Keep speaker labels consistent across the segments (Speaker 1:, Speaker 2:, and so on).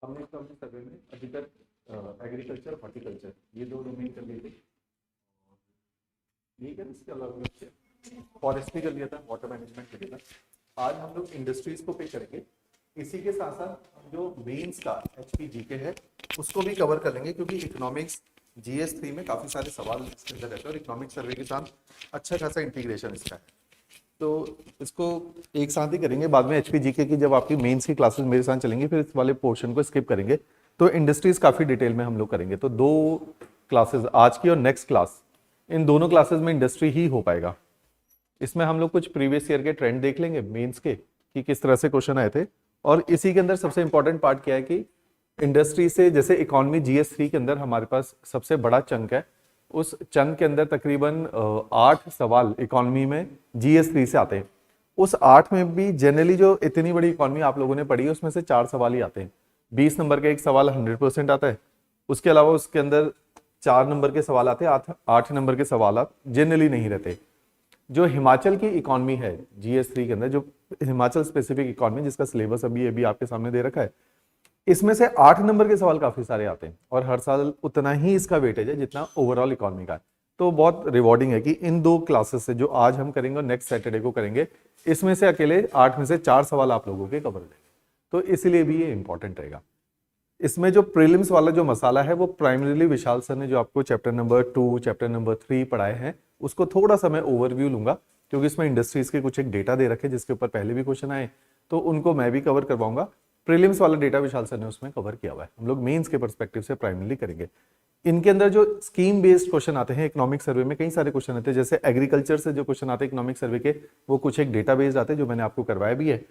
Speaker 1: हमने economic survey में अभी तक एग्रीकल्चर हॉर्टिकल्चर ये दो डोमेन कर लिए थे। ठीक है, इसके अलावा फॉरेस्ट्री कर लिया था, वाटर मैनेजमेंट कर लिया था। आज हम लोग इंडस्ट्रीज को पे करेंगे। इसी के साथ साथ हम जो मेंस का HPGK है उसको भी कवर कर लेंगे, क्योंकि इकोनॉमिक्स GS3 में काफी सारे सवाल इसके अंदर रहते हैं और इकोनॉमिक सर्वे के साथ अच्छा खासा इंटीग्रेशन इसका है। तो इसको एक साथ ही करेंगे। बाद में HPGK की जब आपकी मेंस की क्लासेस मेरे साथ चलेंगी फिर इस वाले पोर्शन को स्किप करेंगे। तो इंडस्ट्रीज काफी डिटेल में हम लोग करेंगे। तो दो क्लासेस, आज की और नेक्स्ट क्लास, इन दोनों क्लासेस में इंडस्ट्री ही हो पाएगा। इसमें हम लोग कुछ प्रीवियस ईयर के ट्रेंड देख लेंगे मेंस के कि किस तरह से क्वेश्चन आए थे। और इसी के अंदर सबसे इंपॉर्टेंट पार्ट क्या है कि इंडस्ट्री से, जैसे इकोनॉमी GS3 के अंदर हमारे पास सबसे बड़ा चंक है, उस चंक के अंदर तकरीबन 8 सवाल इकोनॉमी में GS3 से आते हैं। उस 8 में भी जनरली जो इतनी बड़ी इकोनॉमी आप लोगों ने पढ़ी है उसमें से 4 सवाल ही आते हैं। 20 नंबर का एक सवाल 100% आता है। उसके अलावा उसके अंदर 4 नंबर के सवाल आते हैं, 8 नंबर के सवाल जनरली नहीं रहते। जो हिमाचल की इकोनॉमी है GS3 के अंदर, जो हिमाचल स्पेसिफिक इकोनॉमी जिसका सिलेबस अभी आपके सामने दे रखा है, इसमें से 8 नंबर के सवाल काफी सारे आते हैं और हर साल उतना ही इसका वेटेज है जितना ओवरऑल इकोनॉमी का है। तो बहुत रिवॉर्डिंग है कि इन दो क्लासेस से जो आज हम करेंगे और नेक्स्ट सैटरडे को करेंगे, इसमें से अकेले 8 में से 4 सवाल आप लोगों के कवर देंगे। तो इसलिए भी ये इंपॉर्टेंट रहेगा। इसमें जो प्रीलिम्स वाला जो मसाला है वो प्राइमरीली विशाल सर ने जो आपको चैप्टर नंबर 2 चैप्टर नंबर 3 पढ़ाए हैं उसको थोड़ा सा मैं ओवरव्यू लूंगा, क्योंकि इसमें इंडस्ट्रीज के कुछ एक डेटा दे रखे जिसके ऊपर पहले भी क्वेश्चन आए, तो उनको मैं भी कवर करवाऊंगा। प्रीलिम्स वाला डेटा विशाल सर ने उसमें कवर किया हुआ है। हम लोग मेंस के पर्सपेक्टिव से प्राइमरीली करेंगे। इनके अंदर जो स्कीम बेस्ड क्वेश्चन आते हैं इकोनॉमिक सर्वे में, कई सारे क्वेश्चन आते हैं। जैसे एग्रीकल्चर से जो क्वेश्चन आते हैं इकोनॉमिक सर्वे के, वो कुछ एक डेटा बेस्ड आते हैं जो मैंने आपको करवाया भी है।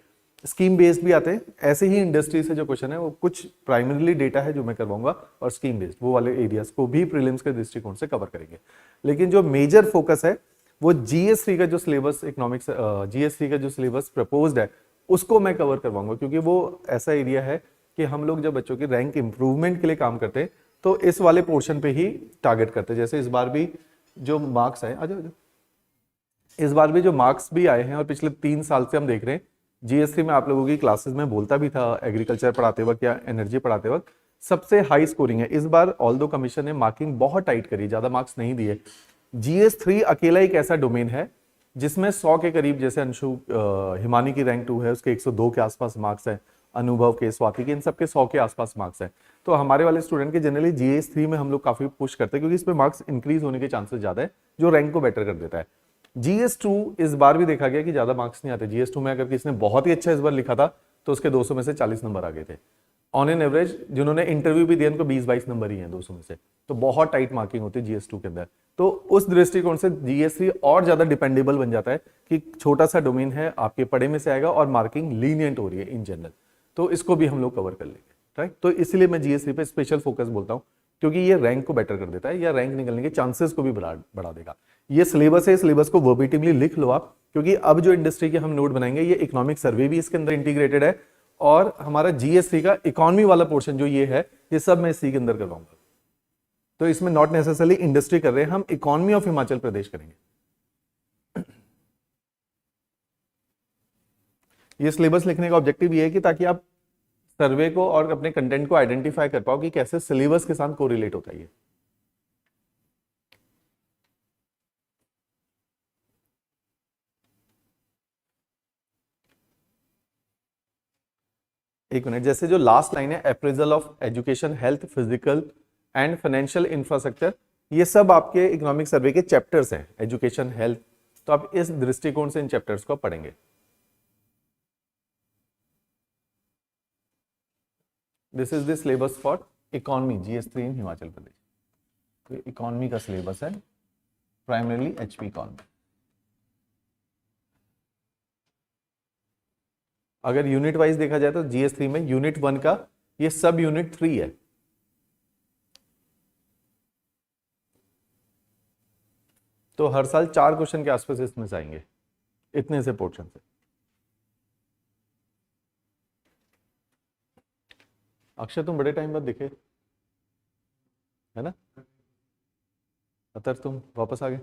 Speaker 1: स्कीम बेस्ड भी आते हैं। ऐसे ही इंडस्ट्री से जो क्वेश्चन है वो कुछ प्राइमरीली डेटा है जो मैं करवाऊंगा, और स्कीम बेस्ड वो वाले एरियाज को भी प्रीलिम्स के दृष्टिकोण से कवर करेंगे। लेकिन जो मेजर फोकस है वो GS3 का जो सिलेबस, इकोनॉमिक्स GS3 का जो सिलेबस प्रपोज्ड है उसको मैं कवर करवाऊंगा, क्योंकि वो ऐसा एरिया है कि हम लोग जब बच्चों की रैंक इंप्रूवमेंट के लिए काम करते हैं तो इस वाले पोर्शन पे ही टारगेट करते हैं। जैसे इस बार भी जो मार्क्स आए, आ जाओ, इस बार भी जो मार्क्स भी आए हैं और पिछले 3 साल से हम देख रहे हैं, GS3 में आप लोगों की क्लासेस में बोलता भी था एग्रीकल्चर पढ़ाते वक्त या एनर्जी पढ़ाते वक्त, सबसे हाई स्कोरिंग है। इस बार ऑल्दो कमीशन ने मार्किंग बहुत टाइट करी, ज्यादा मार्क्स नहीं दिए। GS3 अकेला एक ऐसा डोमेन है जिसमें 100 के करीब, जैसे अंशु हिमानी की रैंक 2 है, उसके 102 के आसपास मार्क्स है, अनुभव के, स्वाति के, इन सबके 100 के आसपास मार्क्स है। तो हमारे वाले स्टूडेंट के जनरली GS3 में हम लोग काफी पुश करते हैं, क्योंकि इसमें मार्क्स इंक्रीज होने के चांसेस ज्यादा है, जो रैंक को बेटर कर देता है। GS2 इस बार भी देखा गया कि ज्यादा मार्क्स नहीं आते। GS2 में अगर किसी ने बहुत ही अच्छा इस बार लिखा था तो उसके 200 में से 40 नंबर आ गए थे ऑन एन एवरेज। जिन्होंने इंटरव्यू भी दिया उनको 20-22 नंबर ही हैं 200 में से। तो बहुत टाइट मार्किंग होती है GS2 के अंदर। तो उस दृष्टिकोण से GS3 और ज्यादा डिपेंडेबल बन जाता है कि छोटा सा डोमेन है, आपके पढ़े में से आएगा और मार्किंग लीनियंट हो रही है इन जनरल। तो इसको भी हम लोग कवर कर लेंगे, राइट। तो इसलिए मैं GS3 पे स्पेशल फोकस बोलता हूँ, क्योंकि ये रैंक को बेटर कर देता है या रैंक निकलने के चांसेस को भी बढ़ा देगा। ये सिलेबस है, सिलेबस को वर्बेटिमली लिख लो आप, क्योंकि अब जो इंडस्ट्री के हम नोट बनाएंगे ये इकोनॉमिक सर्वे भी इसके अंदर इंटीग्रेटेड है, और हमारा GS3 का इकोनॉमी वाला पोर्शन जो ये है, ये सब मैं इसी के अंदर करवाऊंगा। तो इसमें नॉट नेसेसरली इंडस्ट्री कर रहे हैं, हम इकोनॉमी ऑफ हिमाचल प्रदेश करेंगे। ये सिलेबस लिखने का ऑब्जेक्टिव ये है कि ताकि आप सर्वे को और अपने कंटेंट को आइडेंटिफाई कर पाओ कि कैसे सिलेबस के साथ कोरिलेट होता है। एक मिनट, जैसे जो लास्ट लाइन है, appraisal of education, health, physical and financial infrastructure, ये सब आपके इकोनॉमिक सर्वे के चैप्टर्स हैं, एजुकेशन, हेल्थ। तो आप इस दृष्टिकोण से इन चैप्टर्स को पढ़ेंगे। This is the syllabus for economy GS3 इन हिमाचल प्रदेश। तो इकोनॉमी का सिलेबस है प्राइमरीली HP इकोनॉमी। अगर यूनिट वाइज देखा जाए तो GS3 में यूनिट 1 का ये सब यूनिट 3 है। तो हर साल 4 क्वेश्चन के आसपास इसमें से आएंगे, इतने से पोर्शन से। अक्षय तुम बड़े टाइम बाद दिखे, है ना? अतर तुम वापस आ गए।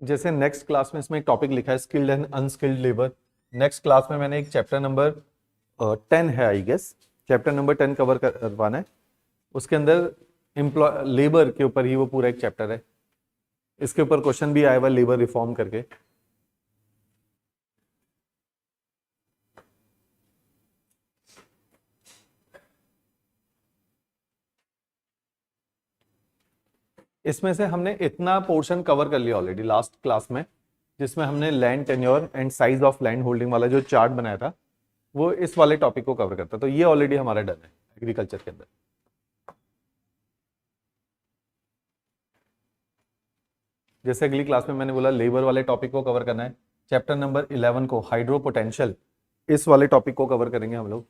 Speaker 1: जैसे नेक्स्ट क्लास में इसमें एक टॉपिक लिखा है skilled and unskilled labour. Next class में मैंने एक चैप्टर नंबर 10 है I guess, chapter number 10 cover करवाना है। उसके अंदर एम्प्लॉय लेबर के ऊपर ही वो पूरा एक चैप्टर है। इसके ऊपर क्वेश्चन भी आया हुआ लेबर रिफॉर्म करके। इसमें से हमने इतना पोर्शन कवर कर लिया ऑलरेडी लास्ट क्लास में, जिसमें हमने land tenure and size of land holding वाला जो चार्ट बनाया था वो इस वाले टॉपिक को कवर करता है। तो ये ऑलरेडी हमारा डन है एग्रीकल्चर के अंदर। जैसे अगली क्लास में मैंने बोला लेबर वाले टॉपिक को कवर करना है। चैप्टर नंबर 11 को हाइड्रो पोटेंशियल, इस वाले टॉपिक को कवर करेंगे हम लोग।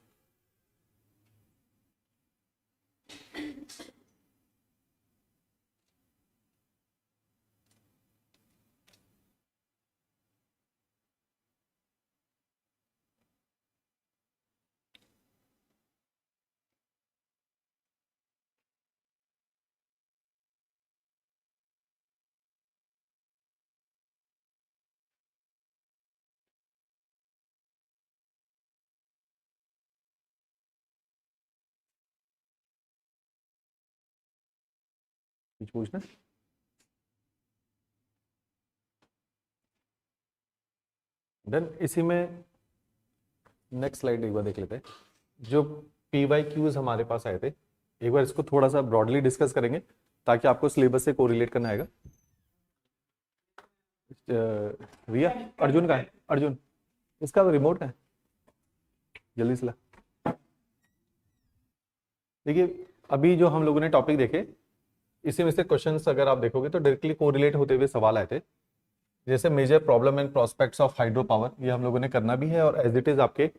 Speaker 1: कुछ पूछना? देन इसी में नेक्स्ट स्लाइड एक बार देख लेते हैं। जो PYQs हमारे पास आए थे, एक बार इसको थोड़ा सा ब्रॉडली डिस्कस करेंगे ताकि आपको सिलेबस से कोरिलेट करना आएगा। रिया, अर्जुन का है, अर्जुन इसका रिमोट का है, जल्दी से ला। देखिए अभी जो हम लोगों ने टॉपिक देखे, इसी में से क्वेश्चंस अगर आप देखोगे तो डायरेक्टली कोरिलेट होते हुए सवाल आए थे। जैसे major problem and prospects of hydro power, ये हम लोगों ने करना भी है, और एज इट इज आपके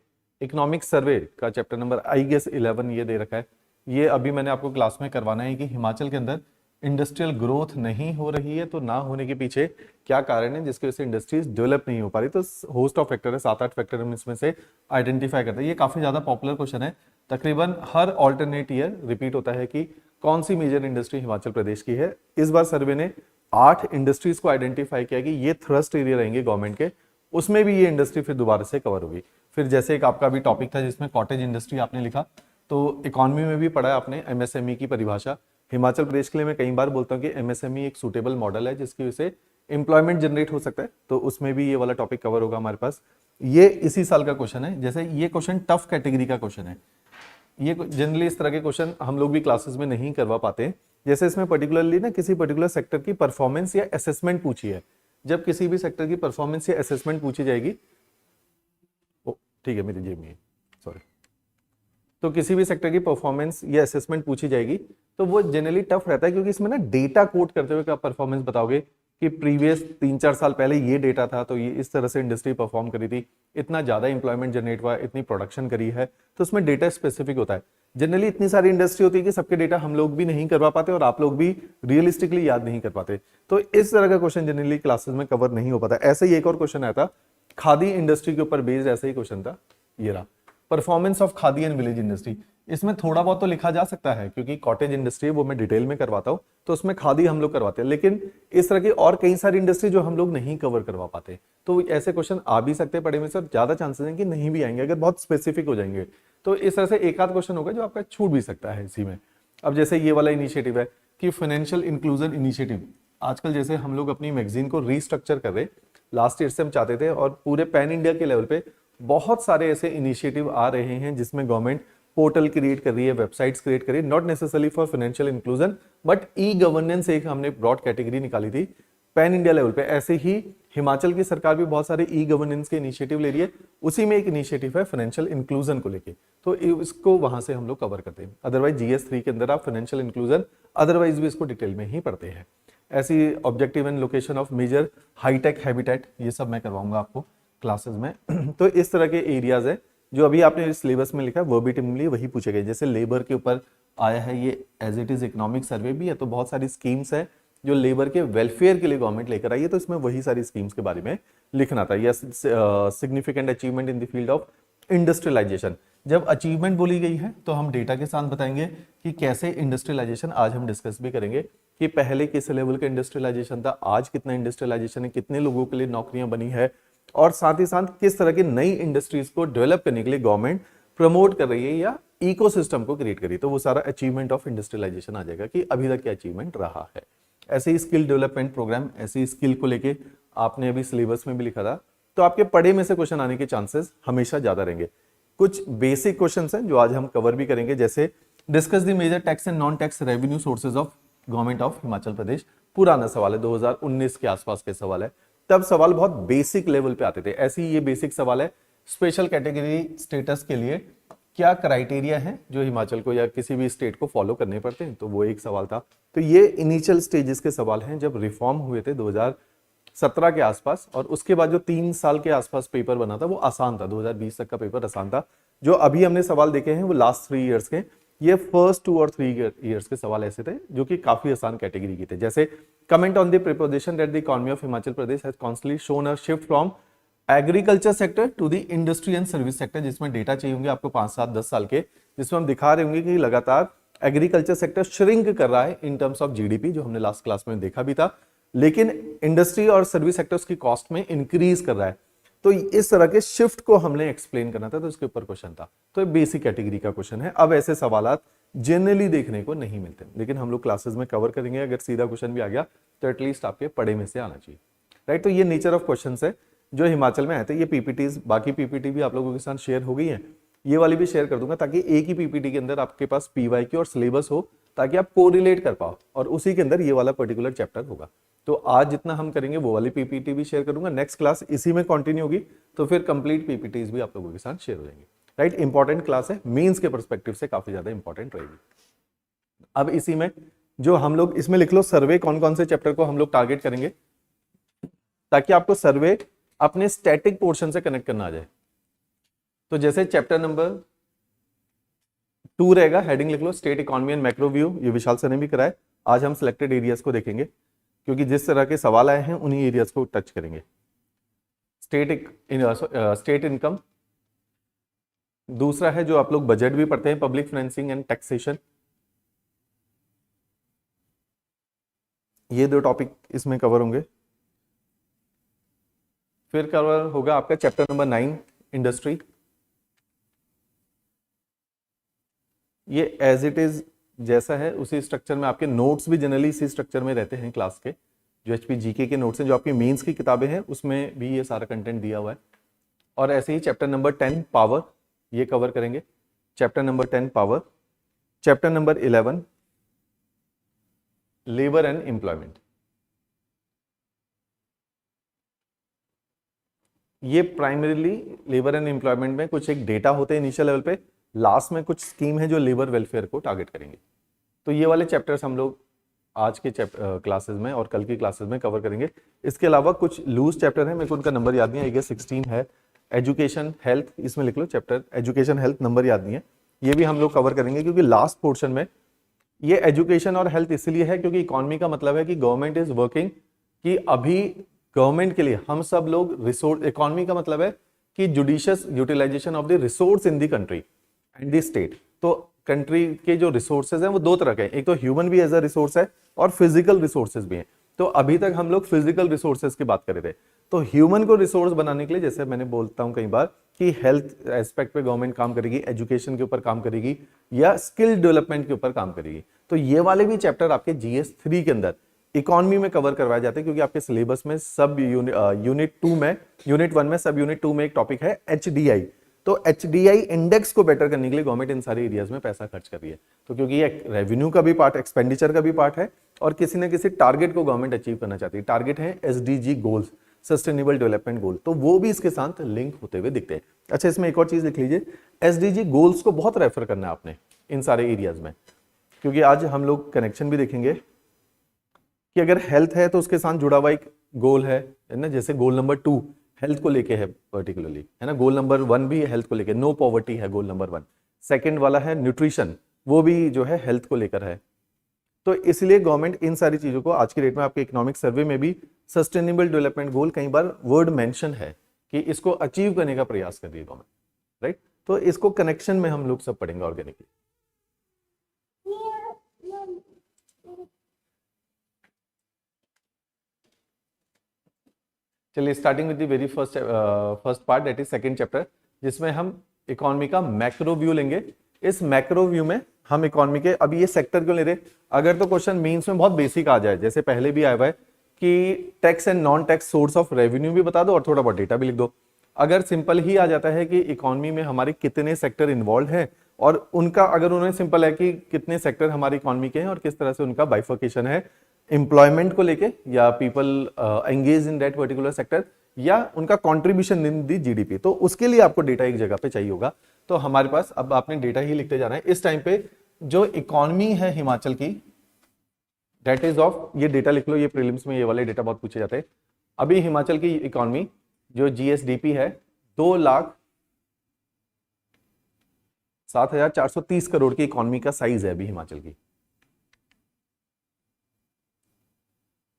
Speaker 1: इकोनॉमिक सर्वे का चैप्टर नंबर आई गेस 11 ये दे रखा है। ये अभी मैंने आपको क्लास में करवाना है कि हिमाचल के अंदर इंडस्ट्रियल ग्रोथ नहीं हो रही है, तो ना होने के पीछे क्या कारण है जिसकी वजह से इंडस्ट्रीज डेवलप नहीं हो पा रही। तो होस्ट ऑफ फैक्टर है, 7-8 फैक्टर हम इसमें से आइडेंटिफाई करते हैं। ये काफी ज्यादा पॉपुलर क्वेश्चन है, तकरीबन हर ऑल्टरनेट ईयर रिपीट होता है कि कौन सी मेजर इंडस्ट्री हिमाचल प्रदेश की है। इस बार सर्वे ने 8 इंडस्ट्रीज को आइडेंटिफाई किया कि ये थ्रस्ट एरिया रहेंगे गवर्नमेंट के, उसमें भी ये इंडस्ट्री फिर दोबारा से कवर होगी। फिर जैसे एक आपका भी टॉपिक था जिसमें कॉटेज इंडस्ट्री आपने लिखा, तो इकोनॉमी में भी पढ़ा है आपने MSME की परिभाषा। हिमाचल प्रदेश के लिए मैं कई बार बोलता हूँ कि MSME एक सूटेबल मॉडल है जिसकी वजह से एम्प्लॉयमेंट जनरेट हो सकता है, तो उसमें भी ये वाला टॉपिक कवर होगा हमारे पास। ये इसी साल का क्वेश्चन है। जैसे ये क्वेश्चन टफ कैटेगरी का क्वेश्चन है, ये जनरली इस तरह के क्वेश्चन हम लोग भी क्लासेस में नहीं करवा पाते। जैसे इसमें पर्टिकुलरली ना किसी पर्टिकुलर सेक्टर की परफॉर्मेंस या असेसमेंट पूछी है। जब किसी भी सेक्टर की परफॉर्मेंस या असेसमेंट पूछी जाएगी, ठीक है मेरी जेब में, सॉरी, तो किसी भी सेक्टर की परफॉर्मेंस या असेसमेंट पूछी जाएगी तो वो जनरली टफ रहता है, क्योंकि इसमें ना डेटा कोट करते हुए क्या परफॉर्मेंस बताओगे कि प्रीवियस 3-4 साल पहले ये डेटा था, तो ये इस तरह से इंडस्ट्री परफॉर्म करी थी, इतना ज्यादा इंप्लॉयमेंट जनरेट हुआ, इतनी प्रोडक्शन करी है, तो उसमें डेटा स्पेसिफिक होता है। जनरली इतनी सारी इंडस्ट्री होती है कि सबके डेटा हम लोग भी नहीं करवा पाते और आप लोग भी रियलिस्टिकली याद नहीं कर पाते, तो इस तरह का क्वेश्चन जनरली क्लासेस में कवर नहीं हो पाता। ऐसे ही एक और क्वेश्चन आया था खादी इंडस्ट्री के ऊपर बेस्ड, ऐसा ही क्वेश्चन था, ये रहा, performance of khadi and village industry. इसमें थोड़ा बहुत तो लिखा जा सकता है क्योंकि कॉटेज इंडस्ट्री वो मैं डिटेल में करवाता हूं, तो उसमें खादी हम लोग करवाते हैं, लेकिन इस तरह की और कई सारी इंडस्ट्री जो हम लोग नहीं कवर करवा पाते, तो ऐसे क्वेश्चन आ भी सकते हैं पढ़े में, सर ज्यादा चांसेस हैं कि नहीं भी आएंगे अगर बहुत स्पेसिफिक हो जाएंगे। तो इस तरह से एक आध क्वेश्चन होगा जो आपका छूट भी सकता है इसी में। अब जैसे ये वाला इनिशिएटिव है कि फाइनेंशियल इंक्लूजन इनिशिएटिव, आजकल जैसे हम लोग अपनी मैगजीन को रीस्ट्रक्चर कर रहे, लास्ट ईयर से हम चाहते थे, और पूरे पैन इंडिया के लेवल पे बहुत सारे ऐसे इनिशिएटिव आ रहे हैं जिसमें गवर्नमेंट पोर्टल क्रिएट कर रही है, वेबसाइट्स क्रिएट कर रही है, not necessarily for financial inclusion but e governance एक हमने ब्रॉड कैटेगरी निकाली थी पैन इंडिया लेवल पे। ऐसे ही हिमाचल की सरकार भी बहुत सारे ई गवर्नेंस के इनिशिएटिव ले रही है, उसी में एक इनिशिएटिव है फाइनेंशियल इंक्लूजन को लेके, तो इसको वहां से हम लोग कवर करते हैं। अदरवाइज GS3 के अंदर आप फाइनेंशियल इंक्लूजन अदरवाइज भी इसको डिटेल में ही पढ़ते हैं। ऐसी objective and location of major high tech habitat, ये सब मैं करवाऊंगा आपको क्लासेस में। तो इस तरह के एरियाज है जो अभी आपने सिलेबस में लिखा है वर्बिटिमली वही पूछे गए। जैसे लेबर के ऊपर आया है, ये as it is economic survey भी है, तो बहुत सारी स्कीम्स है जो लेबर के वेलफेयर के लिए गवर्नमेंट लेकर आई है, तो इसमें वही सारी स्कीम्स के बारे में लिखना था। Yes, significant achievement in the field of industrialisation. जब अचीवमेंट बोली गई है तो हम डेटा के साथ बताएंगे कि कैसे इंडस्ट्रियलाइजेशन, आज हम डिस्कस भी करेंगे कि पहले किस लेवल का इंडस्ट्रियलाइजेशन था, आज कितना इंडस्ट्रियलाइजेशन है, कितने लोगों के लिए नौकरियां बनी है, और साथ ही साथ किस तरह की नई इंडस्ट्रीज को डेवलप करने के लिए गवर्नमेंट प्रमोट कर रही है या इकोसिस्टम को क्रिएट करी। तो वो सारा अचीवमेंट ऑफ इंडस्ट्रियलाइजेशन आ जाएगा कि अभी तक क्या अचीवमेंट रहा है। ऐसे ही स्किल डेवलपमेंट प्रोग्राम, ऐसे ही स्किल को लेके आपने अभी सिलेबस में भी लिखा था, तो आपके पढ़े में से क्वेश्चन आने के चांसेस हमेशा ज्यादा रहेंगे। कुछ बेसिक क्वेश्चंस हैं जो आज हम कवर भी करेंगे, जैसे discuss the major tax and non tax revenue sources of government of Himachal Pradesh. पुराना सवाल है, 2019 के आसपास के सवाल है, तब सवाल बहुत बेसिक लेवल पे आते थे। ऐसे ही ये बेसिक सवाल है, स्पेशल कैटेगरी स्टेटस के लिए क्या क्राइटेरिया है जो हिमाचल को या किसी भी स्टेट को फॉलो करने पड़ते हैं, तो वो एक सवाल था। तो ये इनिशियल स्टेजेस के सवाल हैं जब रिफॉर्म हुए थे 2017 के आसपास, और उसके बाद जो 3 साल के आसपास पेपर बना था वो आसान था, 2020 तक का पेपर आसान था। जो अभी हमने सवाल देखे हैं वो लास्ट 3 इयर्स के, ये फर्स्ट 2 और 3 इयर्स के सवाल ऐसे थे जो कि काफी आसान कैटेगरी के थे। जैसे comment on the preposition that the economy of Himachal Pradesh has constantly shown a shift from agriculture sector to the industry and service sector, जिसमें डेटा चाहिए होंगे आपको 5, 7, 10 साल के, जिसमें हम दिखा रहे होंगे कि लगातार एग्रीकल्चर सेक्टर श्रिंक कर रहा है इन टर्म्स ऑफ जीडीपी, जो हमने लास्ट क्लास में देखा भी था, लेकिन इंडस्ट्री और सर्विस सेक्टर्स की कॉस्ट में इंक्रीज कर रहा है। तो इस तरह के शिफ्ट को हमने एक्सप्लेन करना था, तो इसके ऊपर क्वेश्चन था। तो ये बेसिक कैटेगरी का क्वेश्चन है। अब ऐसे सवाल जनरली देखने को नहीं मिलते, लेकिन हम लोग क्लासेस में कवर करेंगे। अगर सीधा क्वेश्चन भी आ गया तो एटलीस्ट आपके पढ़े में से आना चाहिए, राइट। तो ये नेचर ऑफ क्वेश्चन है जो हिमाचल में आए थे। ये पीपीटीज, बाकी पीपीटी भी आप लोगों के साथ शेयर हो गई है, ये वाली भी शेयर कर दूंगा, ताकि एक ही पीपीटी के अंदर आपके पास पीवाईक्यू और सिलेबस हो, ताकि आप कोरिलेट कर पाओ, और उसी के अंदर ये वाला पर्टिकुलर चैप्टर होगा। तो आज जितना हम करेंगे वो वाली पीपीटी भी शेयर करूंगा, नेक्स्ट क्लास इसी में कंटिन्यू होगी, तो फिर कंप्लीट पीपीटीज भी आप लोगों के साथ शेयर हो जाएंगे, राइट। इंपॉर्टेंट क्लास है, मेंस के पर्सपेक्टिव से काफी ज्यादा इंपॉर्टेंट रहेगी। अब इसी में जो हम लोग, इसमें लिख लो सर्वे, कौन कौन से चैप्टर को हम लोग टारगेट करेंगे, ताकि आपको सर्वे अपने स्टैटिक पोर्शन से कनेक्ट करना आ जाए। तो जैसे चैप्टर नंबर 2 रहेगा, हेडिंग लिख लो state economy and macro view, ये विशाल सर ने भी कराया। आज हम सिलेक्टेड एरियाज को देखेंगे, क्योंकि जिस तरह के सवाल आए हैं उन्हीं एरियाज को टच करेंगे। स्टेट इनकम, दूसरा है जो आप लोग बजट भी पढ़ते हैं, पब्लिक फाइनेंसिंग एंड टैक्सेशन। ये 2 टॉपिक इसमें कवर होंगे। फिर कवर होगा आपका चैप्टर नंबर 9 इंडस्ट्री। ये एज इट इज जैसा है उसी स्ट्रक्चर में, आपके नोट्स भी जनरली इसी स्ट्रक्चर में रहते हैं क्लास के। जो एचपी जीके के नोट्स हैं, जो आपकी मेंस की किताबें हैं, उसमें भी ये सारा कंटेंट दिया हुआ है। और ऐसे ही चैप्टर नंबर 10 पावर, ये कवर करेंगे। Chapter number 10 power, chapter number 11 labour and employment. ये प्राइमरीली लेबर एंड एम्प्लॉयमेंट में कुछ एक डेटा होते हैं इनिशियल लेवल पे, लास्ट में कुछ स्कीम है जो लेबर वेलफेयर को टारगेट करेंगे। तो ये वाले चैप्टर्स हम लोग आज के क्लासेस में और कल की क्लासेस में कवर करेंगे। इसके अलावा कुछ लूज चैप्टर है, मेरे को उनका नंबर याद नहीं है, 16 है। एजुकेशन हेल्थ, इसमें लिख लो चैप्टर एजुकेशन हेल्थ, नंबर याद नहीं है, ये भी हम लोग कवर करेंगे, क्योंकि लास्ट पोर्शन में ये एजुकेशन और हेल्थ इसलिए है क्योंकि इकोनॉमी का मतलब है कि गवर्नमेंट इज वर्किंग, कि अभी गवर्नमेंट के लिए हम सब लोग रिसोर्स, इकोनॉमी का मतलब है कि judicious utilisation of the resource in the country and the state. तो कंट्री के जो रिसोर्सेज हैं वो 2 तरह के हैं, एक तो ह्यूमन भी एज अ रिसोर्स है और फिजिकल रिसोर्सेज भी हैं। तो अभी तक हम लोग फिजिकल रिसोर्सेज की बात कर रहे थे। तो ह्यूमन को रिसोर्स बनाने के लिए, जैसे मैंने बोलता हूं कई बार कि हेल्थ एस्पेक्ट पे गवर्नमेंट काम करेगी, एजुकेशन के ऊपर काम करेगी, या स्किल डेवलपमेंट के ऊपर काम करेगी। तो ये वाले भी चैप्टर आपके जीएस 3 के अंदर इकोनॉमी में कवर करवाए जाते हैं, क्योंकि आपके सिलेबस में सब यूनिट 2 में, यूनिट 1 में सब यूनिट 2 में एक टॉपिक है एचडीआई। तो एचडीआई इंडेक्स को बेटर करने के लिए गवर्नमेंट इन सारे एरियाज में पैसा खर्च कर रही है। तो क्योंकि ये रेवेन्यू का भी पार्ट, एक्सपेंडिचर का भी पार्ट है, और किसी न किसी टारगेट को गवर्नमेंट अचीव करना चाहती है। टारगेट है SDG goals, sustainable development goal, तो वो भी इसके साथ लिंक होते हुए दिखते हैं। अच्छा, इसमें एक और चीज लिख लीजिए, एसडीजी गोल्स को बहुत रेफर करना है आपने इन सारे एरियाज में, क्योंकि आज हम लोग कनेक्शन भी देखेंगे कि अगर हेल्थ है तो उसके साथ जुड़ा हुआ एक गोल है ना, जैसे गोल नंबर 2 हेल्थ को लेके है पर्टिकुलरली, है ना। गोल नंबर 1 भी हेल्थ को लेके, नो पॉवर्टी है गोल नंबर 1। सेकंड वाला है न्यूट्रिशन, वो भी जो है हेल्थ को लेकर है। तो इसलिए गवर्नमेंट इन सारी चीजों को, आज की डेट में आपके इकोनॉमिक सर्वे में भी सस्टेनेबल डेवलपमेंट गोल कई बार वर्ड मेंशन है कि इसको अचीव करने का प्रयास कर रही है गवर्नमेंट, राइट। तो इसको कनेक्शन में हम लोग सब पढ़ेंगे ऑर्गेनिकली। चलिए starting with the very first part that is second chapter, जिसमें हम इकोनॉमी का मैक्रो व्यू लेंगे। इस मैक्रो व्यू में हम इकोनॉमी के, अभी ये सेक्टर क्यों ले रहे, अगर तो क्वेश्चन मेंस में बहुत बेसिक आ जाए, जैसे पहले भी आया हुआ है कि tax and non tax source of revenue भी बता दो और थोड़ा बहुत डेटा भी लिख दो। अगर सिंपल ही आ जाता है कि इकोनॉमी में हमारे कितने सेक्टर इन्वॉल्व हैं और उनका, अगर उन्हें सिंपल है कि कितने सेक्टर हमारी इकोनॉमी के हैं और किस तरह से उनका बाइफर्केशन है एम्प्लॉयमेंट को लेके, या people engage in that particular sector, या उनका कंट्रीब्यूशन इन दी जीडीपी, तो उसके लिए आपको डेटा एक जगह पे चाहिए होगा। तो हमारे पास अब आपने डेटा ही लिखते जाना है। इस टाइम पे जो इकोनॉमी है हिमाचल की, दैट इज ऑफ, ये डेटा लिख लो, ये प्रीलिम्स में ये वाले डेटा बहुत पूछे जाते हैं। अभी हिमाचल की इकोनॉमी जो जीएसडीपी है 2,07,430 करोड़ की इकोनॉमी का साइज है अभी हिमाचल की।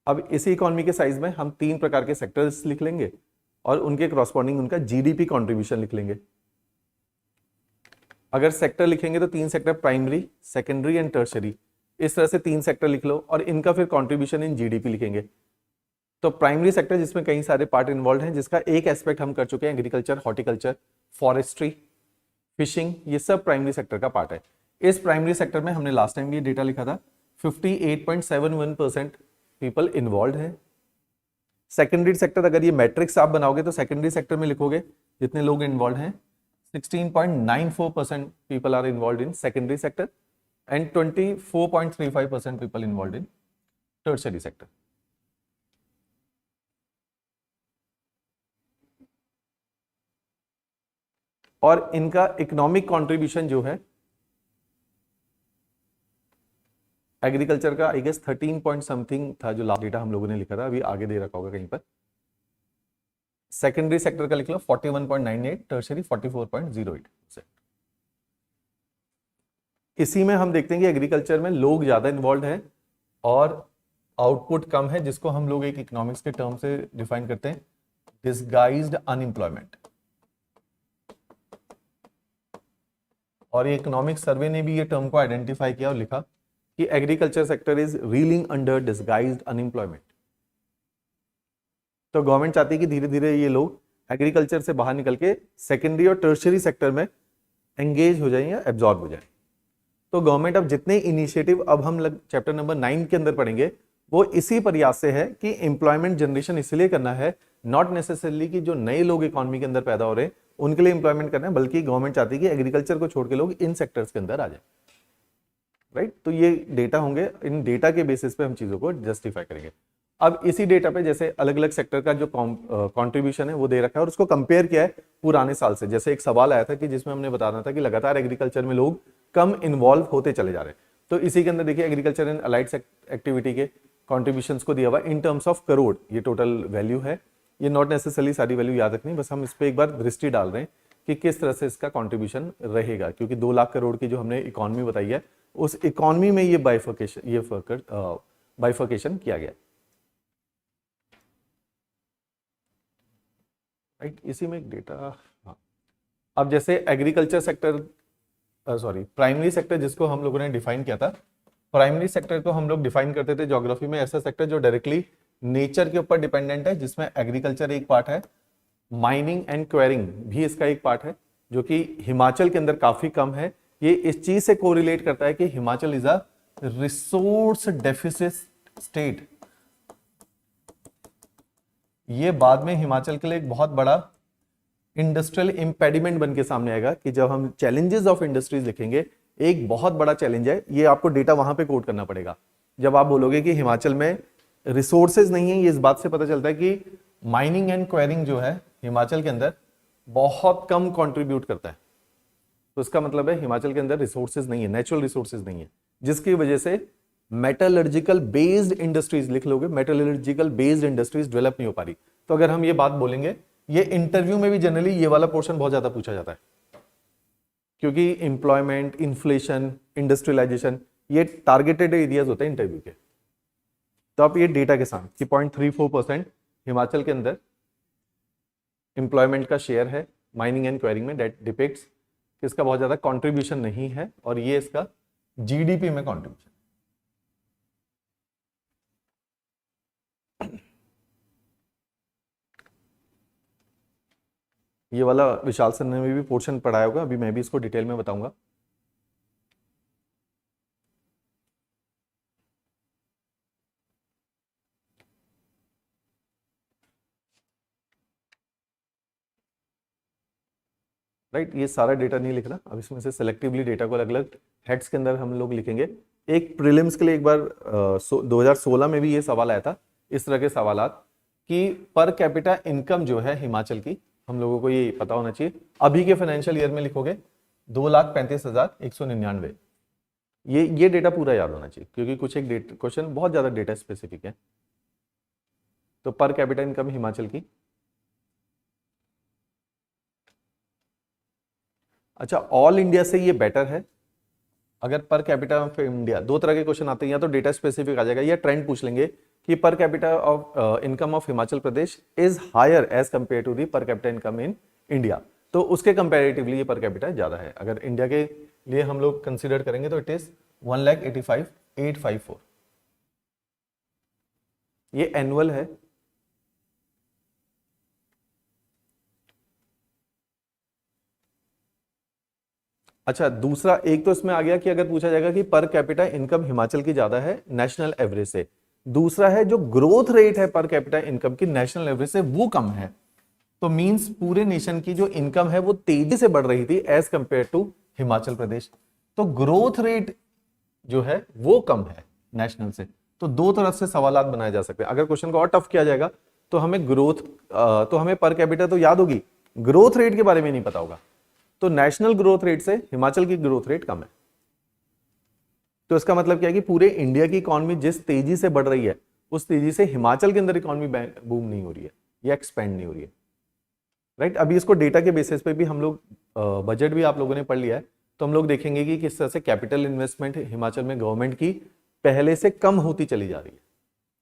Speaker 1: अब इसी इकोनॉमी के साइज में हम 3 प्रकार के सेक्टर्स लिख लेंगे और उनके करॉस्पॉन्डिंग उनका जीडीपी कंट्रीब्यूशन लिख लेंगे। अगर सेक्टर लिखेंगे तो 3 sector, primary, secondary and tertiary, इस तरह से 3 सेक्टर लिख लो और इनका फिर कंट्रीब्यूशन इन जीडीपी लिखेंगे। तो प्राइमरी सेक्टर जिसमें कई सारे पार्ट इन्वॉल्व हैं, जिसका एक एस्पेक्ट हम कर चुके हैं एग्रीकल्चर, हॉर्टिकल्चर, फॉरेस्ट्री, फिशिंग, ये सब प्राइमरी सेक्टर का पार्ट है। इस प्राइमरी सेक्टर में हमने लास्ट टाइम ये डेटा लिखा था 58.71% पीपल इन्वॉल्व है। सेकेंडरी सेक्टर, अगर ये मैट्रिक्स आप बनाओगे तो सेकेंडरी सेक्टर में लिखोगे जितने लोग इन्वॉल्व हैं 16.94% people are involve in secondary sector and 24.35% people involve in tertiary sector. और इनका इकोनॉमिक कंट्रीब्यूशन जो है एग्रीकल्चर का आई गेस 13 पॉइंट समथिंग था, जो लास्ट डेटा हम लोगों ने लिखा था, अभी आगे दे रखा होगा कहीं पर। सेकेंडरी सेक्टर का लिख लो 41.98, टर्शरी 44.08%। इसी में हम देखते हैं कि एग्रीकल्चर में लोग ज्यादा इन्वॉल्व हैं और आउटपुट कम है, जिसको हम लोग एक इकोनॉमिक्स के टर्म से डिफाइन करते हैं डिसगाइज्ड अनएम्प्लॉयमेंट। और ये इकोनॉमिक सर्वे ने भी ये टर्म को आइडेंटिफाई किया और लिखा कि agriculture sector is railing under disguised unemployment. तो गवर्नमेंट चाहती है कि धीरे धीरे ये लोग एग्रीकल्चर से बाहर निकल के सेकेंडरी और टर्शरी सेक्टर में एंगेज हो जाए या एब्जॉर्ब हो जाए। तो गवर्नमेंट अब जितने इनिशिएटिव अब हम चैप्टर नंबर 9 के अंदर पढ़ेंगे वो इसी प्रयास से है कि एम्प्लॉयमेंट जनरेशन इसलिए करना है, नॉट नेसेसरली कि जो नए लोग इकोनॉमी के अंदर पैदा हो रहे हैं उनके लिए एम्प्लॉयमेंट करना है, बल्कि गवर्नमेंट चाहती है कि एग्रीकल्चर को छोड़ के लोग इन सेक्टर्स के अंदर आ जाए। राइट, तो ये डेटा होंगे, इन डेटा के बेसिस पे हम चीजों को जस्टिफाई करेंगे। अब इसी डेटा पे जैसे अलग अलग सेक्टर का जो कंट्रीब्यूशन है वो दे रखा है और उसको कंपेयर किया है पुराने साल से। जैसे एक सवाल आया था कि जिसमें हमने बताना था कि लगातार एग्रीकल्चर में लोग कम इन्वॉल्व होते चले जा रहे हैं, तो इसी के अंदर देखिए एग्रीकल्चर एंड अलाइड एक्टिविटी के कॉन्ट्रीब्यूशन को दिया हुआ इन टर्म्स ऑफ करोड़, ये टोटल वैल्यू है। ये नॉट नेसेसरली सारी वैल्यू याद रखनी, बस हम इस पर एक बार दृष्टि डाल रहे हैं कि किस तरह से इसका कॉन्ट्रीब्यूशन रहेगा, क्योंकि 2 लाख करोड़ की जो हमने इकोनॉमी बताई है उस इकोनॉमी में ये बाइफर्केशन किया गया। राइट, इसी में एक डेटा, हाँ। अब जैसे एग्रीकल्चर सेक्टर, प्राइमरी सेक्टर जिसको हम लोगों ने डिफाइन किया था, प्राइमरी सेक्टर को हम लोग डिफाइन करते थे ज्योग्राफी में ऐसा सेक्टर जो डायरेक्टली नेचर के ऊपर डिपेंडेंट है, जिसमें एग्रीकल्चर एक पार्ट है, माइनिंग एंड क्वेरिंग भी इसका एक पार्ट है, जो कि हिमाचल के अंदर काफी कम है। ये इस चीज से कोरिलेट करता है कि Himachal is a resource deficit state. ये बाद में हिमाचल के लिए एक बहुत बड़ा इंडस्ट्रियल इंपेडिमेंट बन के सामने आएगा कि जब हम चैलेंजेस ऑफ इंडस्ट्रीज लिखेंगे, एक बहुत बड़ा चैलेंज है, ये आपको डेटा वहां पे कोट करना पड़ेगा। जब आप बोलोगे कि हिमाचल में रिसोर्सेज नहीं है, ये इस बात से पता चलता है कि माइनिंग एंड क्वेरिंग जो है हिमाचल के अंदर बहुत कम कंट्रीब्यूट करता है। तो इसका मतलब है हिमाचल के अंदर रिसोर्सेज नहीं है, नेचुरल रिसोर्सेज नहीं है, जिसकी वजह से मेटलर्जिकल बेस्ड इंडस्ट्रीज, लिख लोगे, मेटलर्जिकल बेस्ड इंडस्ट्रीज डेवलप नहीं हो पा रही। तो अगर हम ये बात बोलेंगे, ये इंटरव्यू में भी जनरली ये वाला पोर्शन बहुत ज्यादा पूछा जाता है, क्योंकि एम्प्लॉयमेंट, इन्फ्लेशन, इंडस्ट्रियलाइजेशन, ये टारगेटेड एरियाज होते हैं इंटरव्यू के। तो आप ये डेटा के साथ कि 0.34% हिमाचल के अंदर एम्प्लॉयमेंट का शेयर है माइनिंग एंड क्वेरिंग में, दैट डिपिक्ट्स कि इसका बहुत ज्यादा कंट्रीब्यूशन नहीं है, और ये इसका जीडीपी में कंट्रीब्यूशन। ये वाला विशाल सर ने भी पोर्शन पढ़ाया होगा, अभी मैं भी इसको डिटेल में बताऊंगा। राइट, ये सारा डेटा नहीं लिखना, अब इसमें से सेलेक्टिवली डेटा को अलग अलग हेड्स के अंदर हम लोग लिखेंगे। एक प्रीलिम्स के लिए एक बार 2016 में भी ये सवाल आया था, इस तरह के सवालात कि पर कैपिटा इनकम जो है हिमाचल की, हम लोगों को ये पता होना चाहिए। अभी के फाइनेंशियल ईयर में लिखोगे 2,35,199। ये डेटा पूरा याद होना चाहिए, क्योंकि कुछ एक क्वेश्चन बहुत ज्यादा डेटा स्पेसिफिक है। तो पर कैपिटा इनकम हिमाचल की, अच्छा ऑल इंडिया से ये बेटर है। अगर पर कैपिटा ऑफ इंडिया, दो तरह के क्वेश्चन आते हैं, या तो डेटा स्पेसिफिक आ जाएगा या ट्रेंड पूछ लेंगे कि per capita of income of Himachal Pradesh is higher as compare to the per capita income in India, तो उसके कंपैरेटिवली ये पर कैपिटा ज्यादा है। अगर इंडिया के लिए हम लोग कंसीडर करेंगे तो इट इज 1,85,854। ये एनुअल है। अच्छा, दूसरा एक तो इसमें आ गया कि अगर पूछा जाएगा कि पर कैपिटा इनकम हिमाचल की ज्यादा है नेशनल एवरेज से, दूसरा है जो ग्रोथ रेट है पर कैपिटा इनकम की नेशनल एवरेज से वो कम है। तो मींस पूरे नेशन की जो इनकम है वो तेजी से बढ़ रही थी as compare to Himachal Pradesh, तो ग्रोथ रेट जो है वो कम है नेशनल से। तो दो तरह से सवालात बनाए जा सकते हैं। अगर क्वेश्चन को और टफ किया जाएगा तो हमें तो हमें पर कैपिटा तो याद होगी, ग्रोथ रेट के बारे में नहीं पता होगा। तो नेशनल ग्रोथ रेट से हिमाचल की ग्रोथ रेट कम है। तो इसका मतलब क्या है कि पूरे इंडिया की इकोनॉमी जिस तेजी से बढ़ रही है उस तेजी से हिमाचल के अंदर इकोनॉमी बूम नहीं हो रही है या एक्सपेंड नहीं हो रही है। राइट, अभी इसको डेटा के बेसिस पे भी हम लोग, बजट भी आप लोगों ने पढ़ लिया है, तो हम लोग देखेंगे कि किस तरह से कैपिटल इन्वेस्टमेंट हिमाचल में गवर्नमेंट की पहले से कम होती चली जा रही है।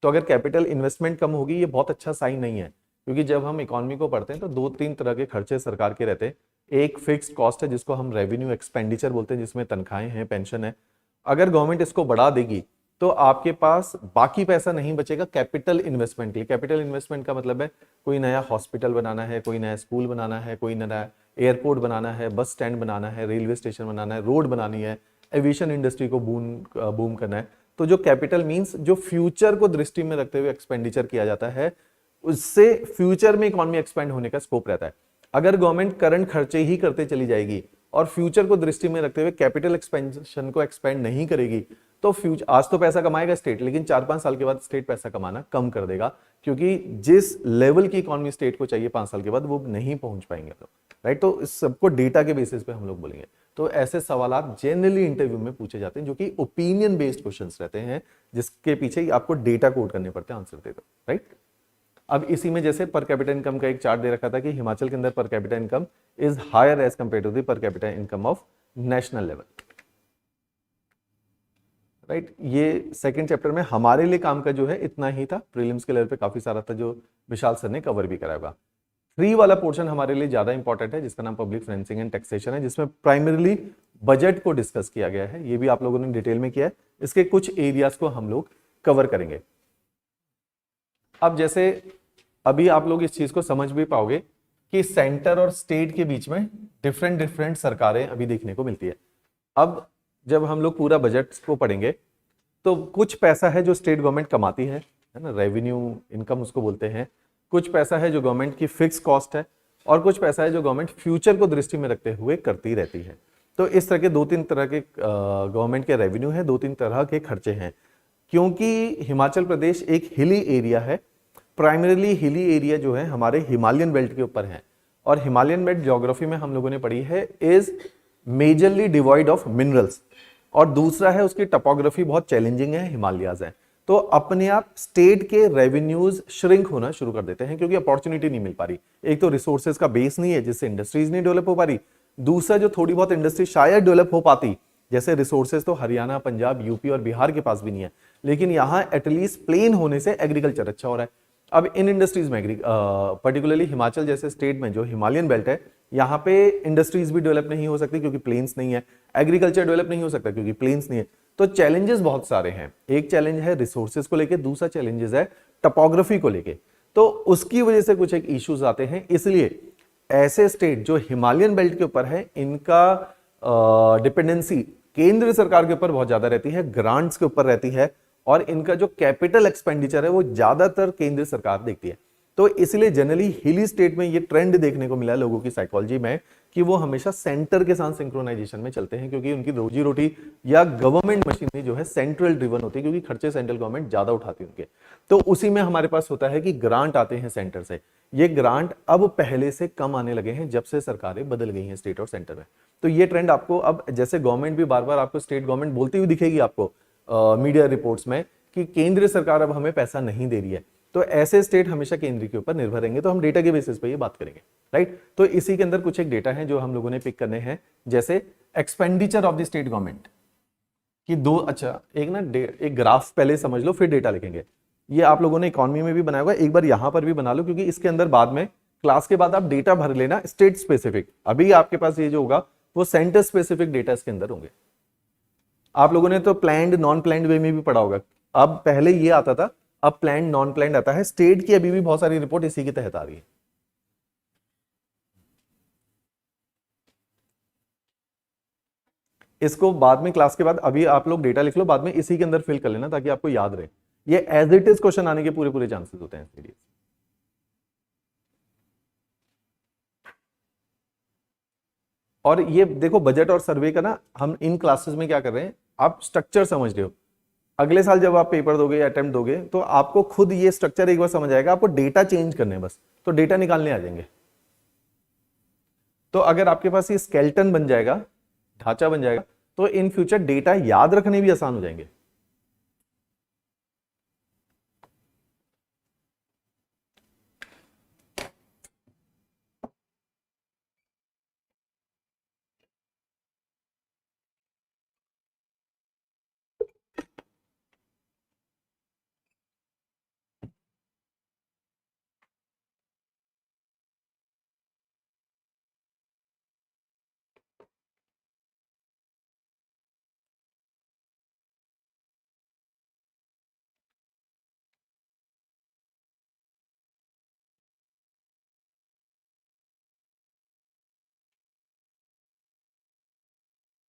Speaker 1: तो अगर कैपिटल इन्वेस्टमेंट कम होगी ये बहुत अच्छा साइन नहीं है, क्योंकि जब हम इकोनॉमी को पढ़ते हैं तो दो तीन तरह के खर्चे सरकार के रहते हैं। एक फिक्स्ड कॉस्ट है जिसको हम रेवेन्यू एक्सपेंडिचर बोलते हैं, जिसमें तनख्वाहें हैं, पेंशन है। अगर गवर्नमेंट इसको बढ़ा देगी तो आपके पास बाकी पैसा नहीं बचेगा कैपिटल इन्वेस्टमेंट के लिए। कैपिटल इन्वेस्टमेंट का मतलब है कोई नया हॉस्पिटल बनाना है, कोई नया स्कूल बनाना है, कोई नया एयरपोर्ट बनाना है, बस स्टैंड बनाना है, रेलवे स्टेशन बनाना है, रोड बनानी है, एविएशन इंडस्ट्री को बूम करना है। तो जो कैपिटल मींस जो फ्यूचर को दृष्टि में रखते हुए एक्सपेंडिचर किया जाता है, उससे फ्यूचर में इकोनॉमी एक्सपेंड होने का स्कोप रहता है। अगर गवर्नमेंट करंट खर्चे ही करते चली जाएगी और फ्यूचर को दृष्टि में रखते हुए कैपिटल एक्सपेंशन को एक्सपेंड नहीं करेगी तो फ्यूचर, आज तो पैसा कमाएगा स्टेट, लेकिन 4-5 साल के बाद स्टेट पैसा कमाना कम कर देगा, क्योंकि जिस लेवल की इकोनॉमी स्टेट को चाहिए 5 साल के बाद वो नहीं पहुंच पाएंगे लोग। राइट, तो इस सबको डेटा के बेसिस पे हम लोग बोलेंगे। तो ऐसे सवाल जनरली इंटरव्यू में पूछे जाते हैं जो कि ओपिनियन बेस्ड क्वेश्चंस रहते हैं, जिसके पीछे आपको डेटा कोड करने पड़ते हैं आंसर देते। राइट, अब इसी में जैसे पर कैपिटा इनकम का एक चार्ट दे रखा था कि हिमाचल के अंदर per capita income is higher as compare to the per capita income of national level. Right, ये सेकंड चैप्टर में हमारे लिए काम का जो है इतना ही था। प्रीलिम्स के लेवल पे काफी सारा था जो विशाल सर ने कवर भी कराया होगा। 3 वाला पोर्शन हमारे लिए ज्यादा इंपॉर्टेंट है, जिसका नाम पब्लिक फाइनेंसिंग एंड टैक्सेशन है, जिसमें प्राइमरीली बजट को डिस्कस किया गया है। ये भी आप लोगों ने डिटेल में किया है। इसके कुछ एरियाज को हम लोग कवर करेंगे। अब जैसे अभी आप लोग इस चीज को समझ भी पाओगे कि सेंटर और स्टेट के बीच में डिफरेंट सरकारें अभी देखने को मिलती है। अब जब हम लोग पूरा बजट को पढ़ेंगे तो कुछ पैसा है जो स्टेट गवर्नमेंट कमाती है ना, रेवेन्यू इनकम उसको बोलते हैं। कुछ पैसा है जो गवर्नमेंट की फिक्स कॉस्ट है, और कुछ पैसा है जो गवर्नमेंट फ्यूचर को दृष्टि में रखते हुए करती रहती है। तो इस तरह के 2-3 तरह के गवर्नमेंट के रेवेन्यू है, 2-3 तरह के खर्चे हैं। क्योंकि हिमाचल प्रदेश एक हिली एरिया है, प्राइमरीली हिली एरिया जो है हमारे हिमालयन बेल्ट के ऊपर है, और हिमालयन बेल्ट ज्योग्राफी में हम लोगों ने पढ़ी है is majorly divide of minerals, और दूसरा है उसकी टोपोग्राफी बहुत चैलेंजिंग है, हिमालयाज है। तो अपने आप स्टेट के रेवेन्यूज श्रिंक होना शुरू कर देते हैं, क्योंकि अपॉर्चुनिटी नहीं मिल पा रही। एक तो रिसोर्सेज का बेस नहीं है जिससे इंडस्ट्रीज नहीं डेवलप हो पा रही, दूसरा जो थोड़ी बहुत इंडस्ट्री शायद डेवलप हो पाती, जैसे रिसोर्सेज तो हरियाणा, पंजाब, यूपी और बिहार के पास भी नहीं है, लेकिन यहाँ एटलीस्ट प्लेन होने से एग्रीकल्चर अच्छा हो रहा है। अब इन इंडस्ट्रीज में पर्टिकुलरली हिमाचल जैसे स्टेट में जो हिमालयन बेल्ट है, यहाँ पे इंडस्ट्रीज भी डेवलप नहीं हो सकती क्योंकि प्लेन्स नहीं है, एग्रीकल्चर डेवलप नहीं हो सकता क्योंकि प्लेन्स नहीं है। तो चैलेंजेस बहुत सारे हैं। एक चैलेंज है रिसोर्सेज को लेके, दूसरा चैलेंजेस है टोपोग्राफी को लेके। तो उसकी वजह से कुछ एक इश्यूज आते हैं, इसलिए ऐसे स्टेट जो हिमालयन बेल्ट के ऊपर है, इनका डिपेंडेंसी केंद्र सरकार के ऊपर बहुत ज्यादा रहती है, ग्रांट्स के ऊपर रहती है, और इनका जो कैपिटल एक्सपेंडिचर है वो ज्यादातर केंद्र सरकार देखती है। तो इसलिए जनरली हिली स्टेट में ये ट्रेंड देखने को मिला है लोगों की साइकोलॉजी में कि वो हमेशा सेंटर के साथ सिंक्रोनाइजेशन में चलते हैं, क्योंकि उनकी रोजी रोटी या गवर्नमेंट मशीनरी जो है सेंट्रल ड्रिवन होती है, क्योंकि खर्चे सेंट्रल गवर्नमेंट ज्यादा उठाती है उनके। तो उसी में हमारे पास होता है कि ग्रांट आते हैं सेंटर से। ये ग्रांट अब पहले से कम आने लगे हैं जब से सरकारें बदल गई हैं स्टेट और सेंटर में। तो ये ट्रेंड आपको अब, जैसे गवर्नमेंट भी बार बार आपको, स्टेट गवर्नमेंट बोलती हुई दिखेगी आपको मीडिया रिपोर्ट्स में कि केंद्र सरकार अब हमें पैसा नहीं दे रही है, तो ऐसे स्टेट हमेशा केंद्र के ऊपर निर्भर रहेंगे। तो हम डेटा के बेसिस पे ये बात करेंगे, राइट। तो इसी के अंदर कुछ एक डेटा है जो हम लोगों ने पिक करने हैं, जैसे expenditure of the state government की दो, अच्छा एक ना एक ग्राफ पहले समझ लो फिर डेटा लिखेंगे। ये आप लोगों ने इकोनॉमी में भी बनाया होगा, एक बार यहां पर भी बना लो, क्योंकि इसके अंदर बाद में क्लास के बाद आप डेटा भर लेना स्टेट स्पेसिफिक। अभी आपके पास ये जो होगा वो सेंटर स्पेसिफिक डेटा इसके अंदर होंगे। आप लोगों ने तो प्लैंड नॉन प्लैंड वे में भी पढ़ा होगा। अब पहले ये आता था, अब प्लैंड नॉन प्लैंड आता है। स्टेट की अभी भी बहुत सारी रिपोर्ट इसी के तहत आ रही है। इसको बाद में क्लास के बाद, अभी आप लोग डेटा लिख लो, बाद में इसी के अंदर फिल कर लेना ताकि आपको याद रहे। ये एज इट इज क्वेश्चन आने के पूरे पूरे चांसेस होते हैं इसके लिए। और ये देखो बजट और सर्वे का ना, हम इन क्लासेस में क्या कर रहे हैं, आप स्ट्रक्चर समझ रहे हो। अगले साल जब आप पेपर दोगे या अटेम्प्ट दोगे तो आपको खुद ये स्ट्रक्चर एक बार समझ आएगा, आपको डेटा चेंज करने हैं बस, तो डेटा निकालने आ जाएंगे। तो अगर आपके पास ये स्केलेटन बन जाएगा, ढांचा बन जाएगा, तो इन फ्यूचर डेटा याद रखने भी आसान हो जाएंगे।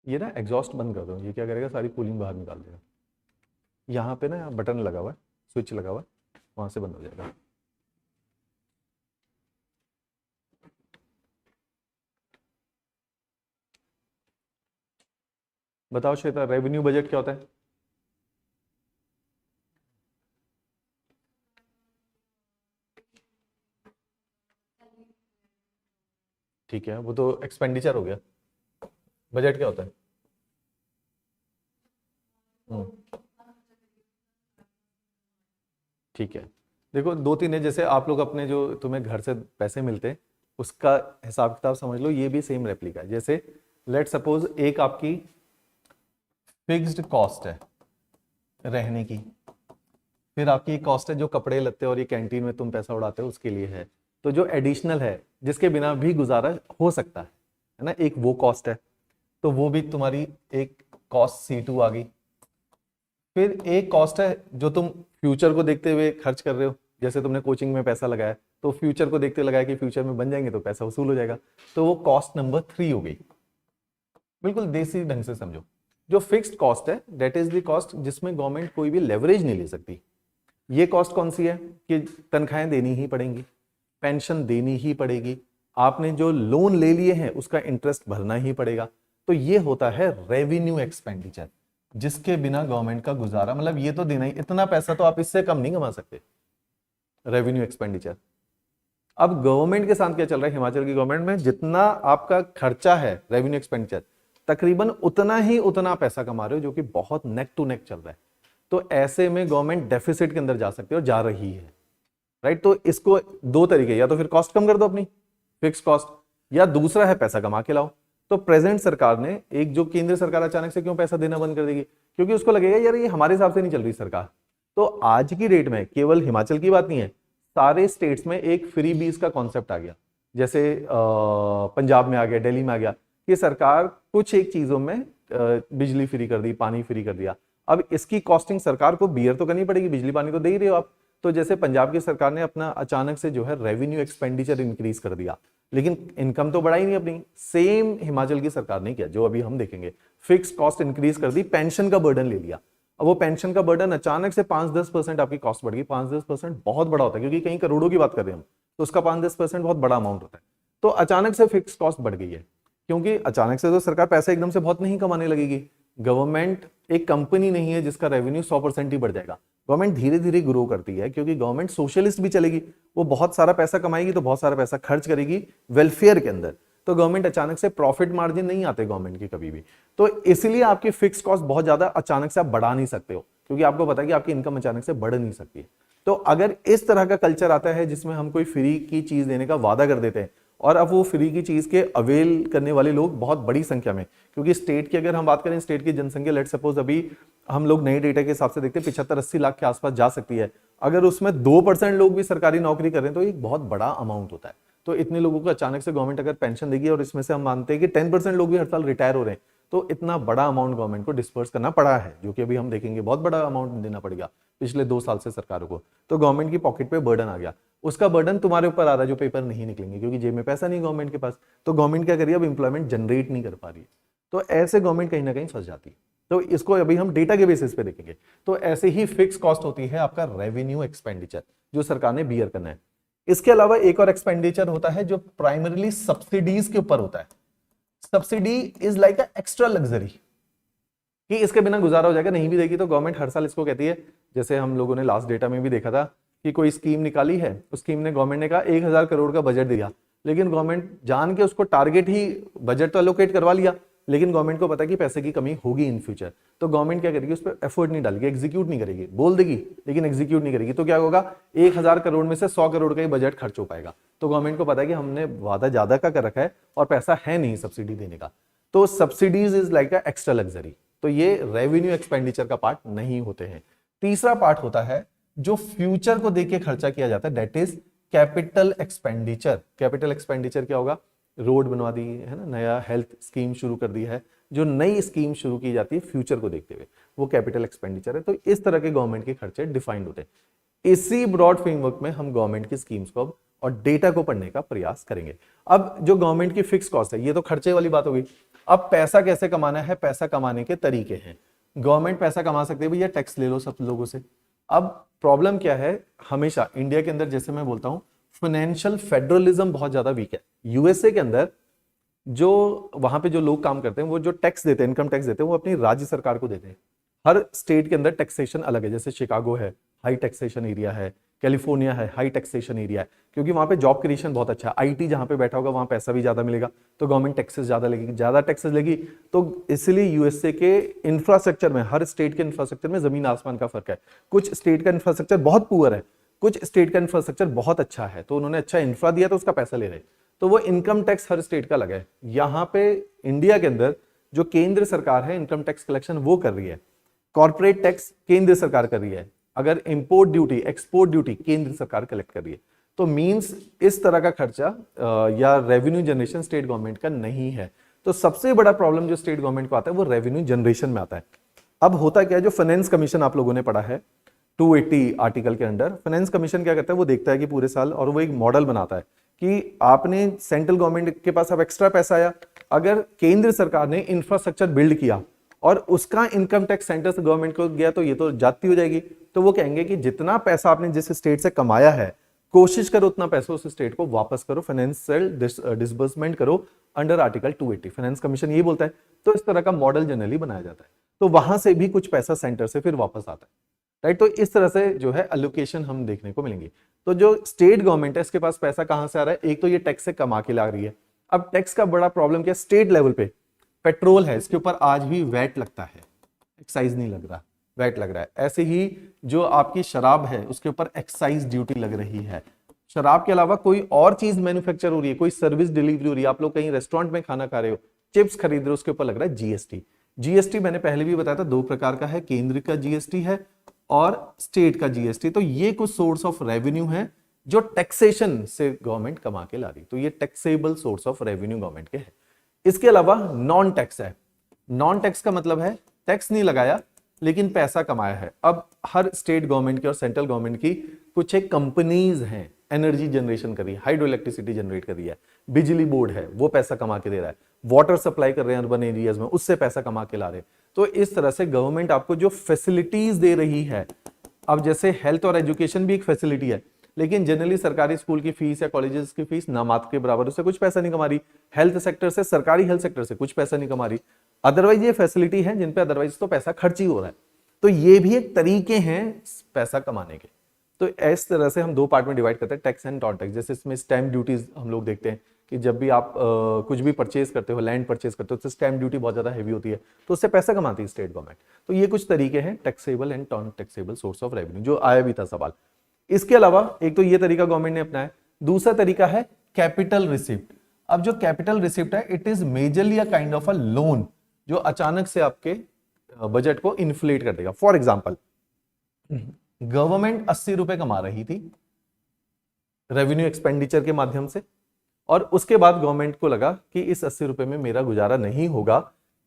Speaker 1: ये ना एग्जॉस्ट बंद कर दो, ये क्या करेगा, सारी कूलिंग बाहर निकाल देगा। यहाँ पे ना बटन लगा हुआ है, स्विच लगा हुआ है, वहां से बंद हो जाएगा। बताओ श्वेता, रेवेन्यू बजट क्या होता है? ठीक है, वो तो एक्सपेंडिचर हो गया। बजट क्या होता है? ठीक है, देखो दो तीन है, जैसे आप लोग अपने जो तुम्हें घर से पैसे मिलते हैं उसका हिसाब किताब समझ लो, ये भी सेम रेप्लिका है। जैसे लेट सपोज एक आपकी फिक्स्ड कॉस्ट है रहने की, फिर आपकी एक कॉस्ट है जो कपड़े लत्ते और ये कैंटीन में तुम पैसा उड़ाते हो उसके लिए है, तो जो एडिशनल है जिसके बिना भी गुजारा हो सकता है ना, एक वो कॉस्ट है, तो वो भी तुम्हारी एक कॉस्ट C2 आ गई। फिर एक कॉस्ट है जो तुम फ्यूचर को देखते हुए खर्च कर रहे हो, जैसे तुमने कोचिंग में पैसा लगाया तो फ्यूचर को देखते लगाया कि फ्यूचर में बन जाएंगे तो पैसा वसूल हो जाएगा, तो वो कॉस्ट नंबर 3 हो गई। बिल्कुल देसी ढंग से समझो, जो फिक्स्ड कॉस्ट है दैट इज द कॉस्ट जिसमें गवर्नमेंट कोई भी लेवरेज नहीं ले सकती। ये कॉस्ट कौन सी है कि तनख्वाहें देनी ही पड़ेंगी, पेंशन देनी ही पड़ेगी, आपने जो लोन ले लिए हैं उसका इंटरेस्ट भरना ही पड़ेगा। तो ये होता है रेवेन्यू एक्सपेंडिचर, जिसके बिना गवर्नमेंट का गुजारा, मतलब ये तो देना ही, इतना पैसा तो आप इससे कम नहीं कमा सकते, रेवेन्यू एक्सपेंडिचर। अब गवर्नमेंट के साथ क्या चल रहा है, हिमाचल की गवर्नमेंट में जितना आपका खर्चा है रेवेन्यू एक्सपेंडिचर, तकरीबन उतना पैसा कमा रहे हो, जो कि बहुत नेक टू नेक चल रहा है। तो ऐसे में गवर्नमेंट डेफिसिट के अंदर जा सकती है और जा रही है, राइट। तो इसको दो तरीके, या तो फिर कॉस्ट कम कर दो अपनी फिक्स कॉस्ट, या दूसरा है पैसा कमा के लाओ। तो प्रेजेंट सरकार ने एक, जो केंद्र सरकार अचानक से क्यों पैसा देना बंद कर देगी, क्योंकि उसको लगेगा यार ये हमारे हिसाब से नहीं चल रही सरकार। तो आज की डेट में केवल हिमाचल की बात नहीं है, सारे स्टेट्स में एक फ्री बीज का कॉन्सेप्ट आ गया। जैसे पंजाब में आ गया, दिल्ली में आ गया कि सरकार कुछ एक चीजों में बिजली फ्री कर दी, पानी फ्री कर दिया। अब इसकी कॉस्टिंग सरकार को बियर तो करनी पड़ेगी, बिजली पानी तो दे ही रहे हो आप। तो जैसे पंजाब की सरकार ने अपना अचानक से जो है रेवेन्यू एक्सपेंडिचर इंक्रीज कर दिया, लेकिन इनकम तो बढ़ाई नहीं अपनी। सेम हिमाचल की सरकार ने किया, जो अभी हम देखेंगे, फिक्स कॉस्ट इंक्रीज कर दी, पेंशन का बर्डन ले लिया। अब वो पेंशन का बर्डन अचानक से 5-10% आपकी कॉस्ट बढ़ गई। 5-10% बहुत बड़ा होता है, क्योंकि कई करोड़ों की बात कर रहे हैं हम, तो उसका 5-10% बहुत बड़ा अमाउंट होता है। तो अचानक से फिक्स कॉस्ट बढ़ गई है, क्योंकि अचानक से तो सरकार पैसा एकदम से बहुत नहीं कमाने लगेगी। गवर्नमेंट एक कंपनी नहीं है जिसका रेवेन्यू 100% ही बढ़ जाएगा। गवर्नमेंट धीरे धीरे ग्रो करती है, क्योंकि गवर्नमेंट सोशलिस्ट भी चलेगी, वो बहुत सारा पैसा कमाएगी तो बहुत सारा पैसा खर्च करेगी वेलफेयर के अंदर। तो गवर्नमेंट अचानक से प्रॉफिट मार्जिन नहीं आते गवर्नमेंट के कभी भी, तो इसलिए आपकी फिक्स कॉस्ट बहुत ज्यादा अचानक से आप बढ़ा नहीं सकते हो, क्योंकि आपको पता है कि आपकी इनकम अचानक से बढ़ नहीं सकती है। तो अगर इस तरह का कल्चर आता है जिसमें हम कोई फ्री की चीज देने का वादा कर देते हैं, और अब वो फ्री की चीज के अवेल करने वाले लोग बहुत बड़ी संख्या में, क्योंकि स्टेट की अगर हम बात करें, स्टेट की जनसंख्या लेट सपोज अभी हम लोग नए डेटा के हिसाब से देखते हैं 75-80 लाख के आसपास जा सकती है। अगर उसमें 2% लोग भी सरकारी नौकरी कर रहे हैं तो एक बहुत बड़ा अमाउंट होता है। तो इतने लोगों को अचानक से गवर्नमेंट अगर पेंशन देगी, और इसमें से हम मानते हैं कि 10% लोग भी हर साल रिटायर हो रहे हैं, तो इतना बड़ा अमाउंट गवर्नमेंट को डिस्पर्स करना पड़ा है, जो कि अभी हम देखेंगे बहुत बड़ा अमाउंट देना पड़ेगा पिछले 2 साल से सरकारों को। तो गवर्नमेंट की पॉकेट पे बर्डन आ गया, उसका बर्डन तुम्हारे ऊपर आ रहा है जो पेपर नहीं निकलेंगे, क्योंकि जेब में पैसा नहीं गवर्नमेंट के पास। तो गवर्नमेंट क्या करिए, अब इंप्लॉयमेंट जनरेट नहीं कर पा रही है, तो ऐसे गवर्नमेंट कहीं ना कहीं फंस जाती है। तो इसको अभी हम डेटा के बेसिस पे देखेंगे। तो ऐसे ही फिक्स कॉस्ट होती है आपका रेवेन्यू एक्सपेंडिचर, जो सरकार ने बियर करना है। इसके अलावा एक और एक्सपेंडिचर होता है जो प्राइमरीली सब्सिडीज के ऊपर होता है। Subsidy is like a extra luxury, कि इसके बिना गुजारा हो जाएगा, नहीं भी देगी तो गवर्नमेंट हर साल इसको कहती है। जैसे हम लोगों ने लास्ट डेटा में भी देखा था कि कोई स्कीम निकाली है, उस स्कीम ने गवर्नमेंट ने कहा 1000 करोड़ का बजट दिया, लेकिन गवर्नमेंट जान के उसको टारगेट ही बजट तो एलोकेट करवा लिया, लेकिन गवर्नमेंट को पता है कि पैसे की कमी होगी इन फ्यूचर, तो गवर्नमेंट क्या करेगी, उस पर एफर्ट नहीं डालेगी, एग्जीक्यूट नहीं करेगी, बोल देगी लेकिन एग्जीक्यूट नहीं करेगी। तो क्या होगा, 1000 करोड़ में से 100 करोड़ का ही बजट खर्च हो पाएगा। तो गवर्नमेंट को पता है कि हमने वादा ज्यादा का कर रखा है और पैसा है नहीं सब्सिडी देने का। तो subsidies is like a extra luxury, तो ये रेवेन्यू एक्सपेंडिचर का पार्ट नहीं होते हैं। तीसरा पार्ट होता है जो फ्यूचर को देख के खर्चा किया जाता है, that is capital expenditure. Capital expenditure क्या होगा, रोड बनवा दी है ना, नया हेल्थ स्कीम शुरू कर दी है, जो नई स्कीम शुरू की जाती है फ्यूचर को देखते हुए, वो कैपिटल एक्सपेंडिचर है। तो इस तरह के गवर्नमेंट के खर्चे डिफाइंड होते हैं। इसी ब्रॉड फ्रेमवर्क में हम गवर्नमेंट की स्कीम्स को और डेटा को पढ़ने का प्रयास करेंगे। अब जो गवर्नमेंट की फिक्स कॉस्ट है, ये तो खर्चे वाली बात हो गई। अब पैसा कैसे कमाना है, पैसा कमाने के तरीके हैं। गवर्नमेंट पैसा कमा सकते है भैया, टैक्स ले लो सब लोगों से। अब प्रॉब्लम क्या है, हमेशा इंडिया के अंदर जैसे मैं बोलता हूं, फाइनेंशियल फेडरलिज्म बहुत ज्यादा वीक है। यूएसए के अंदर जो वहां पे जो लोग काम करते हैं, वो जो टैक्स देते हैं, इनकम टैक्स देते हैं, वो अपनी राज्य सरकार को देते हैं। हर स्टेट के अंदर टैक्सेशन अलग है, जैसे शिकागो है हाई टैक्सेशन एरिया है, कैलिफोर्निया है हाई टैक्सेशन एरिया है, क्योंकि वहां पे जॉब क्रिएशन बहुत अच्छा है। आईटी जहां पे बैठा होगा वहां पैसा भी ज्यादा मिलेगा, तो गवर्नमेंट टैक्सेस ज्यादा लेगी, ज्यादा टैक्सेस लेगी। तो इसलिए यूएसए के इंफ्रास्ट्रक्चर में, हर स्टेट के इंफ्रास्ट्रक्चर में जमीन आसमान का फर्क है। कुछ स्टेट का इंफ्रास्ट्रक्चर बहुत पुअर है, कुछ स्टेट का इंफ्रास्ट्रक्चर बहुत अच्छा है, तो उन्होंने अच्छा इंफ्रा दिया तो उसका पैसा ले रहे। तो वो इनकम टैक्स हर स्टेट का अलग है। यहाँ पे इंडिया के अंदर जो केंद्र सरकार है इनकम टैक्स कलेक्शन वो कर रही है, कॉर्पोरेट टैक्स केंद्र सरकार कर रही है, अगर इंपोर्ट ड्यूटी एक्सपोर्ट ड्यूटी केंद्र सरकार कलेक्ट कर रही है। तो मींस इस तरह का खर्चा या रेवेन्यू जनरेशन स्टेट गवर्नमेंट का नहीं है। तो सबसे बड़ा प्रॉब्लम जो स्टेट गवर्नमेंट को आता है वो रेवेन्यू जनरेशन में आता है। अब होता क्या है, जो फाइनेंस कमीशन आप लोगों ने पढ़ा है 280 आर्टिकल के अंडर, फाइनेंस कमीशन क्या करता है, वो देखता है कि पूरे साल, और वो एक मॉडल बनाता है कि आपने सेंट्रल गवर्नमेंट के पास अब एक्स्ट्रा पैसा आया, अगर केंद्र सरकार ने इंफ्रास्ट्रक्चर बिल्ड किया और उसका इनकम टैक्स सेंटर से गवर्नमेंट को गया, तो ये तो जाती हो जाएगी। तो वो कहेंगे कि जितना पैसा आपने जिस स्टेट से कमाया है, कोशिश करो उतना पैसा उस स्टेट को वापस करो, फाइनेंशियल डिसबर्समेंट करो अंडर आर्टिकल 280। फाइनेंस कमीशन ये बोलता है। तो इस तरह का मॉडल जनरली बनाया जाता है, तो वहां से भी कुछ पैसा सेंटर से फिर वापस आता है, राइट। तो इस तरह से जो है एलोकेशन हम देखने को मिलेंगे। तो जो स्टेट गवर्नमेंट है इसके पास पैसा कहां से आ रहा है, एक तो ये टैक्स से कमा के ला रही है। अब टैक्स का बड़ा प्रॉब्लम क्या, स्टेट लेवल पे पेट्रोल है, इसके ऊपर आज भी वैट लगता है, एक्साइज नहीं लग रहा, वैट लग रहा है। ऐसे ही जो आपकी शराब है उसके ऊपर एक्साइज ड्यूटी लग रही है। शराब के अलावा कोई और चीज मैन्युफैक्चर हो रही है, कोई सर्विस डिलीवरी हो रही है, आप लोग कहीं रेस्टोरेंट में खाना खा रहे हो, चिप्स खरीद रहे हो, उसके ऊपर लग रहा है जीएसटी। जीएसटी मैंने पहले भी बताया था 2 प्रकार का है, केंद्र का जीएसटी है और स्टेट का जीएसटी। तो ये कुछ सोर्स ऑफ रेवेन्यू है जो टैक्सेशन से गवर्नमेंट कमा के ला रही, तो ये taxable source of revenue government के है। इसके अलावा नॉन टैक्स है। नॉन टैक्स का मतलब है टैक्स नहीं लगाया लेकिन पैसा कमाया है। अब हर स्टेट गवर्नमेंट की और सेंट्रल गवर्नमेंट की कुछ एक कंपनीज हैं, एनर्जी जनरेशन कर रही है, हाइड्रो इलेक्ट्रिसिटी जनरेट कर रही है, बिजली बोर्ड है वो पैसा कमा के दे रहा है, वाटर सप्लाई कर रहे हैं अर्बन एरियाज में, उससे पैसा कमा के ला रहे हैं। तो इस तरह से गवर्नमेंट आपको जो फैसिलिटीज दे रही है, अब जैसे हेल्थ और एजुकेशन भी एक फैसिलिटी है, लेकिन जनरली सरकारी स्कूल की फीस या कॉलेजेस की फीस नामात्र के बराबर, उससे कुछ पैसा नहीं कमा रही। हेल्थ सेक्टर से, सरकारी हेल्थ सेक्टर से कुछ पैसा नहीं कमा रही। अदरवाइज ये फैसिलिटी है जिन पे अदरवाइज तो पैसा खर्च ही हो रहा है। तो ये भी एक तरीके हैं पैसा कमाने के। तो इस तरह से हम दो पार्ट में डिवाइड करते हैं, टैक्स एंड नॉन टैक्स। जैसे इसमें स्टैम्प ड्यूटीज हम लोग देखते हैं कि जब भी आप कुछ भी परचेज करते हो, लैंड परचेज करते हो, तो स्टैम्प ड्यूटी बहुत ज्यादा हैवी होती है, तो उससे पैसा कमाती है स्टेट गवर्नमेंट। तो ये कुछ तरीके हैं taxable and non taxable source of revenue, जो आया भी था सवाल। इसके अलावा एक तो ये तरीका गवर्नमेंट ने अपनाया, दूसरा तरीका है कैपिटल रिसिप्ट। अब जो कैपिटल रिसिप्ट है, it is majorly a kind of a loan जो अचानक से आपके बजट को इन्फ्लेट कर देगा। फॉर एग्जाम्पल, गवर्नमेंट 80 रुपए कमा रही थी रेवेन्यू एक्सपेंडिचर के माध्यम से, और उसके बाद गवर्नमेंट को लगा कि इस 80 रुपए में मेरा गुजारा नहीं होगा,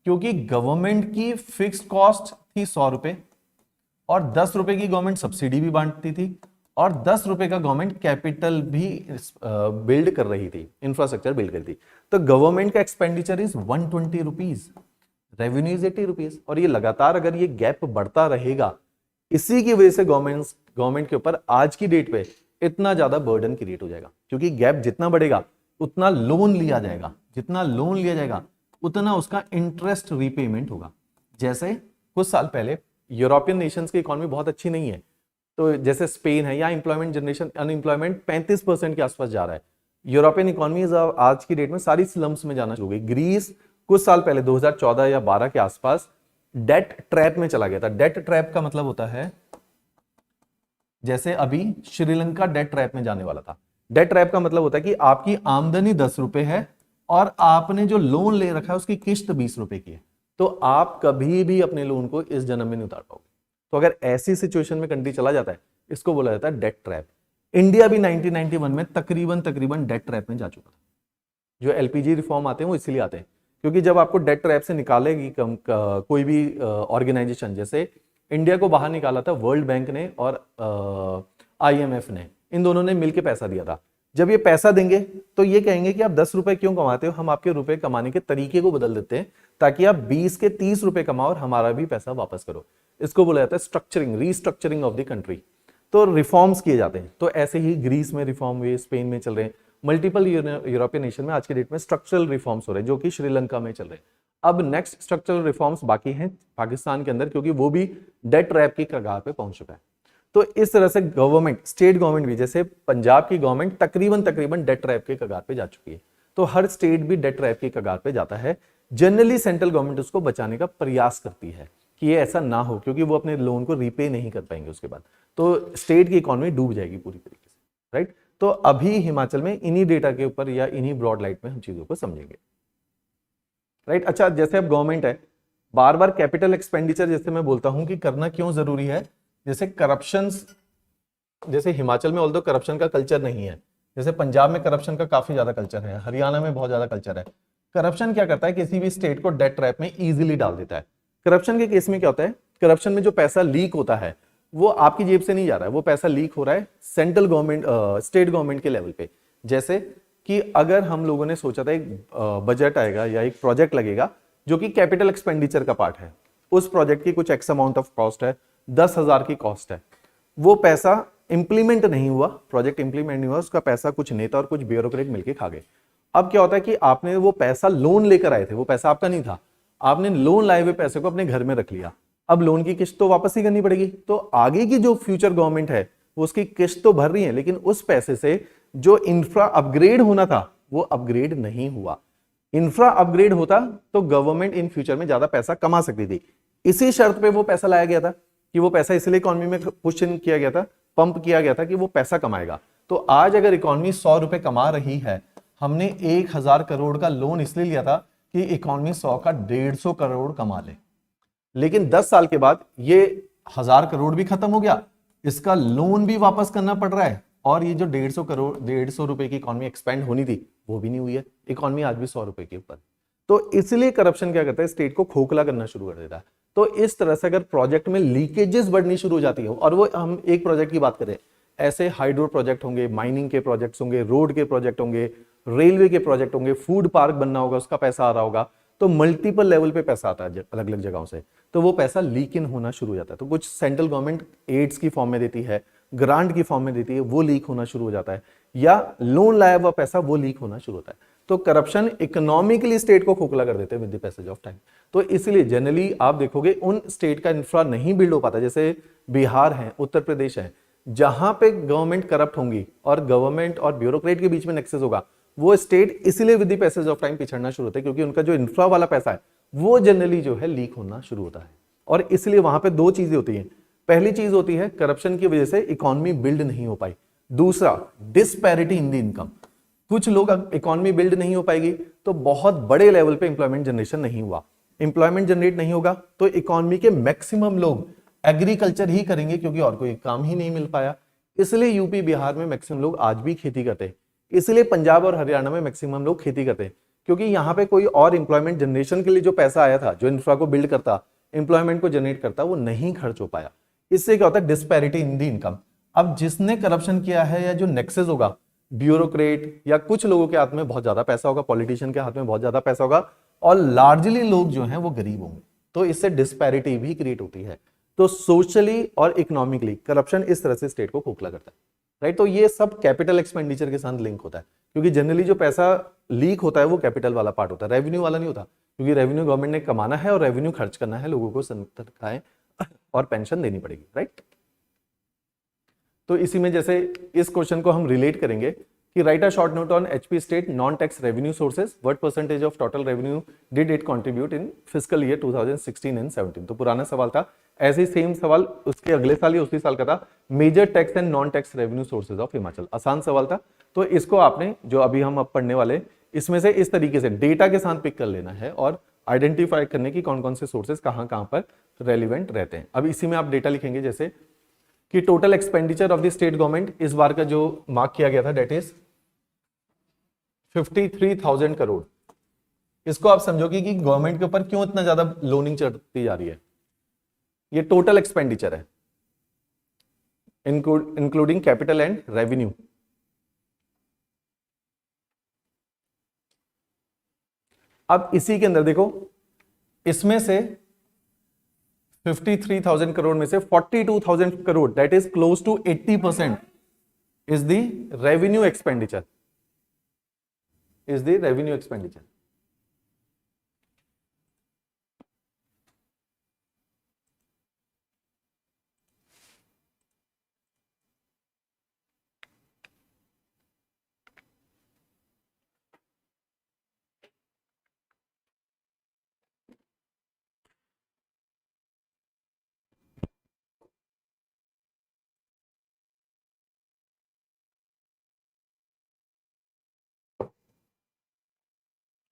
Speaker 1: क्योंकि गवर्नमेंट की फिक्स्ड कॉस्ट थी 100 रुपए और 10 रुपए की गवर्नमेंट सब्सिडी भी बांटती थी और 10 रुपए का गवर्नमेंट कैपिटल भी बिल्ड कर रही थी, इंफ्रास्ट्रक्चर बिल्ड कर रही थी। तो गवर्नमेंट का expenditure is 120 rupees, revenue is 80 rupees. और ये लगातार अगर ये गैप बढ़ता रहेगा, इसी की वजह से गवर्नमेंट के ऊपर आज की डेट पे इतना ज्यादा बर्डन क्रिएट हो जाएगा, क्योंकि गैप जितना बढ़ेगा उतना लोन लिया जाएगा, जितना लोन लिया जाएगा उतना उसका इंटरेस्ट रीपेमेंट होगा। जैसे कुछ साल पहले यूरोपियन नेशंस की इकोनॉमी बहुत अच्छी नहीं है, तो जैसे स्पेन है, या एम्प्लॉयमेंट जनरेशन, अनएम्प्लॉयमेंट 35% के आसपास जा रहा है। यूरोपियन इकोनॉमी आज की डेट में सारी स्लम्स में जाना शुरू हो गई। ग्रीस कुछ साल पहले 2014 या 12 के आसपास डेट ट्रैप में चला गया था। डेट ट्रैप का मतलब होता है, जैसे अभी श्रीलंका डेट ट्रैप में जाने वाला था। डेट ट्रैप का मतलब होता है कि आपकी आमदनी 10 रुपए है और आपने जो लोन ले रखा है उसकी किस्त 20 रुपए की है, तो आप कभी भी अपने लोन को इस जन्म में नहीं उतार पाओगे। तो अगर ऐसी सिचुएशन में कंट्री चला जाता है, इसको बोला जाता है डेट ट्रैप। इंडिया भी 1991 में तकरीबन डेट ट्रैप में जा चुका था। जो एलपीजी रिफॉर्म आते हैं वो इसलिए आते हैं क्योंकि जब आपको डेट ट्रैप से निकालेगी कोई भी ऑर्गेनाइजेशन, जैसे इंडिया को बाहर निकाला था वर्ल्ड बैंक ने और आईएमएफ ने, इन दोनों ने मिलकर पैसा दिया था। जब ये पैसा देंगे तो ये कहेंगे कि आप 10 रुपए क्यों कमाते हो, हम आपके रुपए कमाने के तरीके को बदल देते हैं ताकि आप 20 के 30 रुपए कमाओ और हमारा भी पैसा वापस करो। इसको बोला जाता है structuring, restructuring of the country. तो रिफॉर्म्स किए जाते हैं। तो ऐसे ही ग्रीस में रिफॉर्म हुए, स्पेन में चल रहे हैं, मल्टीपल यूरोपियन नेशन में आज के डेट में स्ट्रक्चरल रिफॉर्म्स हो रहे हैं, जो कि श्रीलंका में चल रहे हैं। अब नेक्स्ट स्ट्रक्चरल रिफॉर्म्स बाकी हैं पाकिस्तान के अंदर, क्योंकि वो भी डेट ट्रैप की कगार पे पहुंच चुका है। तो इस तरह से गवर्नमेंट, स्टेट गवर्नमेंट भी, जैसे पंजाब की गवर्नमेंट तकरीबन डेट ट्रैप के कगार पे जा चुकी है। तो हर स्टेट भी डेट ट्रैप की कगार पे जाता है। जनरली सेंट्रल गवर्नमेंट उसको बचाने का प्रयास करती है कि ये ऐसा ना हो, क्योंकि वो अपने लोन को रीपे नहीं कर पाएंगे उसके बाद, तो स्टेट की इकोनॉमी डूब जाएगी पूरी तरीके से, राइट। तो अभी हिमाचल में इन्हीं डेटा के ऊपर या इन्हीं ब्रॉड लाइट में हम चीजों को समझेंगे, राइट। अच्छा, जैसे अब गवर्नमेंट है, बार बार कैपिटल एक्सपेंडिचर जैसे मैं बोलता हूं कि करना क्यों जरूरी है, जैसे करप्शन, जैसे हिमाचल में ऑल्दो करप्शन का कल्चर नहीं है, जैसे पंजाब में करप्शन का काफी ज्यादा कल्चर है, हरियाणा में बहुत ज्यादा कल्चर है। करप्शन क्या करता है, किसी भी स्टेट को डेट ट्रैप में इजीली डाल देता है। करप्शन के केस में क्या होता है, करप्शन में जो पैसा लीक होता है वो आपकी जेब से नहीं जा रहा है, वो पैसा लीक हो रहा है सेंट्रल गवर्नमेंट, स्टेट गवर्नमेंट के लेवल पे। जैसे कि अगर हम लोगों ने सोचा था एक बजट आएगा या एक प्रोजेक्ट लगेगा जो कि कैपिटल एक्सपेंडिचर का पार्ट है, उस प्रोजेक्ट की कुछ एक्स अमाउंट ऑफ कॉस्ट है, 10,000 की कॉस्ट है, वो पैसा इंप्लीमेंट नहीं हुआ, प्रोजेक्ट इंप्लीमेंट नहीं हुआ, उसका पैसा कुछ नेता और कुछ ब्यूरोक्रेट मिलकर खा गए। अब क्या होता है कि आपने वो पैसा लोन लेकर आए थे, वो पैसा आपका नहीं था, आपने लोन लाए हुए पैसे को अपने घर में रख लिया। अब लोन की किस्त तो वापस ही करनी पड़ेगी, तो आगे की जो फ्यूचर गवर्नमेंट है वो उसकी किस्त तो भर रही है, लेकिन उस पैसे से जो इंफ्रा अपग्रेड होना था वो अपग्रेड नहीं हुआ। इंफ्रा अपग्रेड होता तो गवर्नमेंट इन फ्यूचर में ज्यादा पैसा कमा सकती थी। इसी शर्त पे वो पैसा लाया गया था कि वो पैसा इसलिए इकोनॉमी में पुश इन किया गया था, पंप किया गया था कि वो पैसा कमाएगा। तो आज अगर इकोनॉमी 100 रुपए कमा रही है, हमने 1000 करोड़ का लोन इसलिए लिया था कि इकोनॉमी 100 का 150 करोड़ कमा ले, लेकिन 10 साल के बाद ये 1000 करोड़ भी खत्म हो गया, इसका लोन भी वापस करना पड़ रहा है, और ये जो 150 करोड़ 150 रुपए की इकोनॉमी एक्सपेंड होनी थी वो भी नहीं हुई है, इकोनॉमी आज भी 100 रुपए के ऊपर। तो इसलिए करप्शन क्या करता है, स्टेट को खोखला करना शुरू कर देता है। तो इस तरह से अगर प्रोजेक्ट में लीकेजेस बढ़नी शुरू हो जाती है, और वो हम एक प्रोजेक्ट की बात करें ऐसे हाइड्रो प्रोजेक्ट होंगे, माइनिंग के प्रोजेक्ट्स होंगे, रोड के प्रोजेक्ट होंगे, रेलवे के प्रोजेक्ट होंगे, फूड पार्क बनना होगा, उसका पैसा आ रहा होगा। तो मल्टीपल लेवल पे पैसा आता है अलग अलग जगहों से, तो वो पैसा लीक इन होना शुरू हो जाता है। तो कुछ सेंट्रल गवर्नमेंट एड्स की फॉर्म में देती है, ग्रांट की फॉर्म में देती है, वो लीक होना शुरू हो जाता है, या लोन लाया हुआ पैसा वो लीक होना शुरू होता है। तो करप्शन इकोनॉमिकली स्टेट को खोखला कर देते हैं with the passage of time. तो इसलिए जनरली आप देखोगे उन स्टेट का इंफ्रा नहीं बिल्ड हो पाता, जैसे बिहार है, उत्तर प्रदेश है, जहां पे गवर्नमेंट करप्ट होंगी और गवर्नमेंट और ब्यूरोक्रेट के बीच में नेक्सस होगा, वो स्टेट इसलिए with the passage of time पिछड़ना शुरू होता है, क्योंकि उनका जो इंफ्रा वाला पैसा है वो जनरली जो है लीक होना शुरू होता है। और इसलिए वहां पे दो चीजें होती हैं। पहली चीज होती है करप्शन की वजह से इकोनॉमी बिल्ड नहीं हो पाई, दूसरा डिस्पैरिटी इन द इनकम। कुछ लोग इकोनॉमी बिल्ड नहीं हो पाएगी तो बहुत बड़े लेवल पे एम्प्लॉयमेंट जनरेशन नहीं हुआ, एम्प्लॉयमेंट जनरेट नहीं होगा तो इकोनॉमी के मैक्सिमम लोग एग्रीकल्चर ही करेंगे, क्योंकि और कोई काम ही नहीं मिल पाया। इसलिए यूपी बिहार में मैक्सिमम लोग आज भी खेती करते हैं, इसलिए पंजाब और हरियाणा में मैक्सिमम लोग खेती करते हैं, क्योंकि यहाँ पे कोई और एम्प्लॉयमेंट जनरेशन के लिए जो पैसा आया था, जो इंफ्रा को बिल्ड करता, एम्प्लॉयमेंट को जनरेट करता, वो नहीं खर्च हो पाया। इससे क्या होता है डिस्पैरिटी इन द इनकम। अब जिसने करप्शन किया है या जो नेक्सस होगा, ब्यूरोक्रेट या कुछ लोगों के हाथ में बहुत ज्यादा पैसा होगा, पॉलिटिशियन के हाथ में बहुत ज्यादा पैसा होगा, और लार्जली लोग जो हैं वो गरीब होंगे, तो इससे डिस्पैरिटी भी क्रिएट होती है। तो सोशली और इकोनॉमिकली करप्शन इस तरह से स्टेट को खोखला करता है, राइट। तो ये सब कैपिटल एक्सपेंडिचर के साथ लिंक होता है, क्योंकि जनरली जो पैसा लीक होता है वो कैपिटल वाला पार्ट होता है, रेवेन्यू वाला नहीं होता, क्योंकि रेवेन्यू गवर्नमेंट ने कमाना है और रेवेन्यू खर्च करना है, लोगों को तनख्वाहें और पेंशन देनी पड़ेगी, राइट। तो इसी में जैसे इस क्वेश्चन को हम रिलेट करेंगे कि right a short note on HP state non tax revenue sources, what percentage of total revenue did it contribute in fiscal year 2016 and 17। तो पुराना सवाल था, ऐसे ही सेम सवाल उसके अगले साल या उसी साल का था, major tax and non tax revenue sources of Himachal. आसान सवाल था, तो इसको आपने जो अभी हम अब पढ़ने वाले इसमें से इस तरीके से डेटा के साथ पिक कर लेना है और आइडेंटिफाई करने की कौन कौन से सोर्सेज कहां पर रेलिवेंट रहते हैं। अब इसी में आप डेटा लिखेंगे जैसे कि total expenditure of the state government इस बार का जो मार्क किया गया था डेट इज 53,000 करोड़। इसको आप समझोगे कि गवर्नमेंट के ऊपर क्यों इतना ज्यादा लोनिंग चढ़ती जा रही है। ये टोटल एक्सपेंडिचर है इंक्लूडिंग कैपिटल एंड रेवेन्यू। अब इसी के अंदर देखो, इसमें से 53,000 करोड़ में से 42,000 crore that is close to 80% is the revenue expenditure,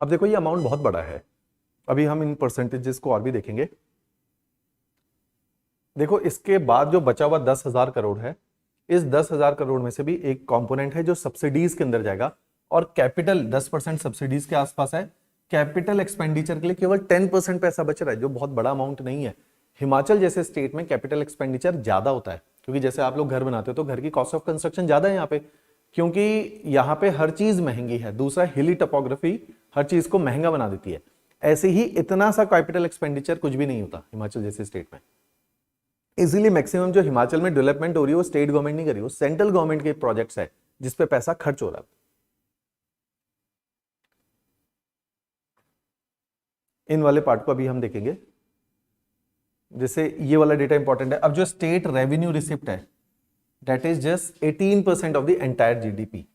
Speaker 1: अब देखो ये अमाउंट बहुत बड़ा है, अभी हम इन परसेंटेजेस को और भी देखेंगे। देखो इसके बाद जो बचा हुआ 10,000 करोड़ है, इस 10,000 करोड़ में से भी एक कंपोनेंट है जो सब्सिडीज के अंदर जाएगा, और कैपिटल 10% सब्सिडीज के आसपास है। कैपिटल एक्सपेंडिचर के लिए केवल 10% पैसा बच रहा है, जो बहुत बड़ा अमाउंट नहीं है। हिमाचल जैसे स्टेट में कैपिटल एक्सपेंडिचर ज्यादा होता है, क्योंकि जैसे आप लोग घर बनाते हो तो घर की कॉस्ट ऑफ कंस्ट्रक्शन ज्यादा है यहाँ पे, क्योंकि यहाँ पे हर चीज महंगी है। दूसरा, हिली टोपोग्राफी हर चीज को महंगा बना देती है। ऐसे ही इतना सा कैपिटल एक्सपेंडिचर कुछ भी नहीं होता हिमाचल जैसे स्टेट में। इजीली मैक्सिमम जो हिमाचल में डेवलपमेंट हो रही है वो स्टेट गवर्नमेंट नहीं कर रही, वो सेंट्रल गवर्नमेंट के प्रोजेक्ट्स है जिसपे पैसा खर्च हो रहा है। इन वाले पार्ट को अभी हम देखेंगे, जैसे ये वाला डेटा इंपॉर्टेंट है। अब जो स्टेट रेवेन्यू रिसिप्ट है that is just 18% of the entire GDP.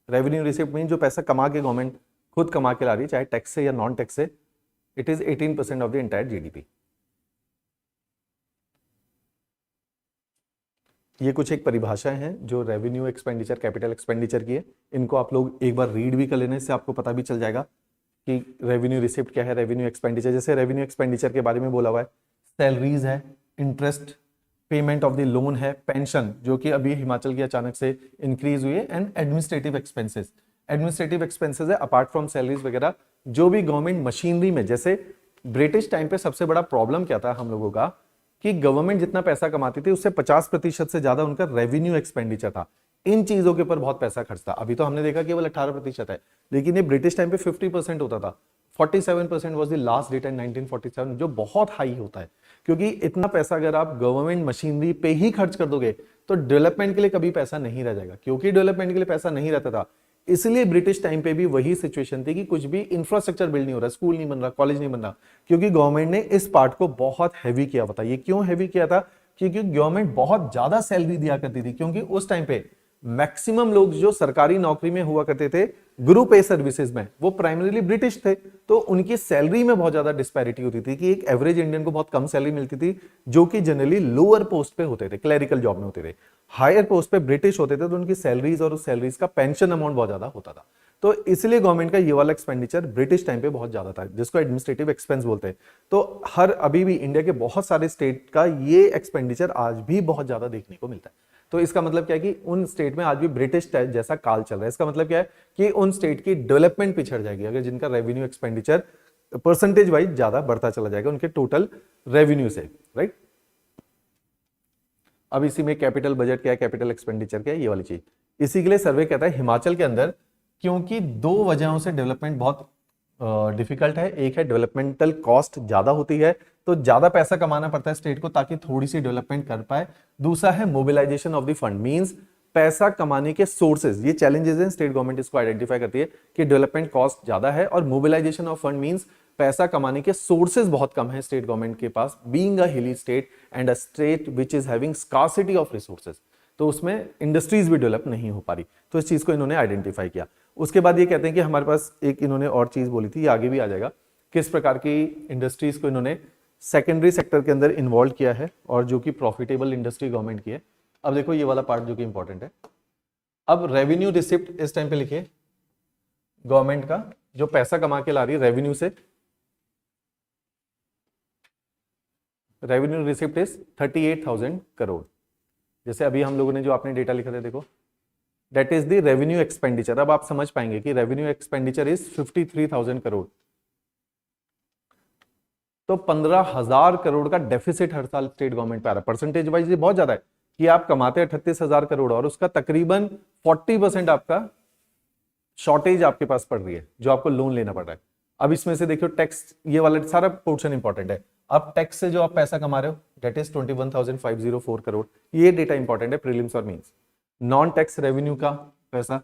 Speaker 1: Revenue receipt mean जो पैसा कमा के गवर्नमेंट खुद कमा के ला रही है, चाहे टैक्स से या नॉन टैक्स से, it is 18% of the entire GDP. ये कुछ एक परिभाषाएं हैं जो रेवेन्यू एक्सपेंडिचर, कैपिटल एक्सपेंडिचर की है। इनको आप लोग एक बार रीड भी कर लेने से आपको पता भी चल जाएगा कि रेवेन्यू रिसिप्ट क्या है, रेवेन्यू एक्सपेंडिचर। जैसे रेवेन्यू एक्सपेंडिचर के बारे में बोला हुआ है, सैलरीज है, interest payment of the loan है, पेंशन जो कि अभी हिमाचल की अचानक से इंक्रीज हुई है, एंड एडमिनिस्ट्रेटिव एक्सपेंसेस है अपार्ट फ्रॉम सैलरीज वगैरह। जो भी गवर्नमेंट मशीनरी में, जैसे ब्रिटिश टाइम पे सबसे बड़ा प्रॉब्लम क्या था हम लोगों का कि गवर्नमेंट जितना पैसा कमाती थी उससे 50% से ज्यादा उनका रेवेन्यू एक्सपेंडिचर था। इन चीजों के ऊपर बहुत पैसा खर्च था। अभी तो हमने देखा केवल 18% है, लेकिन ये ब्रिटिश टाइम पे 50% होता था। 47% वॉज द लास्ट डेटा इन 1947, जो बहुत हाई होता है, क्योंकि इतना पैसा अगर आप गवर्नमेंट मशीनरी पे ही खर्च कर दोगे तो डेवलपमेंट के लिए कभी पैसा नहीं रह जाएगा। क्योंकि डेवलपमेंट के लिए पैसा नहीं रहता था, इसलिए ब्रिटिश टाइम पे भी वही सिचुएशन थी कि कुछ भी इंफ्रास्ट्रक्चर बिल्ड नहीं हो रहा, स्कूल नहीं बन रहा, कॉलेज नहीं बन रहा, क्योंकि गवर्नमेंट ने इस पार्ट को बहुत हैवी किया हुआ था। ये क्यों हैवी किया था? क्योंकि गवर्नमेंट बहुत ज्यादा सैलरी दिया करती थी, क्योंकि उस टाइम पे मैक्सिमम लोग जो सरकारी नौकरी में हुआ करते थे ग्रुप ए सर्विसेज में, वो प्राइमरीली ब्रिटिश थे, तो उनकी सैलरी में बहुत ज्यादा डिस्पैरिटी होती थी कि एक एवरेज इंडियन को बहुत कम सैलरी मिलती थी, जो कि जनरली लोअर पोस्ट पे होते थे, क्लरिकल जॉब में होते थे। हायर पोस्ट पे ब्रिटिश होते थे तो उनकी सैलरीज और उस सैलरीज का पेंशन अमाउंट बहुत ज्यादा होता था। तो इसलिए गवर्नमेंट का ये वाला एक्सपेंडिचर ब्रिटिश टाइम पे बहुत ज्यादा था, जिसको एडमिनिस्ट्रेटिव एक्सपेंस बोलते हैं। तो हर अभी भी इंडिया के बहुत सारे स्टेट का ये एक्सपेंडिचर आज भी बहुत ज्यादा देखने को मिलता है। तो इसका मतलब क्या है कि उन स्टेट में आज भी ब्रिटिश जैसा काल चल रहा है। इसका मतलब क्या है कि उन स्टेट की डेवलपमेंट पिछड़ जाएगी अगर जिनका रेवेन्यू एक्सपेंडिचर परसेंटेज वाइज ज्यादा बढ़ता चला जाएगा उनके टोटल रेवेन्यू से, राइट। अब इसी में कैपिटल बजट क्या है, कैपिटल एक्सपेंडिचर क्या है, ये वाली चीज। इसी के लिए सर्वे कहता है हिमाचल के अंदर, क्योंकि दो वजहों से डेवलपमेंट बहुत डिफिकल्ट है। एक है डेवलपमेंटल कॉस्ट ज्यादा होती है, तो ज्यादा पैसा कमाना पड़ता है स्टेट को ताकि थोड़ी सी डेवलपमेंट कर पाए। दूसरा है mobilisation of the fund, means पैसा कमाने के सोर्सेज। ये चैलेंजेस हैं, स्टेट गवर्नमेंट इसको आइडेंटिफाई करती है कि डेवलपमेंट कॉस्ट ज्यादा है, और मोबिलाइजेशन ऑफ फंड मींस पैसा कमाने के सोर्सेज बहुत कम है स्टेट गवर्नमेंट के पास, बीइंग अ हिली state and a state which is having scarcity of resources. तो उसमें इंडस्ट्रीज भी डेवलप नहीं हो पा रही, तो इस चीज को इन्होंने आइडेंटिफाई किया। उसके बाद ये कहते हैं कि हमारे पास एक इन्होंने और चीज बोली थी, ये आगे भी आ जाएगा, किस प्रकार की इंडस्ट्रीज को इन्होंने सेकेंडरी सेक्टर के अंदर इन्वॉल्व किया है और जो कि प्रॉफिटेबल इंडस्ट्री गवर्नमेंट की है। अब देखो ये वाला पार्ट जो कि इंपॉर्टेंट है। अब रेवेन्यू रिसिप्ट इस टाइम पे लिखिए, गवर्नमेंट का जो पैसा कमा के ला रही है रेवेन्यू से, रेवेन्यू रिसिप्ट इज 38,000 करोड़। जैसे अभी हम लोगों ने जो आपने डेटा लिखा था देखो, that is the revenue expenditure. अब आप समझ पाएंगे कि रेवेन्यू एक्सपेंडिचर इज 53,000 करोड़। तो 15,000 करोड़ का डेफिसिट हर साल स्टेट गवर्नमेंट पे आ रहा है। परसेंटेज वाइज ये बहुत ज्यादा है कि आप कमाते हैं 38,000 करोड़ और उसका तकरीबन 40% आपका शॉर्टेज आपके पास पड़ रही है, जो आपको लोन लेना पड़ रहा है। अब इसमें से देखियो टैक्स, ये वाला सारा पोर्शन इंपॉर्टेंट है। अब टैक्स से जो आप पैसा कमा रहे हो दैट इज 21,504 करोड़। ये डेटा इंपॉर्टेंट है प्रीलिम्स और मेंस। नॉन टैक्स रेवेन्यू का पैसा,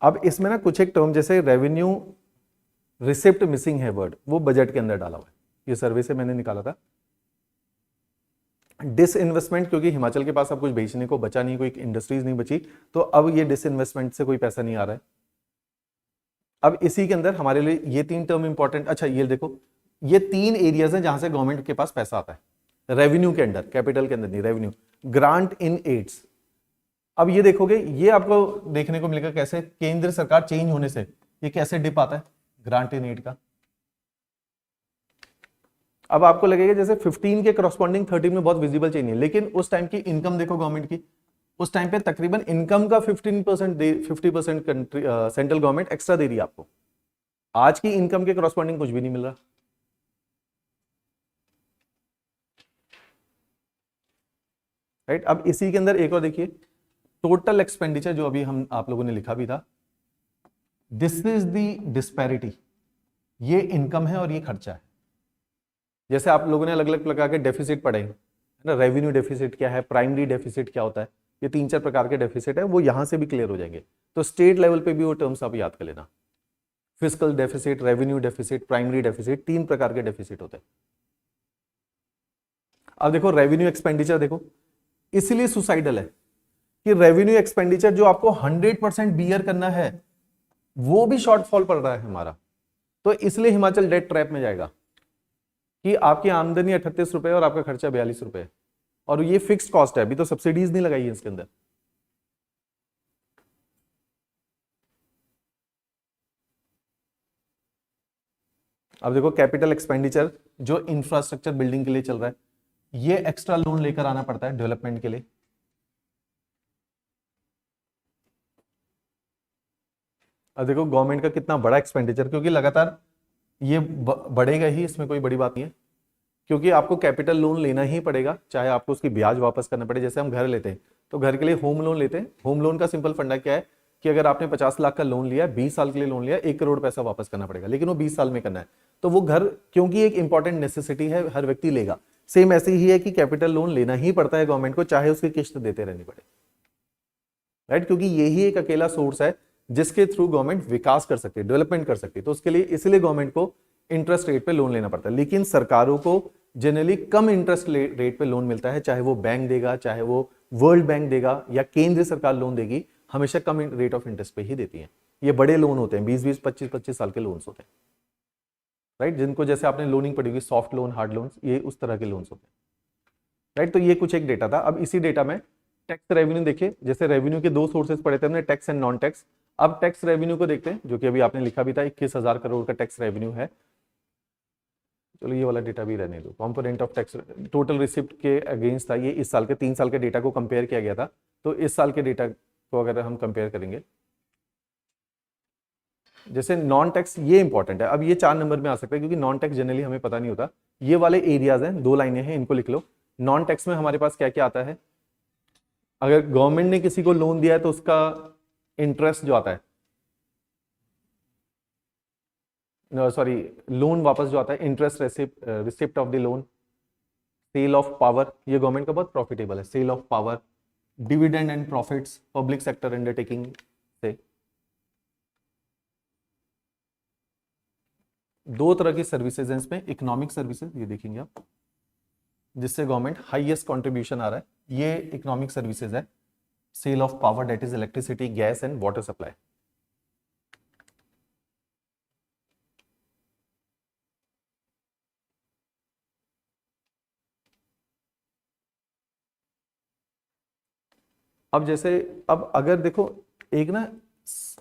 Speaker 1: अब इसमें ना कुछ एक टर्म जैसे रेवेन्यू रिसिप्ट मिसिंग है वर्ड, वो बजट के अंदर डाला हुआ है। ये सर्वे से मैंने निकाला था। डिसइन्वेस्टमेंट, क्योंकि हिमाचल के पास अब कुछ बेचने को बचा नहीं, कोई इंडस्ट्रीज नहीं बची, तो अब ये डिसइन्वेस्टमेंट से कोई पैसा नहीं आ रहा है। अब इसी के अंदर हमारे लिए ये तीन टर्म इंपॉर्टेंट। अच्छा ये देखो, ये तीन एरियाज हैं जहां से गवर्नमेंट के पास पैसा आता है रेवेन्यू के अंदर, कैपिटल के अंदर नहीं, रेवेन्यू। ग्रांट इन एड्स, अब ये देखोगे ये आपको देखने को मिलेगा कैसे केंद्र सरकार चेंज होने से ये कैसे डिप आता है ग्रांट इन एड का। अब आपको लगेगा जैसे 15 के करस्पॉन्डिंग 13 में बहुत विजिबल चेंज है, लेकिन उस टाइम की इनकम देखो गवर्नमेंट की, उस टाइम पे तकरीबन इनकम का 50% सेंट्रल गवर्नमेंट एक्स्ट्रा दे रही है आपको। आज की इनकम के करस्पॉन्डिंग कुछ भी नहीं मिल रहा। राइट, अब इसी के अंदर एक और देखिए, टोटल एक्सपेंडिचर जो अभी हम आप लोगों ने लिखा भी था, दिस इज द डिस्पैरिटी। ये इनकम है और ये खर्चा है। जैसे आप लोगों ने अलग अलग प्रकार के डेफिसिट पढ़े है ना, रेवेन्यू डेफिसिट क्या है, प्राइमरी डेफिसिट क्या होता है, ये 3-4 प्रकार के डेफिसिट है, वो यहां से भी क्लियर हो जाएंगे। तो स्टेट लेवल पे भी वो टर्म्स आप याद कर लेना। Fiscal deficit, revenue deficit, primary deficit, 3 प्रकार के डेफिसिट होते हैं। अब देखो रेवेन्यू एक्सपेंडिचर देखो, इसलिए सुसाइडल है कि रेवेन्यू एक्सपेंडिचर जो आपको 100% बियर करना है वो भी शॉर्टफॉल पड़ रहा है हमारा। तो इसलिए हिमाचल डेट ट्रैप में जाएगा कि आपकी आमदनी 38 रुपए और आपका खर्चा 42 रुपए है, और ये फिक्स्ड कॉस्ट है, अभी तो सब्सिडीज नहीं लगाई है इसके अंदर। अब देखो कैपिटल एक्सपेंडिचर जो इंफ्रास्ट्रक्चर बिल्डिंग के लिए चल रहा है, ये एक्स्ट्रा लोन लेकर आना पड़ता है डेवलपमेंट के लिए। अब देखो गवर्नमेंट का कितना बड़ा एक्सपेंडिचर, क्योंकि लगातार ये बढ़ेगा ही, इसमें कोई बड़ी बात नहीं है, क्योंकि आपको कैपिटल लोन लेना ही पड़ेगा, चाहे आपको उसकी ब्याज वापस करना पड़े। जैसे हम घर लेते हैं तो घर के लिए होम लोन लेते हैं, होम लोन का सिंपल फंडा क्या है कि अगर आपने 50 लाख का लोन लिया, 20 साल के लिए लोन लिया, 1 करोड़ पैसा वापस करना पड़ेगा, लेकिन वो 20 साल में करना है। तो वो घर क्योंकि एक इंपॉर्टेंट नेसेसिटी है, हर व्यक्ति लेगा। सेम ऐसे ही है कि कैपिटल लोन लेना ही पड़ता है गवर्नमेंट को, चाहे उसकी किस्त देते रहनी पड़े, राइट, क्योंकि यही एक अकेला सोर्स है जिसके थ्रू गवर्नमेंट विकास कर सकती है, डेवलपमेंट कर सकती है। तो उसके लिए इसलिए गवर्नमेंट को इंटरेस्ट रेट पे लोन लेना पड़ता है। लेकिन सरकारों को जनरली कम इंटरेस्ट रेट पे लोन मिलता है, चाहे वो बैंक देगा, चाहे वो वर्ल्ड बैंक देगा या केंद्र सरकार लोन देगी, हमेशा कम रेट ऑफ इंटरेस्ट पे ही देती है। ये बड़े लोन होते हैं, 20-20, 25-25 साल के लोन्स होते हैं, राइट, जिनको जैसे आपने लोनिंग पढ़ी हुई, सॉफ्ट लोन, हार्ड लोन्स, ये उस तरह के लोन्स होते हैं, राइट। तो ये कुछ एक डेटा था। अब इसी डेटा में टैक्स रेवेन्यू देखिए, जैसे रेवेन्यू के दो सोर्सेज पढ़े थे हमने, टैक्स एंड नॉन टैक्स। अब टैक्स रेवेन्यू को देखते हैं, जो कि अभी आपने लिखा भी था, 21,000 करोड़ का टैक्स रेवेन्यू है। चलो ये वाला डेटा भी रहने दो। Component of tax total receipt के अगेंस्ट था ये, इस साल के 3 साल के डेटा को कंपेयर किया गया था। तो इस साल के डेटा को अगर हम कंपेयर करेंगे, जैसे नॉन टैक्स, ये इंपॉर्टेंट है। अब ये 4 नंबर में आ सकता है क्योंकि नॉन टैक्स जनरली हमें पता नहीं होता। ये वाले एरियाज हैं, 2 लाइनें हैं, इनको लिख लो। नॉन टैक्स में हमारे पास क्या क्या आता है? अगर गवर्नमेंट ने किसी को लोन दिया है तो उसका इंटरेस्ट जो आता है, सॉरी, लोन वापस जो आता है, interest receipt of the loan, sale of power, ये गवर्नमेंट का बहुत प्रॉफिटेबल है, sale of power, dividend and profits public sector undertaking से। 2 तरह की सर्विसेज हैं इसमें, इकोनॉमिक सर्विसेज, ये देखेंगे आप, जिससे गवर्नमेंट हाईएस्ट कंट्रीब्यूशन आ रहा है, ये इकोनॉमिक सर्विसेज है। Sale of power, that is electricity, gas and water supply. अब जैसे, अब अगर देखो, एक ना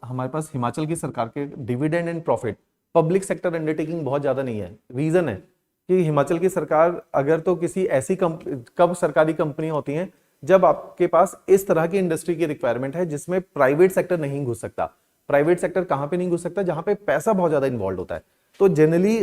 Speaker 1: हमारे पास हिमाचल की सरकार के dividend and profit public sector undertaking बहुत ज्यादा नहीं है। रीजन है कि हिमाचल की सरकार अगर तो किसी ऐसी कब सरकारी कंपनियां होती हैं जब आपके पास इस तरह की इंडस्ट्री की रिक्वायरमेंट है जिसमें प्राइवेट सेक्टर नहीं घुस सकता। प्राइवेट सेक्टर कहां पे नहीं घुस सकता? जहां पे पैसा बहुत ज्यादा इन्वॉल्व होता है। तो जनरली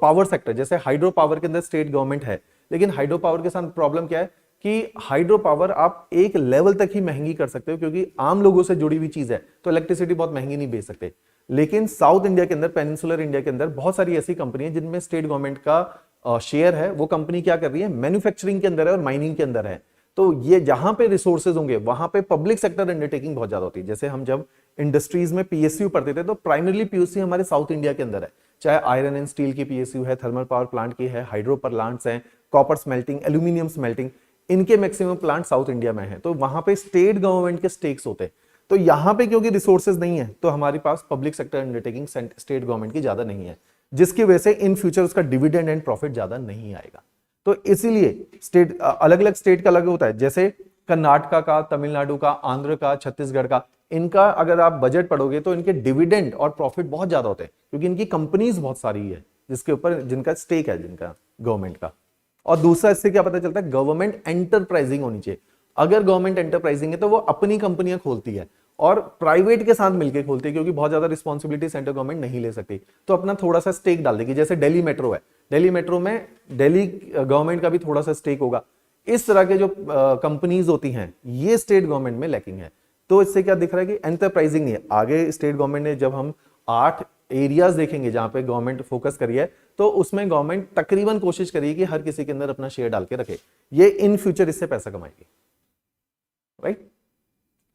Speaker 1: पावर सेक्टर, जैसे हाइड्रो पावर के अंदर स्टेट गवर्नमेंट है, लेकिन हाइड्रो पावर के साथ प्रॉब्लम क्या है कि हाइड्रो पावर आप एक लेवल तक ही महंगी कर सकते हो, क्योंकि आम लोगों से जुड़ी हुई चीज है, तो इलेक्ट्रिसिटी बहुत महंगी नहीं बेच सकते। लेकिन साउथ इंडिया के अंदर, पेनिनसुलर इंडिया के अंदर बहुत सारी ऐसी कंपनी है जिनमें स्टेट गवर्नमेंट का शेयर है। वो कंपनी क्या कर रही है? मैन्युफैक्चरिंग के अंदर है और माइनिंग के अंदर है। तो ये जहां पे रिसोर्सेज होंगे वहां पे पब्लिक सेक्टर अंडरटेकिंग बहुत ज्यादा होती है। जैसे हम जब इंडस्ट्रीज में पीएसयू पढ़ते थे, तो प्राइमरली पीएसयू हमारे साउथ इंडिया के अंदर है, चाहे आयरन एंड स्टील की पीएसयू है, थर्मल पावर प्लांट की है, हाइड्रो प्लांट्स हैं, कॉपर स्मेल्टिंग, एल्यूमिनियम स्मेल्टिंग, इनके मैक्सिमम प्लांट साउथ इंडिया में है। तो वहां पे स्टेट गवर्नमेंट के स्टेक्स होते हैं। तो यहां पे क्योंकि रिसोर्सेज नहीं है, तो हमारे पास public sector undertaking state government की ज्यादा नहीं है, जिसकी वजह से इन फ्यूचर उसका डिविडेंड एंड प्रॉफिट ज्यादा नहीं आएगा। तो इसीलिए स्टेट, अलग अलग स्टेट का अलग होता है। जैसे कर्नाटका का, तमिलनाडु का, आंध्र का, छत्तीसगढ़ का, इनका अगर आप बजट पढ़ोगे तो इनके डिविडेंड और प्रॉफिट बहुत ज्यादा होते हैं, क्योंकि इनकी कंपनीज बहुत सारी है जिसके ऊपर जिनका स्टेक है, जिनका गवर्नमेंट का। और दूसरा इससे क्या पता चलता है? गवर्नमेंट एंटरप्राइजिंग होनी चाहिए। अगर गवर्नमेंट एंटरप्राइजिंग है तो वो अपनी कंपनियां खोलती है और प्राइवेट के साथ मिलकर खोलती है, क्योंकि बहुत ज्यादा रिस्पॉन्सिबिलिटी सेंट्रल गवर्नमेंट नहीं ले सकती, तो अपना थोड़ा सा स्टेक डाल देगी। जैसे दिल्ली मेट्रो है, दिल्ली मेट्रो में दिल्ली गवर्नमेंट का भी थोड़ा सा स्टेक होगा। इस तरह के जो कंपनीज होती हैं, ये स्टेट गवर्नमेंट में लैकिंग है। तो इससे क्या दिख रहा है कि एंटरप्राइजिंग नहीं है। आगे स्टेट गवर्नमेंट ने, जब हम 8 एरियाज देखेंगे जहां पे गवर्नमेंट फोकस करी है, तो उसमें गवर्नमेंट तकरीबन कोशिश करेगी कि हर किसी के अंदर अपना शेयर डाल के रखे। ये इन फ्यूचर इससे पैसा कमाएगी, राइट।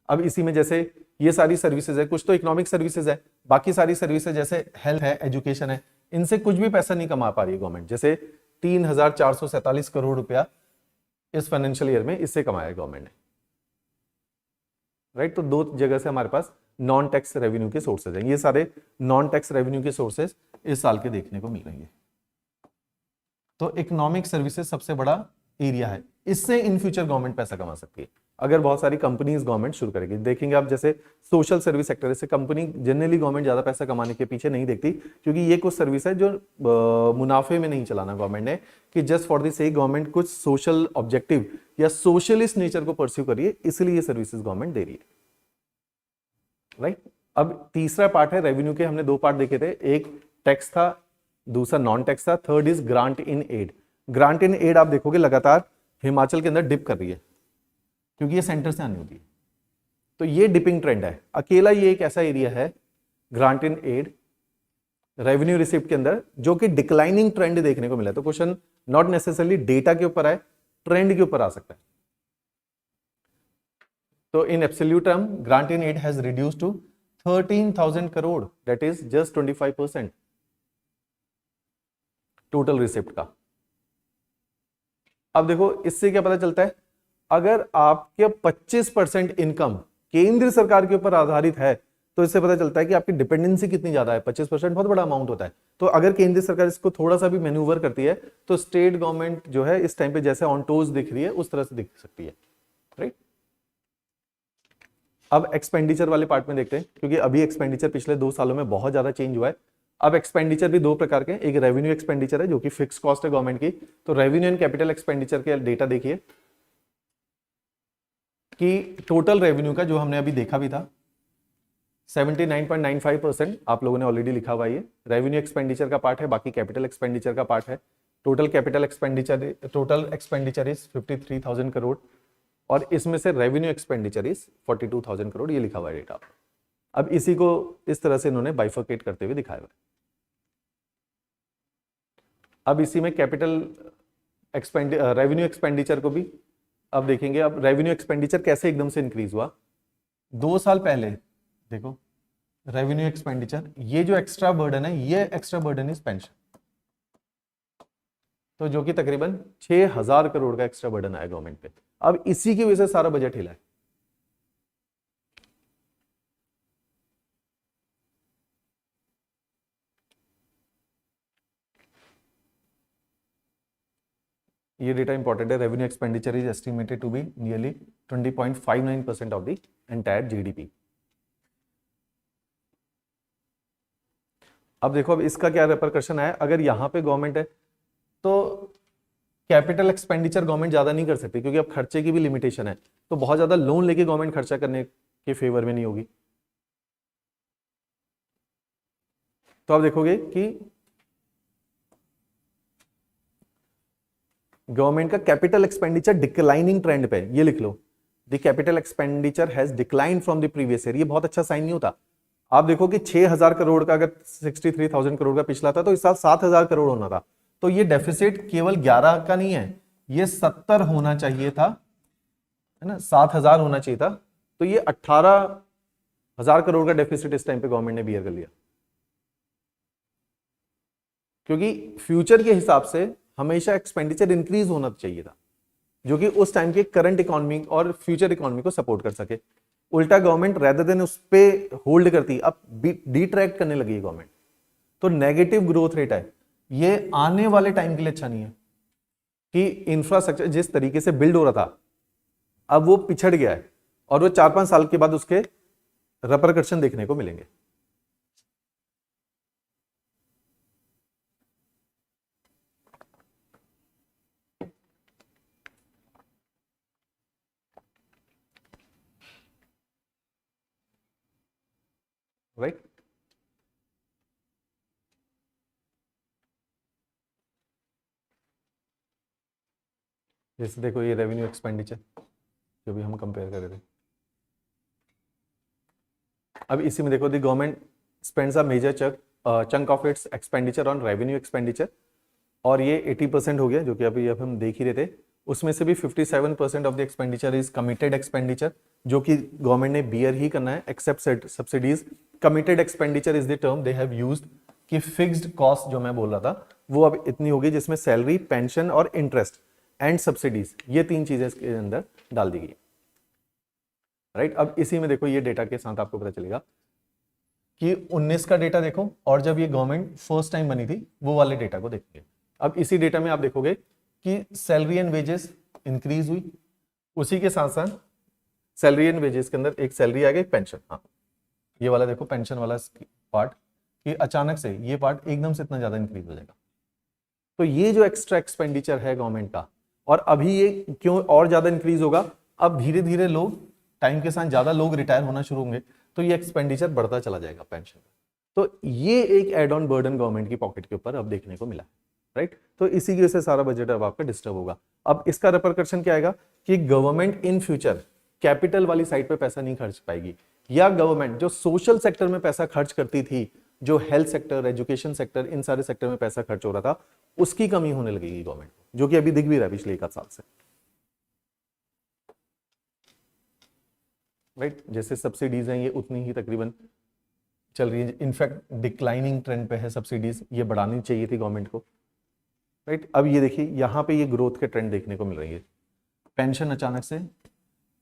Speaker 1: अब इसी में जैसे ये सारी सर्विसेज है, कुछ तो इकोनॉमिक सर्विसेज है, बाकी सारी सर्विसेज जैसे हेल्थ है, एजुकेशन है, इनसे कुछ भी पैसा नहीं कमा पा रही है गवर्नमेंट। जैसे 3,447 करोड़ रुपया इस फाइनेंशियल ईयर में इससे कमाया गवर्नमेंट ने, राइट। तो 2 जगह से हमारे पास नॉन टैक्स रेवेन्यू के सोर्सेज हैं। ये सारे नॉन टैक्स रेवेन्यू के सोर्सेज इस साल के देखने को मिल रही है। तो इकोनॉमिक सर्विसेज सबसे बड़ा एरिया है, इससे इन फ्यूचर गवर्नमेंट पैसा कमा सकती है अगर बहुत सारी कंपनीज गवर्नमेंट शुरू करेगी। देखेंगे आप, जैसे सोशल सर्विस सेक्टर, जैसे कंपनी जनरली गवर्नमेंट ज्यादा पैसा कमाने के पीछे नहीं देखती, क्योंकि ये कुछ सर्विस है जो मुनाफे में नहीं चलाना गवर्नमेंट ने, कि just for the sake government कुछ सोशल ऑब्जेक्टिव या सोशलिस्ट नेचर को परस्यू करिए, इसलिए ये सर्विसेज गवर्नमेंट दे रही है, राइट। अब तीसरा पार्ट है रेवेन्यू के, हमने दो पार्ट देखे थे, एक टैक्स था, दूसरा नॉन टैक्स था, third is grant in aid. Grant in aid आप देखोगे लगातार हिमाचल के अंदर डिप कर रही है क्योंकि ये सेंटर से आनी होती है, तो ये डिपिंग ट्रेंड है। अकेला ये एक ऐसा एरिया है grant in ad revenue receipt के अंदर जो कि डिक्लाइनिंग ट्रेंड देखने को मिला है। तो क्वेश्चन नॉट नेसेसरली डेटा के ऊपर आए, ट्रेंड के ऊपर आ सकता है। तो in absolute term grant in aid has reduced to 13,000 crore, that is just 25% total receipt का। अब देखो इससे क्या पता चलता है, अगर आपके 25% इनकम केंद्र सरकार के ऊपर आधारित है तो इससे पता चलता है कि आपकी डिपेंडेंसी कितनी ज्यादा है। 25% बहुत बड़ा अमाउंट होता है। तो अगर केंद्र सरकार इसको थोड़ा सा भी मैन्यूवर करती है तो स्टेट गवर्नमेंट जो है इस टाइम पे जैसे ऑन टोज दिख रही है उस तरह से दिख सकती है, राइट। अब एक्सपेंडिचर वाले पार्ट में देखते हैं, क्योंकि अभी एक्सपेंडिचर पिछले 2 सालों में बहुत ज्यादा चेंज हुआ है। अब एक्सपेंडिचर भी दो प्रकार के हैं, एक रेवेन्यू एक्सपेंडिचर है जो कि फिक्स कॉस्ट है गवर्नमेंट की। तो रेवेन्यू एंड कैपिटल एक्सपेंडिचर के डेटा देखिए कि टोटल रेवेन्यू का जो हमने अभी देखा भी था 79.95% आप लोगों ने ऑलरेडी लिखा हुआ है, ये रेवेन्यू एक्सपेंडिचर का पार्ट है, बाकी कैपिटल एक्सपेंडिचर का पार्ट है। Total capital expenditure is 53,000 crore और इसमें से रेवेन्यू एक्सपेंडिचर इज 42,000 करोड़, ये लिखा हुआ है डेटा। अब इसी को इस तरह से इन्होंने बाइफरकेट करते हुए दिखाया हुआ है। अब इसी में कैपिटल रेवेन्यू एक्सपेंडिचर को भी अब देखेंगे। अब रेवेन्यू एक्सपेंडिचर कैसे एकदम से इंक्रीज हुआ, 2 साल पहले देखो रेवेन्यू एक्सपेंडिचर, ये जो एक्स्ट्रा बर्डन है, ये एक्स्ट्रा बर्डन इज पेंशन, तो जो कि तकरीबन 6,000 करोड़ का एक्स्ट्रा बर्डन आया गवर्नमेंट पे। अब इसी की वजह से सारा बजट हिला है। ये डेटा इंपॉर्टेंट है। Revenue expenditure is estimated to be nearly 20.59% of the entire GDP. अब देखो अब इसका क्या रिपरकशन है, अगर यहां पे गवर्नमेंट है तो कैपिटल एक्सपेंडिचर गवर्नमेंट ज्यादा नहीं कर सकती क्योंकि अब खर्चे की भी लिमिटेशन है। तो बहुत ज्यादा लोन लेके गवर्नमेंट खर्चा करने के फेवर में नहीं होगी। तो आप देखोगे कि गवर्नमेंट का कैपिटल एक्सपेंडिचर डिक्लाइनिंग ट्रेंड पे, ये लिख लो, the capital expenditure has decline from the previous year. ये बहुत अच्छा साइन नहीं होता। आप देखो कि 6,000 करोड़ का अगर 63,000 करोड़ का पिछला था तो इस साल 7,000 करोड़ होना था। तो ये डेफिसिट केवल 11 का नहीं है, ये 70 होना चाहिए था, है ना, 7,000 होना चाहिए था। तो ये 18,000 करोड़ का डेफिसिट इस टाइम पे गवर्नमेंट ने बियर कर लिया, क्योंकि फ्यूचर के हिसाब से हमेशा एक्सपेंडिचर इंक्रीज होना चाहिए था जो कि उस टाइम के करंट इकोनॉमी और फ्यूचर इकोनॉमी को सपोर्ट कर सके। उल्टा गवर्नमेंट रेदर देन उस पे होल्ड करती, अब डिट्रैक्ट करने लगी गवर्नमेंट। तो नेगेटिव ग्रोथ रेट है, ये आने वाले टाइम के लिए अच्छा नहीं है कि इंफ्रास्ट्रक्चर जिस तरीके से बिल्ड हो रहा था अब वो पिछड़ गया है और वो 4-5 साल के बाद उसके रिपरकशन देखने को मिलेंगे। राइट, जैसे देखो ये रेवेन्यू एक्सपेंडिचर जो भी हम कंपेयर कर रहे थे, अब इसी में देखो the government spends a major chunk of its expenditure on revenue expenditure, और ये 80% हो गया जो कि अभी अब हम देख ही रहे थे। उसमें से भी 57% of the expenditure is committed expenditure, जो कि गवर्नमेंट ने बियर ही करना है except subsidies. Committed expenditure is the term they have used कि फिक्स्ड कॉस्ट जो मैं बोल रहा था वो अब इतनी होगी, जिसमें सैलरी, पेंशन और इंटरेस्ट एंड सब्सिडीज, ये 3 चीजें इसके अंदर डाल दी गई। राइट, अब इसी में देखो ये डेटा के साथ आपको पता चलेगा कि 19 का डेटा देखो और जब ये गवर्नमेंट फर्स्ट टाइम बनी थी वो वाले डेटा को देखेंगे। अब इसी डेटा में आप देखोगे कि सैलरी एंड वेजेस इंक्रीज हुई, उसी के साथ साथ सैलरी एंड वेजेस के अंदर एक सैलरी आ गई, एक पेंशन। हाँ, ये वाला देखो पेंशन वाला पार्ट कि अचानक से ये पार्ट एकदम से इतना ज्यादा इंक्रीज हो जाएगा। तो ये जो एक्स्ट्रा एक्सपेंडिचर है गवर्नमेंट का, और अभी ये क्यों और ज्यादा इंक्रीज होगा, अब धीरे धीरे लोग टाइम के साथ ज्यादा लोग रिटायर होना शुरू होंगे। तो ये एक्सपेंडिचर बढ़ता चला जाएगा पेंशन का। तो ये एक एड ऑन बर्डन गवर्नमेंट की पॉकेट के ऊपर अब देखने को मिला, राइट। तो इसी की वजह से सारा बजट अब आपका डिस्टर्ब होगा। अब इसका रिपरकशन क्या आएगा कि गवर्नमेंट इन फ्यूचर कैपिटल वाली साइड पे पैसा नहीं खर्च पाएगी, या गवर्नमेंट जो सोशल सेक्टर में पैसा खर्च करती थी, जो हेल्थ सेक्टर, एजुकेशन सेक्टर, इन सारे सेक्टर में पैसा खर्च हो रहा था, उसकी कमी होने लगेगी गवर्नमेंट को, जो कि अभी दिख भी रहा है पिछले 1 साल से, राइट। जैसे सब्सिडीज हैं ये उतनी ही तकरीबन चल रही है, इनफैक्ट डिक्लाइनिंग ट्रेंड पे है सब्सिडीज, ये बढ़ानी चाहिए थी गवर्नमेंट को, राइट। अब ये देखिए यहाँ पे ये ग्रोथ के ट्रेंड देखने को मिल रही है, पेंशन अचानक से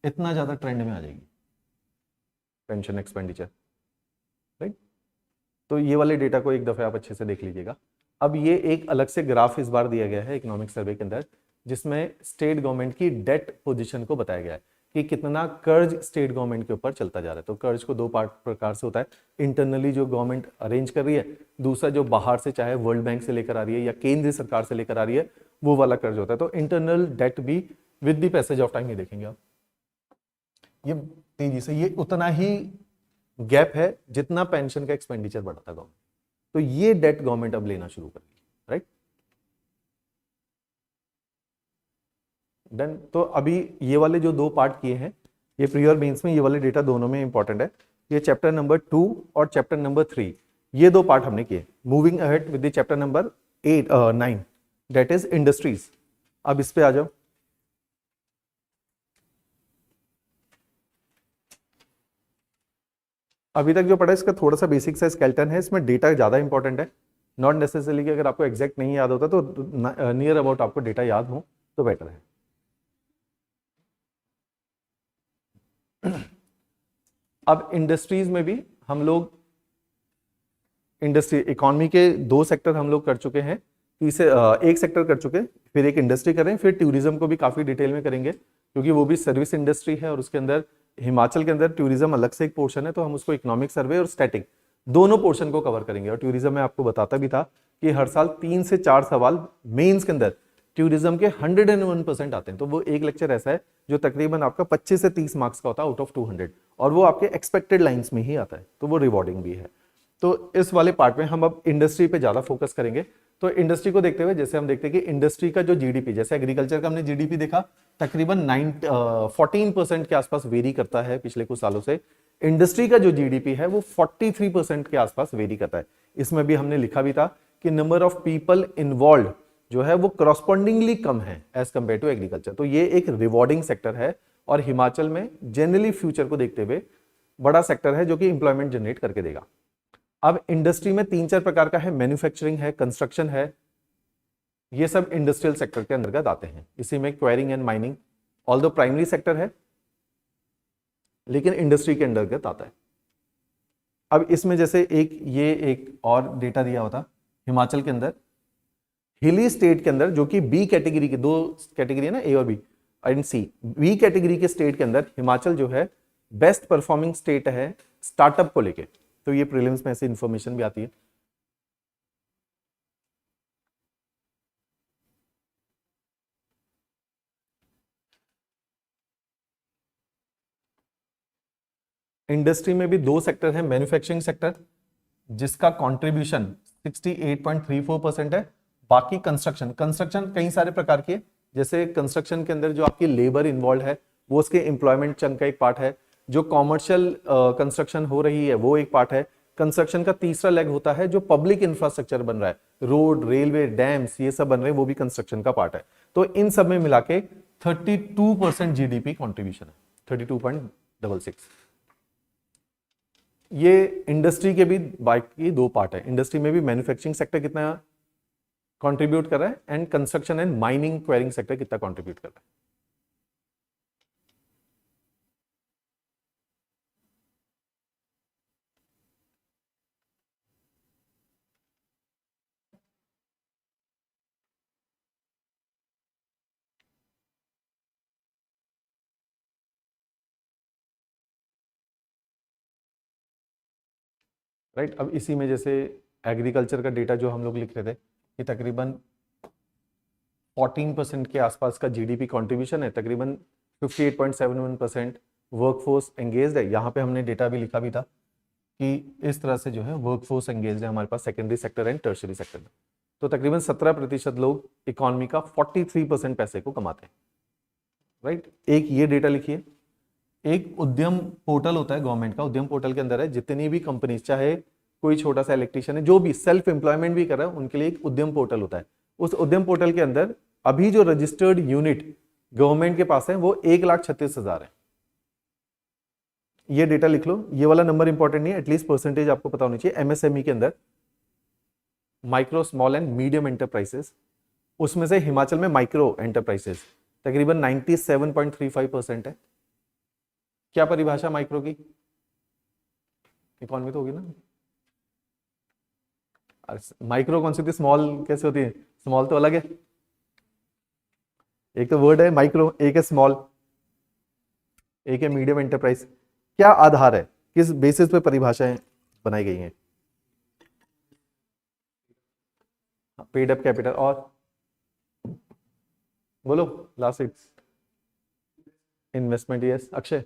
Speaker 1: इतना ज्यादा ट्रेंड में आ जाएगी, पेंशन एक्सपेंडिचर, राइट। तो ये वाले डेटा को एक दफे आप अच्छे से देख लीजिएगा। अब ये एक अलग से ग्राफ इस बार दिया गया है इकोनॉमिक सर्वे के अंदर, जिसमें स्टेट गवर्नमेंट की डेट पोजीशन को बताया गया है कि कितना कर्ज स्टेट गवर्नमेंट के ऊपर चलता जा रहा है। तो कर्ज को दो प्रकार से होता है, इंटरनली जो गवर्नमेंट अरेंज कर रही है, दूसरा जो बाहर से चाहे वर्ल्ड बैंक से लेकर आ रही है या केंद्रीय सरकार से लेकर आ रही है, वो वाला कर्ज होता है। तो इंटरनल डेट भी with the passage of time ये देखेंगे आप, ये तेजी से ये उतना ही गैप है जितना पेंशन का एक्सपेंडिचर बढ़ता गवर्नमेंट, तो ये डेट गवर्नमेंट अब लेना शुरू करेगी, राइट। डन। तो अभी ये वाले जो 2 पार्ट किए हैं, ये प्री और मेंस में ये वाले डेटा दोनों में इंपॉर्टेंट है। ये चैप्टर नंबर 2 और चैप्टर नंबर 3, ये 2 पार्ट हमने किए। Moving ahead with the chapter number 9 that is industries. अब इस पे आ जाओ। अभी तक जो पढ़ा इसका थोड़ा सा बेसिक सा स्केलेटन है, इसमें डेटा ज्यादा इंपॉर्टेंट है, नॉट नेसेसरली कि अगर आपको एग्जैक्ट नहीं याद होता तो नियर अबाउट आपको डेटा याद हो तो बेटर है। अब इंडस्ट्रीज में भी हम लोग इंडस्ट्री इकोनॉमी के 2 सेक्टर हम लोग कर चुके हैं, एक सेक्टर कर चुके, फिर एक इंडस्ट्री करें, फिर टूरिज्म को भी काफी डिटेल में करेंगे क्योंकि वो भी सर्विस इंडस्ट्री है और उसके अंदर हिमाचल के अंदर टूरिज्म अलग से एक पोर्शन है, तो हम उसको इकोनॉमिक सर्वे और स्टैटिक दोनों पोर्शन को कवर करेंगे। और टूरिज्म में आपको बताता भी था कि हर साल 3 से 4 सवाल मेंस के अंदर टूरिज्म के 101% आते हैं, तो वो एक लेक्चर ऐसा है जो तकरीबन आपका 25 से 30 मार्क्स का होता है आउट ऑफ 200, और वो आपके एक्सपेक्टेड लाइंस में ही आता है, तो वो रिवॉर्डिंग भी है। तो इस वाले पार्ट में हम अब इंडस्ट्री पे ज्यादा फोकस करेंगे। तो इंडस्ट्री को देखते हुए जैसे हम देखते हैं कि इंडस्ट्री का जो जीडीपी, जैसे एग्रीकल्चर का हमने जीडीपी देखा तकरीबन 14% के आसपास वेरी करता है पिछले कुछ सालों से, इंडस्ट्री का जो जीडीपी है वो 43% के आसपास वेरी करता है। इसमें भी हमने लिखा भी था कि नंबर ऑफ पीपल इन्वॉल्व जो है वो करस्पॉन्डिंगली कम है एज कंपेयर टू एग्रीकल्चर। तो ये एक रिवॉर्डिंग सेक्टर है और हिमाचल में जनरली फ्यूचर को देखते हुए बड़ा सेक्टर है जो कि इंप्लॉयमेंट जनरेट करके देगा। अब इंडस्ट्री में 3-4 प्रकार का है, मैन्युफैक्चरिंग है, कंस्ट्रक्शन है, ये सब इंडस्ट्रियल सेक्टर के अंतर्गत आते हैं। इसी में quarrying and mining although primary sector है लेकिन इंडस्ट्री के अंतर्गत आता है। अब इसमें जैसे एक और डेटा दिया होता हिमाचल के अंदर हिली स्टेट के अंदर, जो कि बी कैटेगरी के 2 कैटेगरी है ना, ए और B and C, B category के स्टेट के अंदर हिमाचल जो है बेस्ट परफॉर्मिंग स्टेट है स्टार्टअप को लेके। तो ये प्रीलिम्स में ऐसी इंफॉर्मेशन भी आती है। इंडस्ट्री में भी 2 सेक्टर है, मैन्युफैक्चरिंग सेक्टर जिसका कंट्रीब्यूशन 68.34% है, बाकी कंस्ट्रक्शन कई सारे प्रकार की है। जैसे कंस्ट्रक्शन के अंदर जो आपकी लेबर इन्वॉल्व है वो उसके एम्प्लॉयमेंट चंक का एक पार्ट है, जो कॉमर्शियल कंस्ट्रक्शन हो रही है वो एक पार्ट है। कंस्ट्रक्शन का तीसरा लेग होता है जो पब्लिक इंफ्रास्ट्रक्चर बन रहा है, रोड, रेलवे, डैम्स, ये सब बन रहे हैं, वो भी कंस्ट्रक्शन का पार्ट है। तो इन सब में मिला के 32% जीडीपी कॉन्ट्रीब्यूशन है, 32.66। ये इंडस्ट्री के भी बाकी 2 पार्ट है। इंडस्ट्री में भी मैन्युफैक्चरिंग सेक्टर कितना कंट्रीब्यूट कर रहा है and construction and mining quarrying sector कितना कंट्रीब्यूट कर रहा है। राइट। अब इसी में जैसे एग्रीकल्चर का डेटा जो हम लोग लिख रहे थे कि तकरीबन 14% के आसपास का जीडीपी कंट्रीब्यूशन है, तकरीबन 58.71% वर्कफोर्स एंगेज्ड है, यहाँ पे हमने डेटा भी लिखा भी था कि इस तरह से जो है वर्कफोर्स एंगेज्ड है हमारे पास secondary sector and tertiary sector में। तो तकरीबन 17% लोग इकोनॉमी का 43% पैसे को कमाते हैं, राइट। एक ये डेटा लिखिए। एक उद्यम पोर्टल होता है गवर्नमेंट का, उद्यम पोर्टल के अंदर है जितनी भी कंपनीज, चाहे कोई छोटा सा इलेक्ट्रिशियन है, जो भी सेल्फ एम्प्लॉयमेंट भी कर रहा है, उनके लिए एक उद्यम पोर्टल होता है। उस उद्यम पोर्टल के अंदर अभी जो रजिस्टर्ड यूनिट गवर्नमेंट के पास है वो 1,36,000 है। ये डेटा लिख लो, ये वाला नंबर इंपॉर्टेंट नहीं है, एटलीस्ट परसेंटेज आपको पता होनी चाहिए। एमएसएमई के अंदर micro small and medium enterprises, उसमें से हिमाचल में माइक्रो एंटरप्राइजेस तकरीबन 97.35% है। क्या परिभाषा माइक्रो की? इकोनॉमी तो होगी ना। माइक्रो कौन सी होती है, स्मॉल कैसे होती है? स्मॉल तो अलग है, एक तो वर्ड है माइक्रो, एक है स्मॉल, एक है मीडियम एंटरप्राइज। क्या आधार है, किस बेसिस पे परिभाषाएं बनाई गई हैं? पेड अप कैपिटल और बोलो लास्ट इन्वेस्टमेंट। यस अक्षय,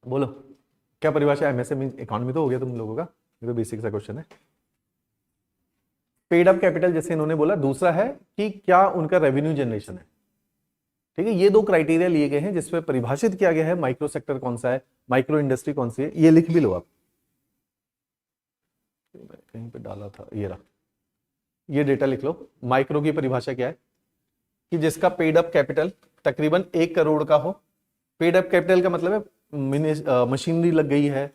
Speaker 1: बोलो क्या परिभाषा? एमएसएमई इकोनॉमी तो हो गया तुम लोगों का, ये तो बेसिक सा क्वेश्चन है। पेड अप कैपिटल जैसे इन्होंने बोला, दूसरा है कि क्या उनका रेवेन्यू जनरेशन है। ठीक है, ये दो क्राइटेरिया लिए गए हैं जिसमें परिभाषित किया गया है माइक्रो सेक्टर कौन सा है, माइक्रो इंडस्ट्री कौन सी है। ये लिख भी लो आप, कहीं पे डाला था, ये रहा, ये डेटा लिख लो। माइक्रो की परिभाषा क्या है कि जिसका पेड अप कैपिटल तकरीबन 1 करोड़ का हो। पेड अप कैपिटल का मतलब है मशीनरी लग गई है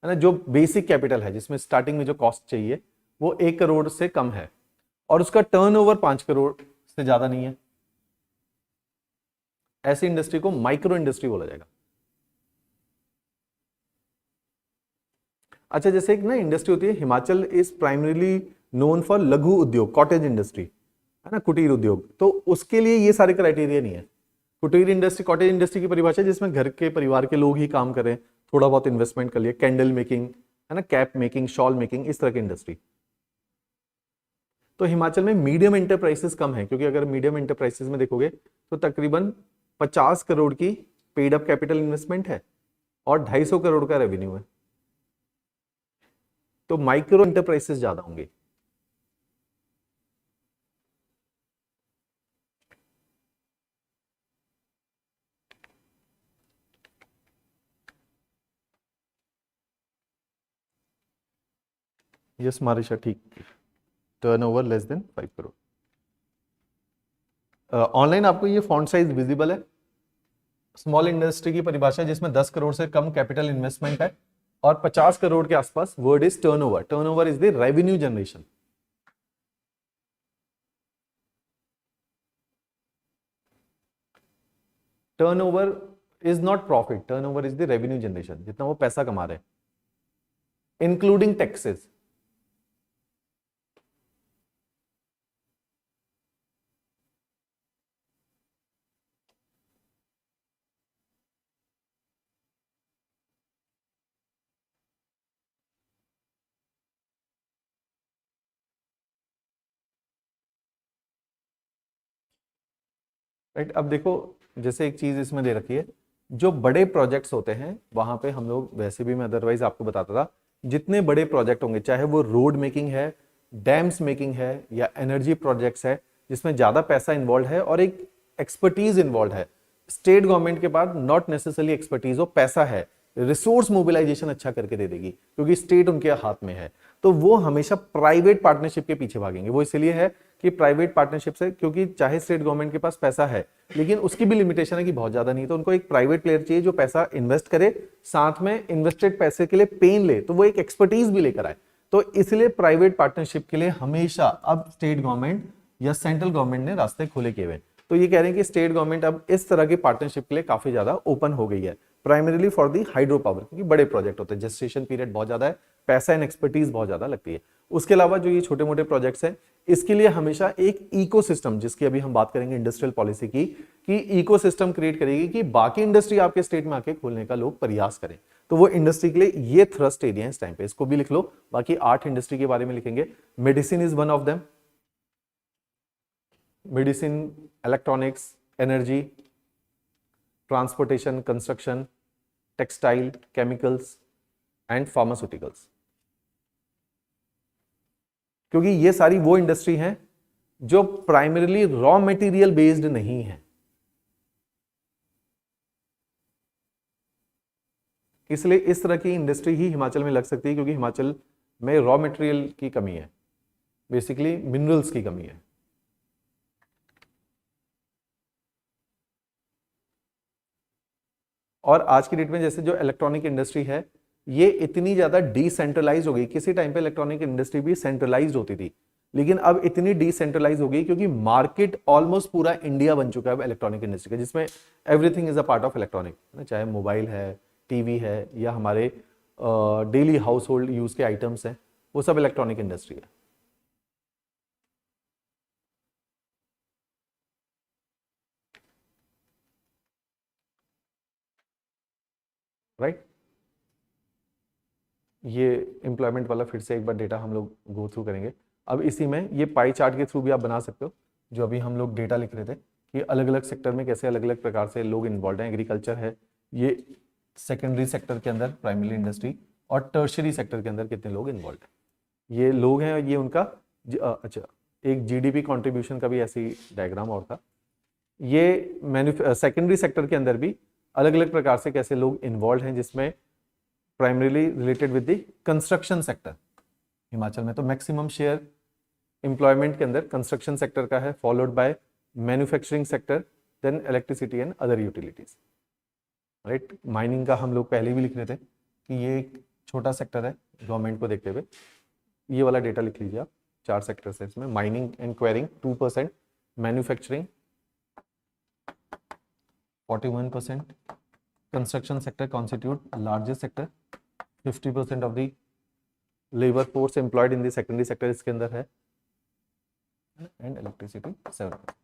Speaker 1: ना, जो बेसिक कैपिटल है जिसमें स्टार्टिंग में जो कॉस्ट चाहिए वो 1 करोड़ से कम है और उसका टर्नओवर 5 करोड़ से ज्यादा नहीं है, ऐसी इंडस्ट्री को माइक्रो इंडस्ट्री बोला जाएगा। अच्छा, जैसे एक ना इंडस्ट्री होती है, Himachal is primarily known for लघु उद्योग, कॉटेज इंडस्ट्री है ना, कुटीर उद्योग, तो उसके लिए ये सारे क्राइटेरिया नहीं है। कुटीर इंडस्ट्री, कॉटेज इंडस्ट्री की परिभाषा जिसमें घर के परिवार के लोग ही काम करें, थोड़ा बहुत इन्वेस्टमेंट कर लिया, कैंडल मेकिंग है ना, कैप मेकिंग, शॉल मेकिंग, इस तरह की इंडस्ट्री। तो हिमाचल में मीडियम एंटरप्राइजेस कम है, क्योंकि अगर मीडियम एंटरप्राइजेस में देखोगे तो तकरीबन 50 करोड़ की पेड अप कैपिटल इन्वेस्टमेंट है और 250 करोड़ का रेवेन्यू है। तो माइक्रो एंटरप्राइजेस ज्यादा होंगे। यस मारिशा, ठीक, turnover less than 5 crore. Online आपको ये फॉन्ट साइज विजिबल है। स्मॉल इंडस्ट्री की परिभाषा जिसमें 10 करोड़ से कम कैपिटल इन्वेस्टमेंट है और 50 करोड़ के आसपास। Word is turnover, turnover is the revenue generation. Turnover is not profit, turnover is the revenue generation, जितना वो पैसा कमा रहे हैं इंक्लूडिंग टैक्सेस। राइट, अब देखो जैसे एक चीज इसमें दे रखी है, जो बड़े प्रोजेक्ट्स होते हैं वहां पे हम लोग, वैसे भी मैं अदरवाइज आपको बताता था, जितने बड़े प्रोजेक्ट होंगे, चाहे वो रोड मेकिंग है, डैम्स मेकिंग है या एनर्जी प्रोजेक्ट्स है, जिसमें ज्यादा पैसा इन्वॉल्व है और एक एक्सपर्टीज इन्वॉल्व है। स्टेट गवर्नमेंट के पास नॉट नेसेसरली एक्सपर्टीज हो, पैसा है, रिसोर्स मोबिलाइजेशन अच्छा करके दे देगी क्योंकि स्टेट उनके हाथ में है, तो वो हमेशा प्राइवेट पार्टनरशिप के पीछे भागेंगे। वो इसलिए है कि प्राइवेट पार्टनरशिप से, क्योंकि चाहे स्टेट गवर्नमेंट के पास पैसा है लेकिन उसकी भी लिमिटेशन है कि बहुत ज्यादा नहीं, तो उनको एक प्राइवेट प्लेयर चाहिए जो पैसा इन्वेस्ट करे, साथ में इन्वेस्टेड पैसे के लिए पेन ले, तो वो एक एक्सपर्टीज भी लेकर आए। तो इसलिए प्राइवेट पार्टनरशिप के लिए हमेशा अब स्टेट गवर्नमेंट या सेंट्रल गवर्नमेंट ने रास्ते खुले किए हुए। तो ये कह रहे हैं कि स्टेट गवर्नमेंट अब इस तरह की पार्टनरशिप के लिए काफी ज्यादा ओपन हो गई है, primarily for the hydro power, क्योंकि बड़े प्रोजेक्ट होते हैं, जेस्टेशन पीरियड बहुत ज्यादा है, पैसा एंड एक्सपर्टीज बहुत ज्यादा लगती है। उसके अलावा जो ये छोटे मोटे प्रोजेक्ट्स हैं, इसके लिए हमेशा एक इकोसिस्टम, जिसकी अभी हम बात करेंगे इंडस्ट्रियल पॉलिसी की, कि इकोसिस्टम क्रिएट करेगी कि बाकी इंडस्ट्री आपके स्टेट में आके खोलने का लोग प्रयास करें। तो वो इंडस्ट्री के लिए ये थ्रस्ट एरिया है इस टाइम पे, इसको भी लिख लो। बाकी 8 इंडस्ट्री के बारे में लिखेंगे। Medicine is one of them, medicine, electronics, energy, transportation, construction, textile, chemicals and pharmaceuticals. क्योंकि ये सारी वो इंडस्ट्री हैं जो प्राइमरीली रॉ मटेरियल बेस्ड नहीं है, इसलिए इस तरह की इंडस्ट्री ही हिमाचल में लग सकती है, क्योंकि हिमाचल में रॉ मटेरियल की कमी है, बेसिकली मिनरल्स की कमी है। और आज की डेट में जैसे जो इलेक्ट्रॉनिक इंडस्ट्री है ये इतनी ज्यादा डिसेंट्रलाइज हो गई। किसी टाइम पे इलेक्ट्रॉनिक इंडस्ट्री भी सेंट्रलाइज होती थी, लेकिन अब इतनी डिसेंट्रलाइज हो गई क्योंकि मार्केट ऑलमोस्ट पूरा इंडिया बन चुका है इलेक्ट्रॉनिक इंडस्ट्री का, जिसमें everything is a part of electronic, चाहे मोबाइल है, टीवी है, या हमारे डेली हाउस होल्ड यूज के आइटम्स हैं, वो सब इलेक्ट्रॉनिक इंडस्ट्री है। राइट, ये एम्प्लॉयमेंट वाला फिर से एक बार डेटा हम लोग गो थ्रू करेंगे। अब इसी में ये पाई चार्ट के थ्रू भी आप बना सकते हो, जो अभी हम लोग डेटा लिख रहे थे कि अलग अलग सेक्टर में कैसे अलग अलग प्रकार से लोग इन्वॉल्व हैं। एग्रीकल्चर है, ये सेकेंडरी सेक्टर के अंदर प्राइमरी इंडस्ट्री, और टर्शरी सेक्टर के अंदर कितने लोग इन्वॉल्व हैं, ये लोग हैं, ये उनका अच्छा एक जीडीपी कंट्रीब्यूशन का भी ऐसी डायग्राम और था। ये सेकेंडरी सेक्टर के अंदर भी अलग अलग प्रकार से कैसे लोग इन्वॉल्व हैं, जिसमें primarily related with the construction sector. Himachal में तो मैक्सिमम शेयर एम्प्लॉयमेंट के अंदर कंस्ट्रक्शन सेक्टर का है, followed by manufacturing sector, then electricity and other utilities. Right, mining का हम लोग पहले भी लिख रहे थे कि ये एक छोटा सेक्टर है गवर्नमेंट को देखते हुए। ये वाला डेटा लिख लीजिए आप, 4 सेक्टर्स है इसमें। Mining and quarrying 2%, manufacturing 41%, construction sector constitute largest sector, 50% of the labor force employed in the secondary sector इसके अंदर है, and electricity 7%।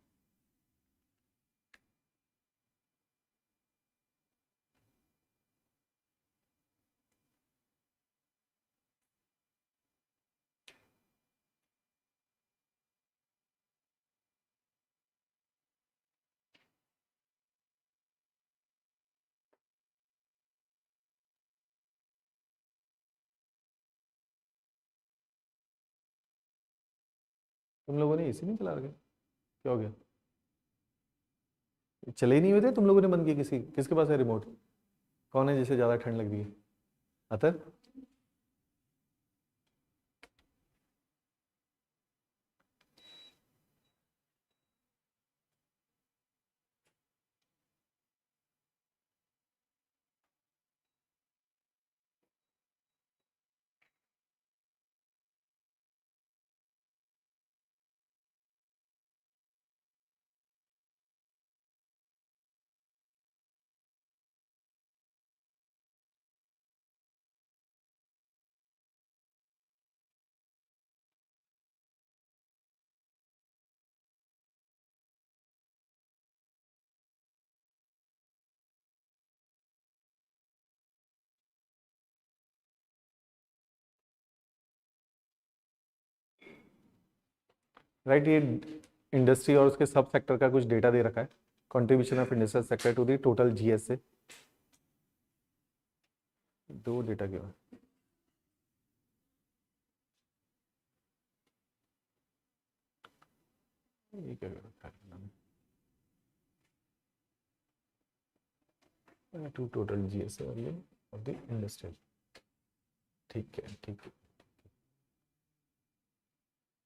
Speaker 1: तुम लोगों ने एसी नहीं चला रखे, क्या हो गया? चले ही नहीं हुए थे तुम लोगों ने बंद किया? किसके पास है रिमोट? कौन है जिसे ज्यादा ठंड लग रही है? अतर, राइट, ये इंडस्ट्री और उसके सब सेक्टर का कुछ डेटा दे रखा है, contribution of industrial sector to the total GS से। दो डेटा क्या है? ये क्या कर रखा है? To total GS of the industrial. ठीक है, ठीक है।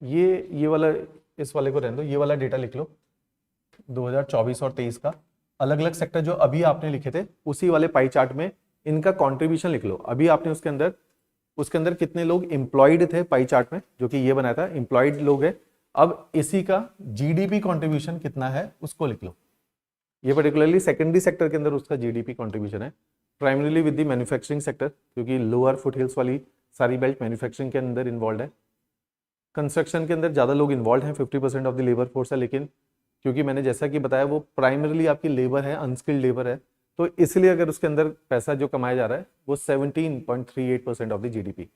Speaker 1: ये वाला, इस वाले को रहने दो, ये वाला डेटा लिख लो 2024 और 23 का। अलग अलग सेक्टर जो अभी आपने लिखे थे उसी वाले पाई चार्ट में इनका कंट्रीब्यूशन लिख लो। अभी आपने उसके अंदर कितने लोग एम्प्लॉयड थे पाई चार्ट में, जो कि ये बनाया था, एम्प्लॉयड लोग हैं। अब इसी का जीडीपी कंट्रीब्यूशन कितना है उसको लिख लो। ये पर्टिकुलरली सेकेंडरी सेक्टर के अंदर उसका जीडीपी कंट्रीब्यूशन है, primarily with the manufacturing sector, क्योंकि लोअर फुट हिल्स वाली सारी बेल्ट मैन्युफैक्चरिंग के अंदर इन्वॉल्व है। कंस्ट्रक्शन के अंदर ज़्यादा लोग इन्वॉल्व हैं, 50% ऑफ द लेबर फोर्स है, लेकिन क्योंकि मैंने जैसा कि बताया वो प्राइमरीली आपकी लेबर है, अनस्किल्ड लेबर है, तो इसलिए अगर उसके अंदर पैसा जो कमाया जा रहा है वो 17.38% ऑफ द जीडीपी।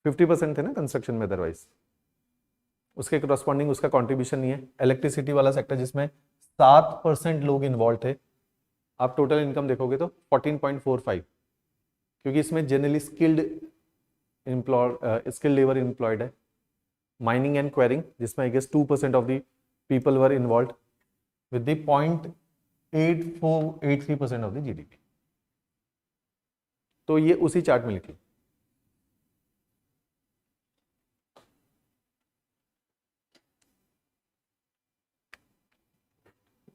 Speaker 1: 50% थे ना कंस्ट्रक्शन में अदरवाइज। उसके करस्पॉन्डिंग उसका कंट्रीब्यूशन नहीं है। इलेक्ट्रिसिटी वाला सेक्टर जिसमें 7% लोग इन्वॉल्व थे, आप टोटल इनकम देखोगे तो 14.45, क्योंकि इसमें जनरली स्किल्ड लेबर एम्प्लॉयड है। माइनिंग एंड क्वेरिंग जिसमें I guess 2% of the people were involve with the 0.8483% of the GDP. तो ये उसी चार्ट में लिखी।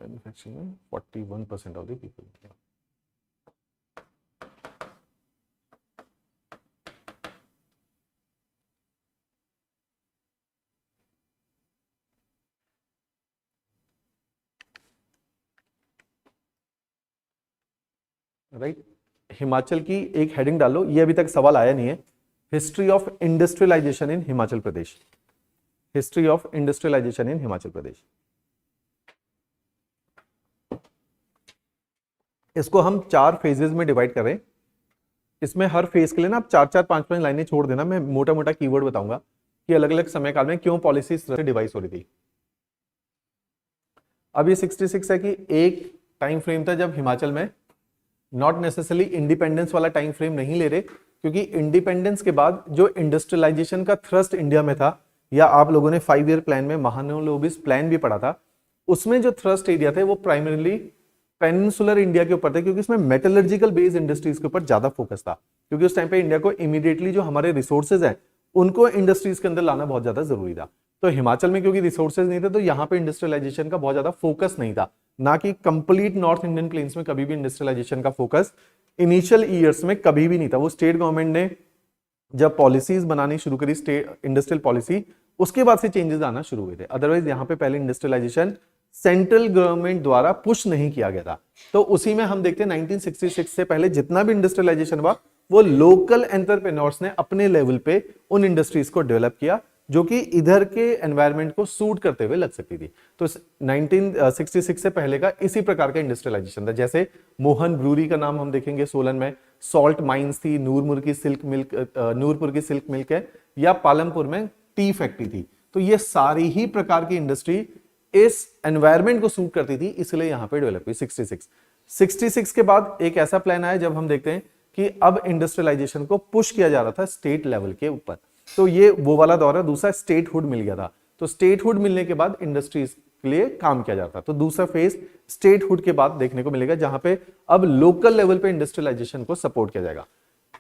Speaker 1: मैन्युफैक्चरिंग में 41% of the people. Right, Himachal की एक हेडिंग डालो, ये अभी तक सवाल आया नहीं है। History of industrialization in Himachal Pradesh. History of industrialization in Himachal Pradesh. इसको हम 4 फेजेस में डिवाइड कर रहे हैं। इसमें हर फेज के लिए ना आप 4-4, 5-5 लाइनें छोड़ देना, मैं मोटा मोटा कीवर्ड बताऊंगा कि अलग अलग समय काल में क्यों पॉलिसी डिवाइस हो रही थी। अब ये 66 है कि एक टाइम फ्रेम था जब हिमाचल में नॉट नेसेसरली इंडिपेंडेंस वाला टाइम फ्रेम नहीं ले रहे, क्योंकि इंडिपेंडेंस के बाद जो इंडस्ट्रियलाइजेशन का थ्रस्ट इंडिया में था, या आप लोगों ने 5 ईयर प्लान में महानोबिस प्लान भी पढ़ा था, उसमें जो थ्रस्ट एरिया थे वो प्राइमरीली पेनिनसुलर इंडिया के ऊपर थे, क्योंकि इसमें मेटलर्जिकल बेस्ड इंडस्ट्रीज के ऊपर ज्यादा फोकस था। क्योंकि उस टाइम पे इंडिया को इमीडिएटली जो हमारे रिसोर्सेज हैं उनको इंडस्ट्रीज के अंदर लाना बहुत ज्यादा जरूरी था। तो हिमाचल में क्योंकि रिसोर्सेज नहीं थे तो यहाँ पे इंडस्ट्रियलाइजेशन का बहुत ज्यादा फोकस नहीं था, ना कि कंप्लीट नॉर्थ इंडियन प्लेन्स में कभी भी इंडस्ट्रियलाइजेशन का फोकस इनिशियल ईयर्स में कभी भी नहीं था। वो स्टेट गवर्नमेंट ने जब पॉलिसीज बनानी शुरू करी, स्टेट इंडस्ट्रियल पॉलिसी, उसके बाद से चेंजेस आना शुरू हुए थे। अदरवाइज यहाँ पे पहले इंडस्ट्रियलाइजेशन सेंट्रल गवर्नमेंट द्वारा पुश नहीं किया गया था। तो उसी में हम देखते हैं 1966 से पहले जितना भी इंडस्ट्रियलाइजेशन हुआ वो लोकल एंटरप्रेन्योर्स ने अपने लेवल पे उन इंडस्ट्रीज को डेवलप किया जो कि इधर के एनवायरनमेंट को सूट करते हुए लग सकती थी। तो 1966 से पहले का इसी प्रकार का इंडस्ट्रियलाइजेशन था। जैसे मोहन ब्रूरी का नाम हम देखेंगे सोलन में, सॉल्ट माइंस थी, नूरपुर की सिल्क मिल्क है, या पालमपुर में टी फैक्ट्री थी। तो ये सारी ही प्रकार की इंडस्ट्री इस एनवायरनमेंट को सूट करती थी, इसलिए यहां पे डेवलप हुई। 66 के बाद एक ऐसा प्लान आया जब हम देखते हैं कि अब इंडस्ट्रियलाइजेशन को पुश किया जा रहा था स्टेट लेवल के ऊपर। तो ये वो वाला दौर है, दूसरा स्टेटहुड मिल गया था। तो स्टेटहुड मिलने के बाद इंडस्ट्रीज के लिए काम किया जाता था। तो दूसरा फेज स्टेटहुड के बाद देखने को मिलेगा, जहां पे अब लोकल लेवल पे इंडस्ट्रियलाइजेशन को सपोर्ट किया जाएगा।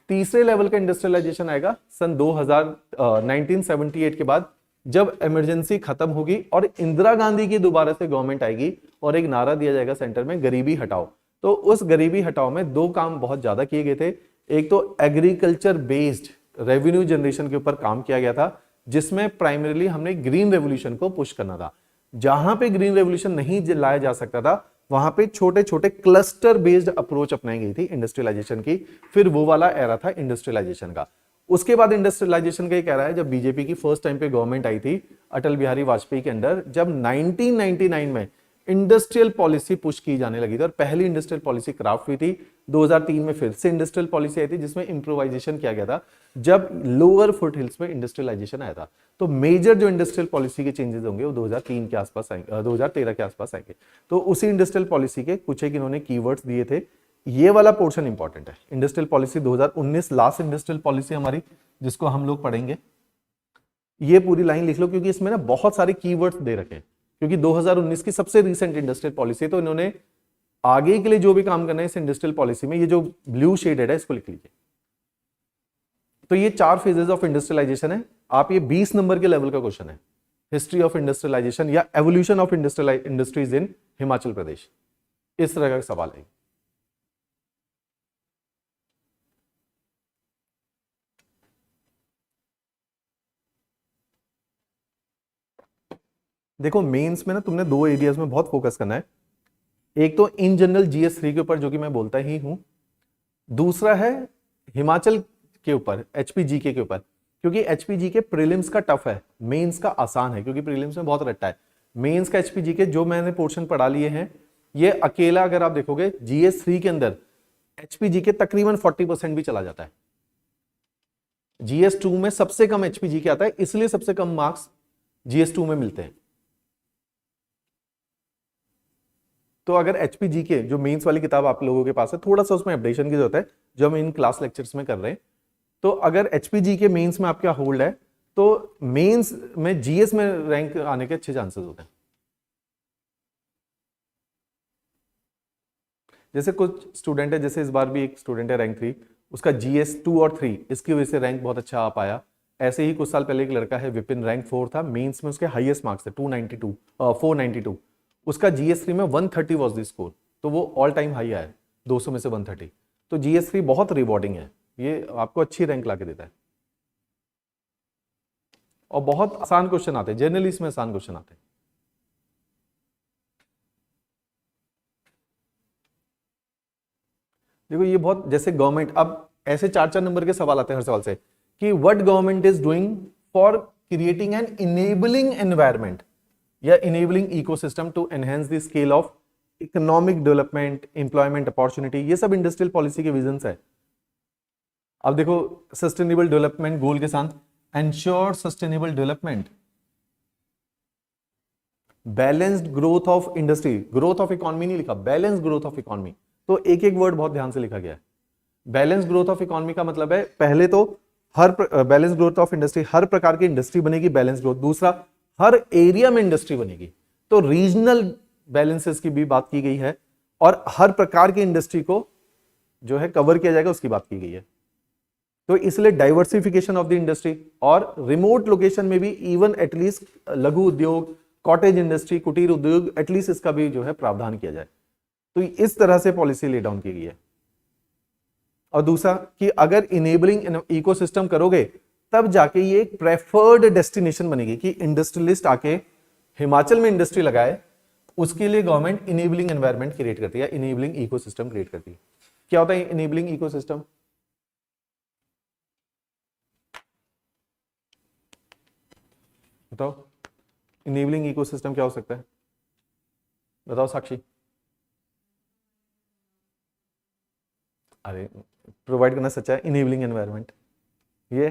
Speaker 1: तीसरे लेवल का इंडस्ट्रियलाइजेशन आएगा सन 1978 के बाद, जब इमरजेंसी खत्म होगी और इंदिरा गांधी की दोबारा से गवर्नमेंट आएगी और एक नारा दिया जाएगा सेंटर में, गरीबी हटाओ। तो उस गरीबी हटाओ में 2 काम बहुत ज्यादा किए गए थे। एक तो एग्रीकल्चर बेस्ड रेवेन्यू जनरेशन के ऊपर काम किया गया था, जिसमें प्राइमरीली हमने ग्रीन रेवोल्यूशन को पुश करना था। जहां पे ग्रीन रेवोल्यूशन नहीं लाया जा सकता था वहां पे छोटे छोटे क्लस्टर बेस्ड अप्रोच अपनाई गई थी इंडस्ट्रियलाइजेशन की। फिर वो वाला एरा था इंडस्ट्रियलाइजेशन का। उसके बाद इंडस्ट्रियलाइजेशन का एक एरा है जब बीजेपी की फर्स्ट टाइम पे गवर्नमेंट आई थी अटल बिहारी वाजपेयी के अंदर, जब 1999 में इंडस्ट्रियल पॉलिसी पुश की जाने लगी थी और पहली इंडस्ट्रियल पॉलिसी क्राफ्ट हुई थी। 2003 में फिर से इंडस्ट्रियल पॉलिसी आई थी जिसमें इंप्रोवाइजेशन किया गया था, जब लोअर फुट हिल्स में इंडस्ट्रियलाइजेशन आया था। तो मेजर जो इंडस्ट्रियल पॉलिसी के चेंजेस होंगे वो 2003 के आसपास आएंगे, 2013 के आसपास आएंगे। तो उसी इंडस्ट्रियल पॉलिसी के कुछ एक इन्होंने कीवर्ड्स दिए थे। ये वाला पोर्शन इंपॉर्टेंट है। Industrial policy 2019 last industrial policy हमारी, जिसको हम लोग पढ़ेंगे। ये पूरी लाइन लिख लो क्योंकि इसमें ना बहुत सारे कीवर्ड्स दे रखे हैं, क्योंकि 2019 की सबसे रिसेंट इंडस्ट्रियल पॉलिसी है। तो इन्होंने आगे के लिए जो भी काम करना है इस इंडस्ट्रियल पॉलिसी में, ये जो ब्लू शेडेड है इसको लिख लीजिए। तो ये 4 फेजेस ऑफ इंडस्ट्रियलाइजेशन है। आप ये 20 नंबर के लेवल का क्वेश्चन है, हिस्ट्री ऑफ इंडस्ट्रियलाइजेशन या evolution of industries in Himachal Pradesh, इस तरह का सवाल है। देखो मेंस में ना तुमने 2 एरियाज में बहुत फोकस करना है। एक तो इन जनरल GS3 के ऊपर जो कि मैं बोलता ही हूं, दूसरा है हिमाचल के ऊपर HPGK के ऊपर, क्योंकि HPGK प्रीलिम्स का टफ है, मेंस का आसान है, क्योंकि प्रीलिम्स में बहुत रट्टा है। मेंस का HPGK जो मैंने पोर्शन पढ़ा लिए हैं, ये अकेला अगर आप देखोगे GS3 के अंदर HPGK तकरीबन 40% भी चला जाता है। GS2 में सबसे कम HPGK आता है, इसलिए सबसे कम मार्क्स GS2 में मिलते हैं। तो अगर HPG के जो मेंस वाली किताब आप लोगों के पास है, थोड़ा सा उसमें अपडेशन की जरूरत है जो हम इन क्लास लेक्चर्स में कर रहे हैं। तो अगर HPG के मेंस में आपका होल्ड है तो मेंस में GS में रैंक आने के अच्छे चांसेस होते हैं। जैसे कुछ स्टूडेंट है, जैसे इस बार भी एक स्टूडेंट है रैंक 3, उसका GS2 और 3 इसकी वजह से रैंक बहुत अच्छा आ पाया। ऐसे ही कुछ साल पहले एक लड़का है विपिन, रैंक 4 था, मेंस में उसके हाईएस्ट मार्क्स थे 292 492, उसका GS3 में 130 वाज द स्कोर, तो वो ऑल टाइम हाई आया 200 में से 130। तो GS3 बहुत रिवॉर्डिंग है, ये आपको अच्छी रैंक ला के देता है। और बहुत आसान क्वेश्चन आते हैं, जनरली इसमें आसान क्वेश्चन आते हैं। देखो ये बहुत, जैसे गवर्नमेंट, अब ऐसे 4-4 नंबर के सवाल आते हैं हर सवाल से कि what government is doing for creating an enabling environment या enabling ecosystem to enhance the scale of economic development, employment opportunity, ये सब इंडस्ट्रियल पॉलिसी के विजन है। अब देखो सस्टेनेबल डेवलपमेंट गोल के साथ ensure sustainable development, balanced growth of industry, growth of economy नहीं लिखा, बैलेंस ग्रोथ ऑफ इकोनॉमी। तो एक एक वर्ड बहुत ध्यान से लिखा गया है। बैलेंस ग्रोथ ऑफ इकोनॉमी का मतलब है पहले तो हर बैलेंस ग्रोथ ऑफ इंडस्ट्री, हर प्रकार की इंडस्ट्री बनेगी बैलेंस ग्रोथ। दूसरा, हर एरिया में इंडस्ट्री बनेगी, तो रीजनल बैलेंसेस की भी बात की गई है, और हर प्रकार की इंडस्ट्री को जो है कवर किया जाएगा उसकी बात की गई है। तो इसलिए डाइवर्सिफिकेशन ऑफ द इंडस्ट्री, और रिमोट लोकेशन में भी इवन एटलीस्ट लघु उद्योग, कॉटेज इंडस्ट्री, कुटीर उद्योग, एटलीस्ट इसका भी जो है प्रावधान किया जाए। तो इस तरह से पॉलिसी ले डाउन की गई है। और दूसरा कि अगर इनेबलिंग इकोसिस्टम करोगे तब जाके ये एक प्रेफर्ड डेस्टिनेशन बनेगी कि इंडस्ट्रियलिस्ट आके हिमाचल में इंडस्ट्री लगाए, उसके लिए गवर्नमेंट इनेबलिंग एनवायरनमेंट क्रिएट करती है, इनेबलिंग इकोसिस्टम क्रिएट करती है। क्या होता है इनेबलिंग इकोसिस्टम? बताओ इनेबलिंग इकोसिस्टम क्या हो सकता है, बताओ साक्षी। अरे प्रोवाइड करना सच्चा है, इनेबलिंग एनवायरनमेंट ये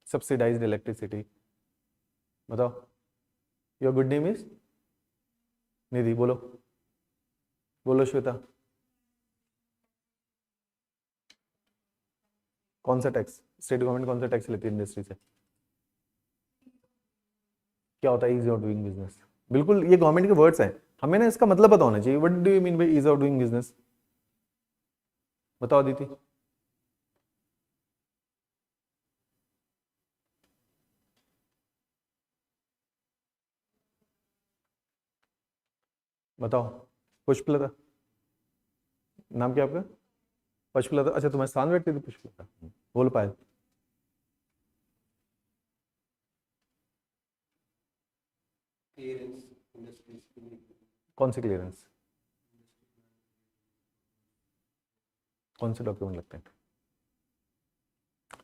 Speaker 1: सब्सिडाइज्ड इलेक्ट्रिसिटी। बताओ, योर गुड नेम इज निधि, बोलो बोलो श्वेता। कौन सा टैक्स, स्टेट गवर्नमेंट कौन सा टैक्स लेती है इंडस्ट्री से? क्या होता है इज ऑफ डूइंग बिजनेस? बिल्कुल, ये गवर्नमेंट के वर्ड्स हैं, हमें ना इसका मतलब पता होना चाहिए। What do you mean bye is of doing business? बताओ अदिति। बताओ। पुष्पलता, नाम क्या आपका? पुष्पलता, अच्छा तुम्हारे साथ बैठती थी पुष्पलता, बोल पाए। कौन सी क्लियरेंस, कौन से डॉक्यूमेंट लगते हैं?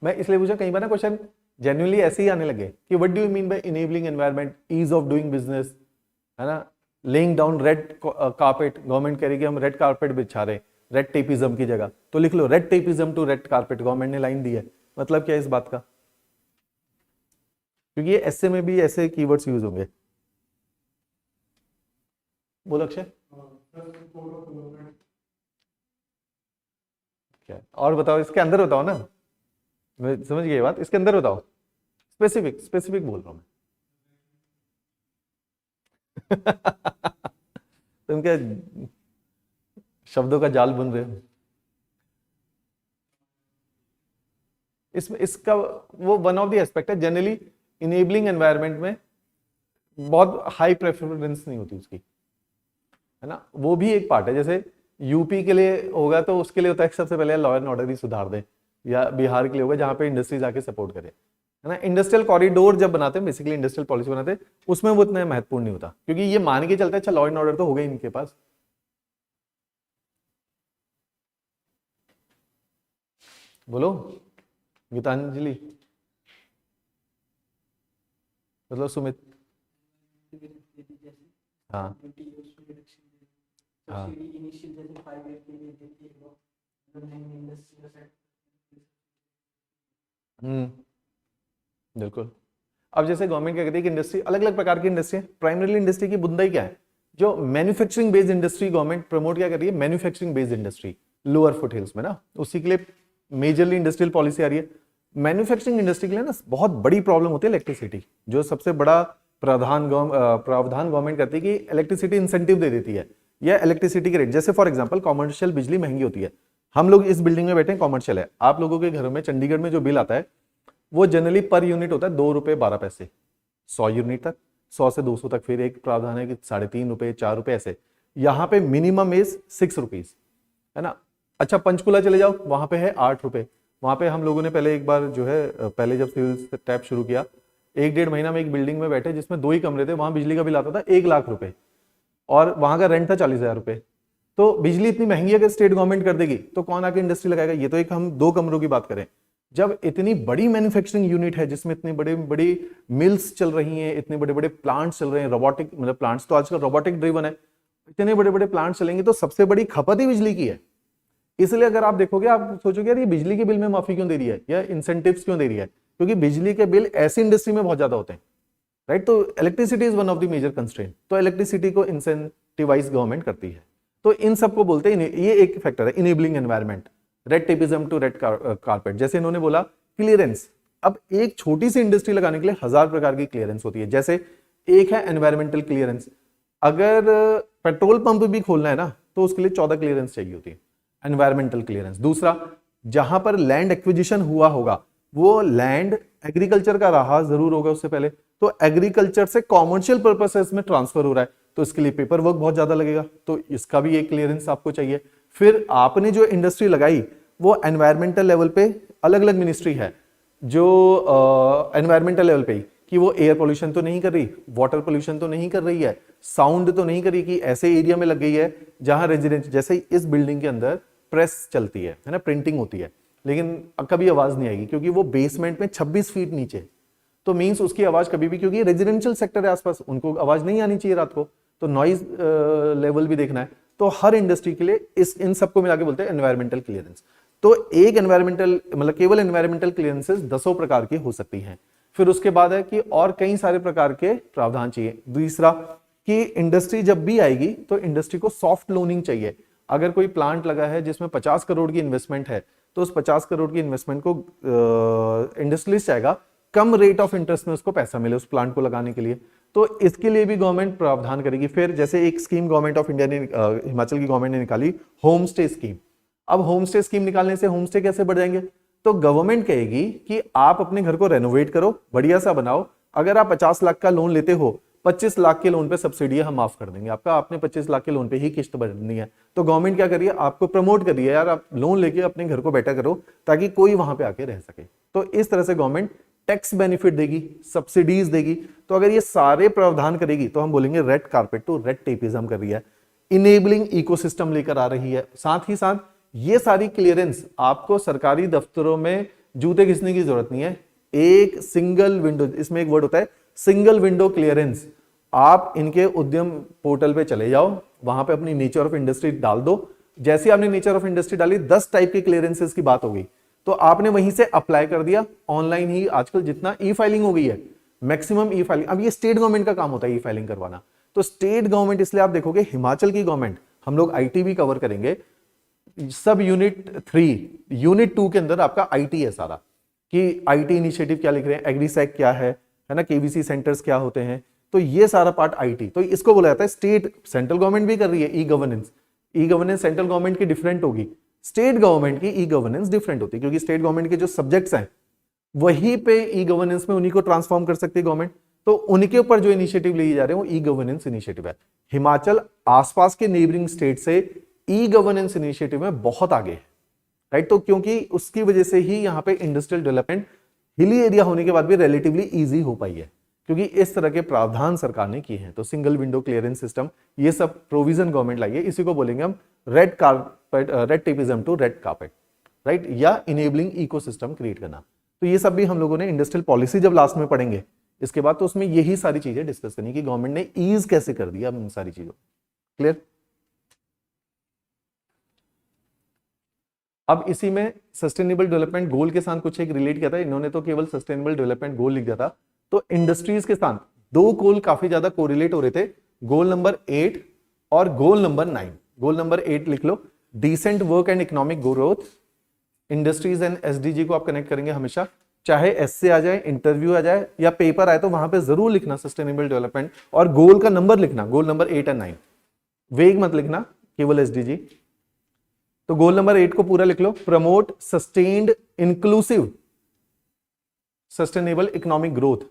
Speaker 1: मैं इसलिए पूछा, कई बार ना क्वेश्चन जेन्युइनली ऐसे ही आने लगे कि what do you mean by enabling environment, ease of doing business, है ना, laying down red carpet, government कह रही कि हम रेड कारपेट बिछा रहे रेड टेपिज्म की जगह, तो लिख लो red tapism to red carpet, government ने लाइन दी है। मतलब क्या है इस बात का? क्योंकि ये ऐसे में भी ऐसे कीवर्ड्स यूज होंगे। बोल अक्षय। क्या है? और बताओ, इसके अंदर बताओ ना, मैं समझ गई बात, इसके अंदर बताओ, स्पेसिफिक स्पेसिफिक बोल रहा हूं मैं। तुम क्या शब्दों का जाल बुन रहे हो? इसमें इसका वो वन ऑफ द एस्पेक्ट है, जनरली इनेबलिंग एनवायरनमेंट में बहुत हाई प्रेफरेंस नहीं होती उसकी, है ना, वो भी एक पार्ट है। जैसे यूपी के लिए होगा तो उसके लिए होता है सबसे पहले लॉ एंड ऑर्डर ही सुधार दे, या बिहार के लिए होगा जहां पे इंडस्ट्रीज आके सपोर्ट करे, है ना। इंडस्ट्रियल कॉरिडोर जब बनाते हैं, बेसिकली इंडस्ट्रियल पॉलिसी बनाते हैं, उसमें वो इतना महत्वपूर्ण नहीं होता, क्योंकि ये मान के चलता है अच्छा लॉ एंड ऑर्डर तो हो गई इनके पास। बोलो गीतांजलि, मतलब सुमित। हाँ हाँ बिल्कुल। अब जैसे गवर्नमेंट क्या कहती है कि इंडस्ट्री, अलग अलग प्रकार की इंडस्ट्री है, प्राइमरीली इंडस्ट्री की बुंदा ही क्या है, जो manufacturing based industry government promote क्या कर रही है, manufacturing based industry lower foot hills में ना, उसी के लिए मेजरली इंडस्ट्रियल पॉलिसी आ रही है। मैन्युफैक्चरिंग इंडस्ट्री के लिए ना बहुत बड़ी प्रॉब्लम होती है इलेक्ट्रिसिटी, जो सबसे बड़ा प्रावधान गवर्नमेंट करती है कि इलेक्ट्रिसिटी इंसेंटिव दे देती है, या इलेक्ट्रिसिटी के रेट, जैसे फॉर एग्जांपल कॉमर्शियल बिजली महंगी होती है, हम लोग इस बिल्डिंग में बैठे हैं, कॉमर्शियल है, आप लोगों के घरों में चंडीगढ़ में जो बिल आता है वो जनरली पर यूनिट होता है 2 रुपए 12 पैसे, 100 यूनिट तक, 100 से 200 तक, फिर एक प्रावधान है कि 3.5 रुपए 4 रुपए ऐसे, यहाँ पे मिनिमम इज 6 रुपीज, है ना। अच्छा पंचकुला चले जाओ, वहां पे है 8 रुपए, वहां पे हम लोगों ने पहले एक बार जो है, पहले जब सिविल टैप शुरू किया, 1-1.5 महीना में एक बिल्डिंग में बैठे जिसमें 2 ही कमरे थे, वहां बिजली का बिल आता था 1 लाख रुपए, और वहां का रेंट था 40,000 रुपए। तो बिजली इतनी महंगी अगर स्टेट गवर्नमेंट कर देगी तो कौन आके इंडस्ट्री लगाएगा, ये तो एक हम 2 कमरों की बात करें, जब इतनी बड़ी मैन्युफैक्चरिंग यूनिट है जिसमें इतनी बड़ी बड़ी मिल्स चल रही हैं, इतने बड़े बड़े प्लांट्स चल रहे हैं, रोबोटिक, मतलब प्लांट्स तो आजकल रोबोटिक ड्रिवन है, इतने बड़े बड़े प्लांट्स चलेंगे तो सबसे बड़ी खपत ही बिजली की है। इसलिए अगर आप देखोगे, आप सोचोगे यार ये बिजली के बिल में माफी क्यों दे रही है या इंसेंटिव्स क्यों दे रही है, क्योंकि बिजली के बिल ऐसी इंडस्ट्री में बहुत ज्यादा होते हैं, राइट। तो electricity is one of the major constraint, तो इलेक्ट्रिसिटी को इंसेंटिवाइज गवर्नमेंट करती है। तो इन सबको बोलते हैं, ये एक फैक्टर है enabling environment, red tapism to red carpet. जैसे इन्होंने बोला क्लियरेंस, अब एक छोटी सी इंडस्ट्री लगाने के लिए 1000 प्रकार की क्लियरेंस होती है। जैसे एक है एनवायरमेंटल क्लियरेंस, अगर पेट्रोल पंप भी खोलना है ना तो उसके लिए 14 क्लियरेंस चाहिए होती है, एनवायरमेंटल क्लियरेंस। दूसरा, जहां पर लैंड एक्विजिशन हुआ होगा वो लैंड एग्रीकल्चर का रहा जरूर होगा उससे पहले, तो एग्रीकल्चर से कॉमर्शियल पर्पसेस में ट्रांसफर हो रहा है तो इसके लिए पेपर वर्क बहुत ज्यादा लगेगा, तो इसका भी एक क्लियरेंस आपको चाहिए। फिर आपने जो इंडस्ट्री लगाई वो एनवायरमेंटल लेवल पे अलग अलग मिनिस्ट्री है जो एनवायरमेंटल लेवल पे ही, कि वो एयर पोल्यूशन तो नहीं कर रही, वाटर पोल्यूशन तो नहीं कर रही है, साउंड तो नहीं कर रही, कि ऐसे एरिया में लग गई है जहां रेजिडेंट, जैसे इस बिल्डिंग के अंदर प्रेस चलती है ना, प्रिंटिंग होती है, लेकिन कभी आवाज नहीं आएगी क्योंकि वो बेसमेंट में 26 फीट नीचे, तो मींस उसकी आवाज कभी भी, क्योंकि रेजिडेंशियल सेक्टर है आसपास, उनको आवाज नहीं आनी चाहिए रात को, तो नॉइज लेवल भी देखना है। तो हर इंडस्ट्री के लिए इन सबको मिला के बोलते हैं एनवायरमेंटल क्लियरेंस। तो एक एनवायरमेंटल, मतलब केवल एनवायरमेंटल क्लियरेंसेस 10 प्रकार की हो सकती हैं। फिर उसके बाद है कि और कई सारे प्रकार के प्रावधान चाहिए। दूसरा कि इंडस्ट्री जब भी आएगी तो इंडस्ट्री को सॉफ्ट लोनिंग चाहिए। अगर कोई प्लांट लगा है जिसमें 50 करोड़ की इन्वेस्टमेंट है तो उस 50 करोड़ की इन्वेस्टमेंट को इंडस्ट्रियलिस्ट चाहेगा कम रेट ऑफ इंटरेस्ट में उसको पैसा मिले उस प्लांट को लगाने के लिए, तो इसके लिए भी गवर्नमेंट प्रावधान करेगी। फिर जैसे एक स्कीम गवर्नमेंट ऑफ इंडिया ने, हिमाचल की गवर्नमेंट ने निकाली, होम स्टे स्कीम। अब होम स्टे स्कीम निकालने से होम स्टे कैसे बढ़ जाएंगे, तो गवर्नमेंट कहेगी कि आप अपने घर को रेनोवेट करो, बढ़िया सा बनाओ, अगर आप 50 लाख का लोन लेते हो, 25 लाख के लोन पे सब्सिडी हम माफ कर देंगे आपका, आपने 25 लाख के लोन पे ही किस्त भरनी है। तो गवर्नमेंट क्या कर रही है, आपको प्रमोट कर रही है, यार आप लोन लेके अपने घर को बेटा करो ताकि कोई वहां पे आके रह सके। तो इस तरह से गवर्नमेंट टैक्स बेनिफिट देगी, सब्सिडीज देगी। तो अगर ये सारे प्रावधान करेगी तो हम बोलेंगे red carpet to red tapism कर रही है, इनेबलिंग इकोसिस्टम लेकर आ रही है। साथ ही साथ ये सारी क्लियरेंस, आपको सरकारी दफ्तरों में जूते घिसने की जरूरत नहीं है, एक सिंगल विंडो, इसमें एक वर्ड होता है सिंगल विंडो क्लियरेंस। आप इनके उद्यम पोर्टल पे चले जाओ, वहां पे अपनी नेचर ऑफ इंडस्ट्री डाल दो, जैसे आपने नेचर ऑफ इंडस्ट्री डाली 10 टाइप के क्लियरेंसेस की बात हो गई, तो आपने वहीं से अप्लाई कर दिया ऑनलाइन ही। आजकल जितना ई फाइलिंग हो गई है, मैक्सिमम ई फाइलिंग, अब ये स्टेट गवर्नमेंट का काम होता है ई फाइलिंग करवाना, तो स्टेट गवर्नमेंट, इसलिए आप देखोगे हिमाचल की गवर्नमेंट, हम लोग आईटी भी कवर करेंगे, सब यूनिट 3 यूनिट 2 के अंदर आपका आईटी है सारा, कि आईटी इनिशिएटिव क्या लिख रहे हैं, एग्रीसेक क्या है ना, केवीसी सेंटर्स क्या होते हैं, तो ये सारा पार्ट आईटी। तो इसको बोला जाता है स्टेट, सेंट्रल गवर्नमेंट भी कर रही है e governance. E governance central government की डिफरेंट होगी, स्टेट गवर्नमेंट की ई गवर्नेंस डिफरेंट होती है, क्योंकि स्टेट गवर्नमेंट के जो सब्जेक्ट्स हैं वहीं पे ई गवर्नेंस में उन्हीं को ट्रांसफॉर्म कर सकती है गवर्नमेंट, तो उनके ऊपर जो इनिशिएटिव लिए जा रहे हैं वो ई गवर्नेंस इनिशिएटिव है। हिमाचल आसपास के नेबरिंग स्टेट से ई गवर्नेंस इनिशिएटिव में बहुत आगे है, राइट। तो क्योंकि उसकी वजह से ही यहाँ पे इंडस्ट्रियल डेवलपमेंट हिली एरिया होने के बाद भी रिलेटिवली इजी हो पाई है, क्योंकि इस तरह के प्रावधान सरकार ने किए हैं। तो सिंगल विंडो क्लियरेंस सिस्टम, ये सब प्रोविजन गवर्नमेंट लाई है, इसी को बोलेंगे हम red carpet, red tapism to red carpet, right, या इनेबलिंग इकोसिस्टम क्रिएट करना। तो ये सब भी हम लोगों ने इंडस्ट्रियल पॉलिसी जब लास्ट में पढ़ेंगे इसके बाद, तो उसमें यही सारी चीजें डिस्कस करनी कि गवर्नमेंट ने ईज कैसे कर दिया इन सारी चीजों। क्लियर। अब इसी में सस्टेनेबल डेवलपमेंट गोल के साथ कुछ एक रिलेट किया था, इन्होंने तो केवल सस्टेनेबल डेवलपमेंट गोल लिख दिया था। तो इंडस्ट्रीज के साथ दो गोल काफी ज्यादा कोरिलेट हो रहे थे, गोल नंबर 8 और गोल नंबर 9। गोल नंबर 8 लिख लो, decent work and economic growth. Industries and SDG को आप कनेक्ट करेंगे हमेशा, चाहे एससे आ जाए, इंटरव्यू आ जाए या पेपर आए, तो वहां पे जरूर लिखना सस्टेनेबल डेवलपमेंट और गोल का नंबर लिखना, गोल नंबर 8 और 9, वेग मत लिखना, केवल एसडीजी। तो गोल नंबर 8 को पूरा लिख लो, promote sustained inclusive sustainable economic growth.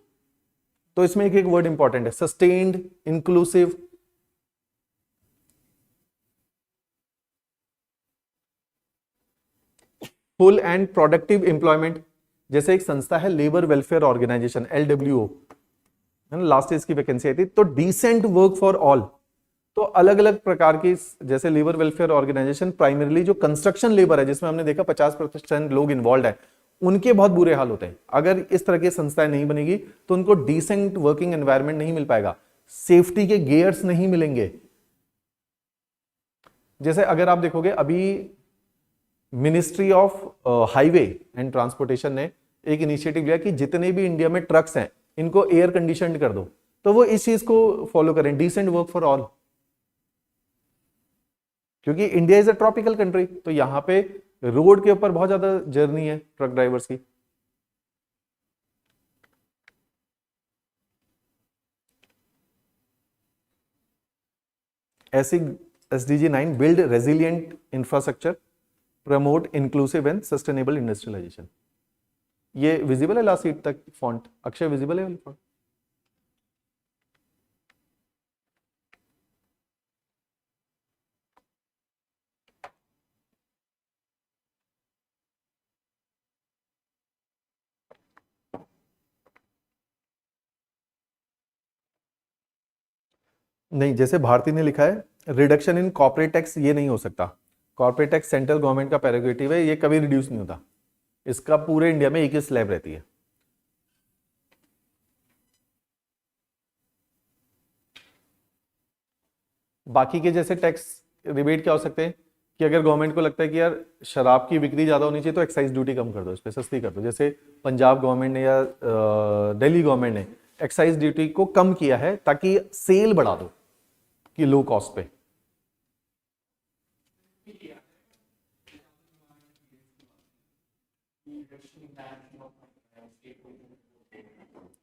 Speaker 1: तो इसमें एक एक वर्ड इंपॉर्टेंट है, sustained, inclusive. Full and productive employment, जैसे एक संस्था है labour welfare organisation LWO, last year की वैकेंसी आई थी। तो डिसेंट वर्क फॉर ऑल, तो अलग अलग प्रकार की, जैसे लेबर वेलफेयर ऑर्गेनाइजेशन प्राइमरीली जो कंस्ट्रक्शन लेबर है, जिसमें हमने देखा 50% लोग इन्वॉल्व है, उनके बहुत बुरे हाल होते हैं। अगर इस तरह की संस्थाएं नहीं बनेगी तो उनको डिसेंट वर्किंग एनवायरनमेंट नहीं मिल पाएगा, सेफ्टी के गियर्स नहीं मिलेंगे। जैसे अगर आप देखोगे अभी ministry of highway and transportation ने एक इनिशिएटिव लिया कि जितने भी इंडिया में ट्रक्स हैं इनको एयर कंडीशनड कर दो, तो वो इस चीज को फॉलो करें, डिसेंट वर्क फॉर ऑल। क्योंकि India is a tropical country, तो यहां पे रोड के ऊपर बहुत ज्यादा जर्नी है ट्रक ड्राइवर्स की। ऐसी SDG 9 build resilient infrastructure, promote inclusive and sustainable industrialisation. ये विजिबल है लास्ट सीट तक फॉन्ट, अक्षय विजिबल है फॉन्ट? नहीं, जैसे भारती ने लिखा है रिडक्शन इन कॉर्पोरेट टैक्स, ये नहीं हो सकता। कॉर्पोरेट टैक्स सेंट्रल गवर्नमेंट का प्रेरोगेटिव है, ये कभी रिड्यूस नहीं होता, इसका पूरे इंडिया में एक ही स्लैब रहती है। बाकी के जैसे टैक्स रिबेट क्या हो सकते हैं कि अगर गवर्नमेंट को लगता है कि यार शराब की बिक्री ज्यादा होनी चाहिए तो एक्साइज ड्यूटी कम कर दो, इस पर सस्ती कर दो। जैसे पंजाब गवर्नमेंट ने या दिल्ली गवर्नमेंट ने एक्साइज ड्यूटी को कम किया है ताकि सेल बढ़ा दो कि लो कॉस्ट पे।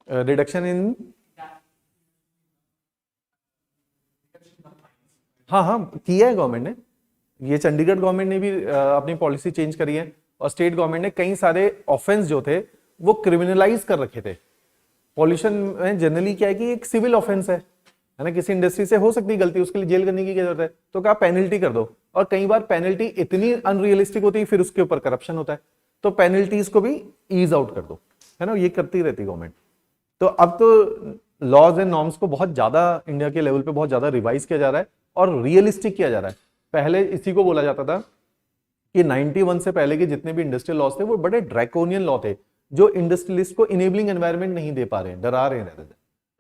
Speaker 1: रिडक्शन इन, हाँ हाँ किया है गवर्नमेंट ने, ये चंडीगढ़ गवर्नमेंट ने भी अपनी पॉलिसी चेंज करी है, और स्टेट गवर्नमेंट ने कई सारे ऑफेंस जो थे वो क्रिमिनलाइज कर रखे थे। पॉल्यूशन में जनरली क्या है कि एक सिविल ऑफेंस है ना, किसी इंडस्ट्री से हो सकती है गलती, उसके लिए जेल करने की क्या जरूरत है, तो कहा पेनल्टी कर दो। और कई बार पेनल्टी इतनी अनरियलिस्टिक होती है फिर उसके ऊपर करप्शन होता है, तो पेनल्टीज को भी ईज आउट कर दो, है ना, ये करती रहती गवर्नमेंट। तो अब तो लॉज एंड नॉर्म्स को बहुत ज्यादा इंडिया के लेवल पे बहुत ज्यादा रिवाइज किया जा रहा है और रियलिस्टिक किया जा रहा है। पहले इसी को बोला जाता था कि 91 से पहले के जितने भी इंडस्ट्रियल लॉज थे वो बड़े ड्रैकोनियन लॉ थे, जो इंडस्ट्रियलिस्ट को इनेबलिंग एनवायरनमेंट नहीं दे पा रहे हैं, डरा रहे हैं,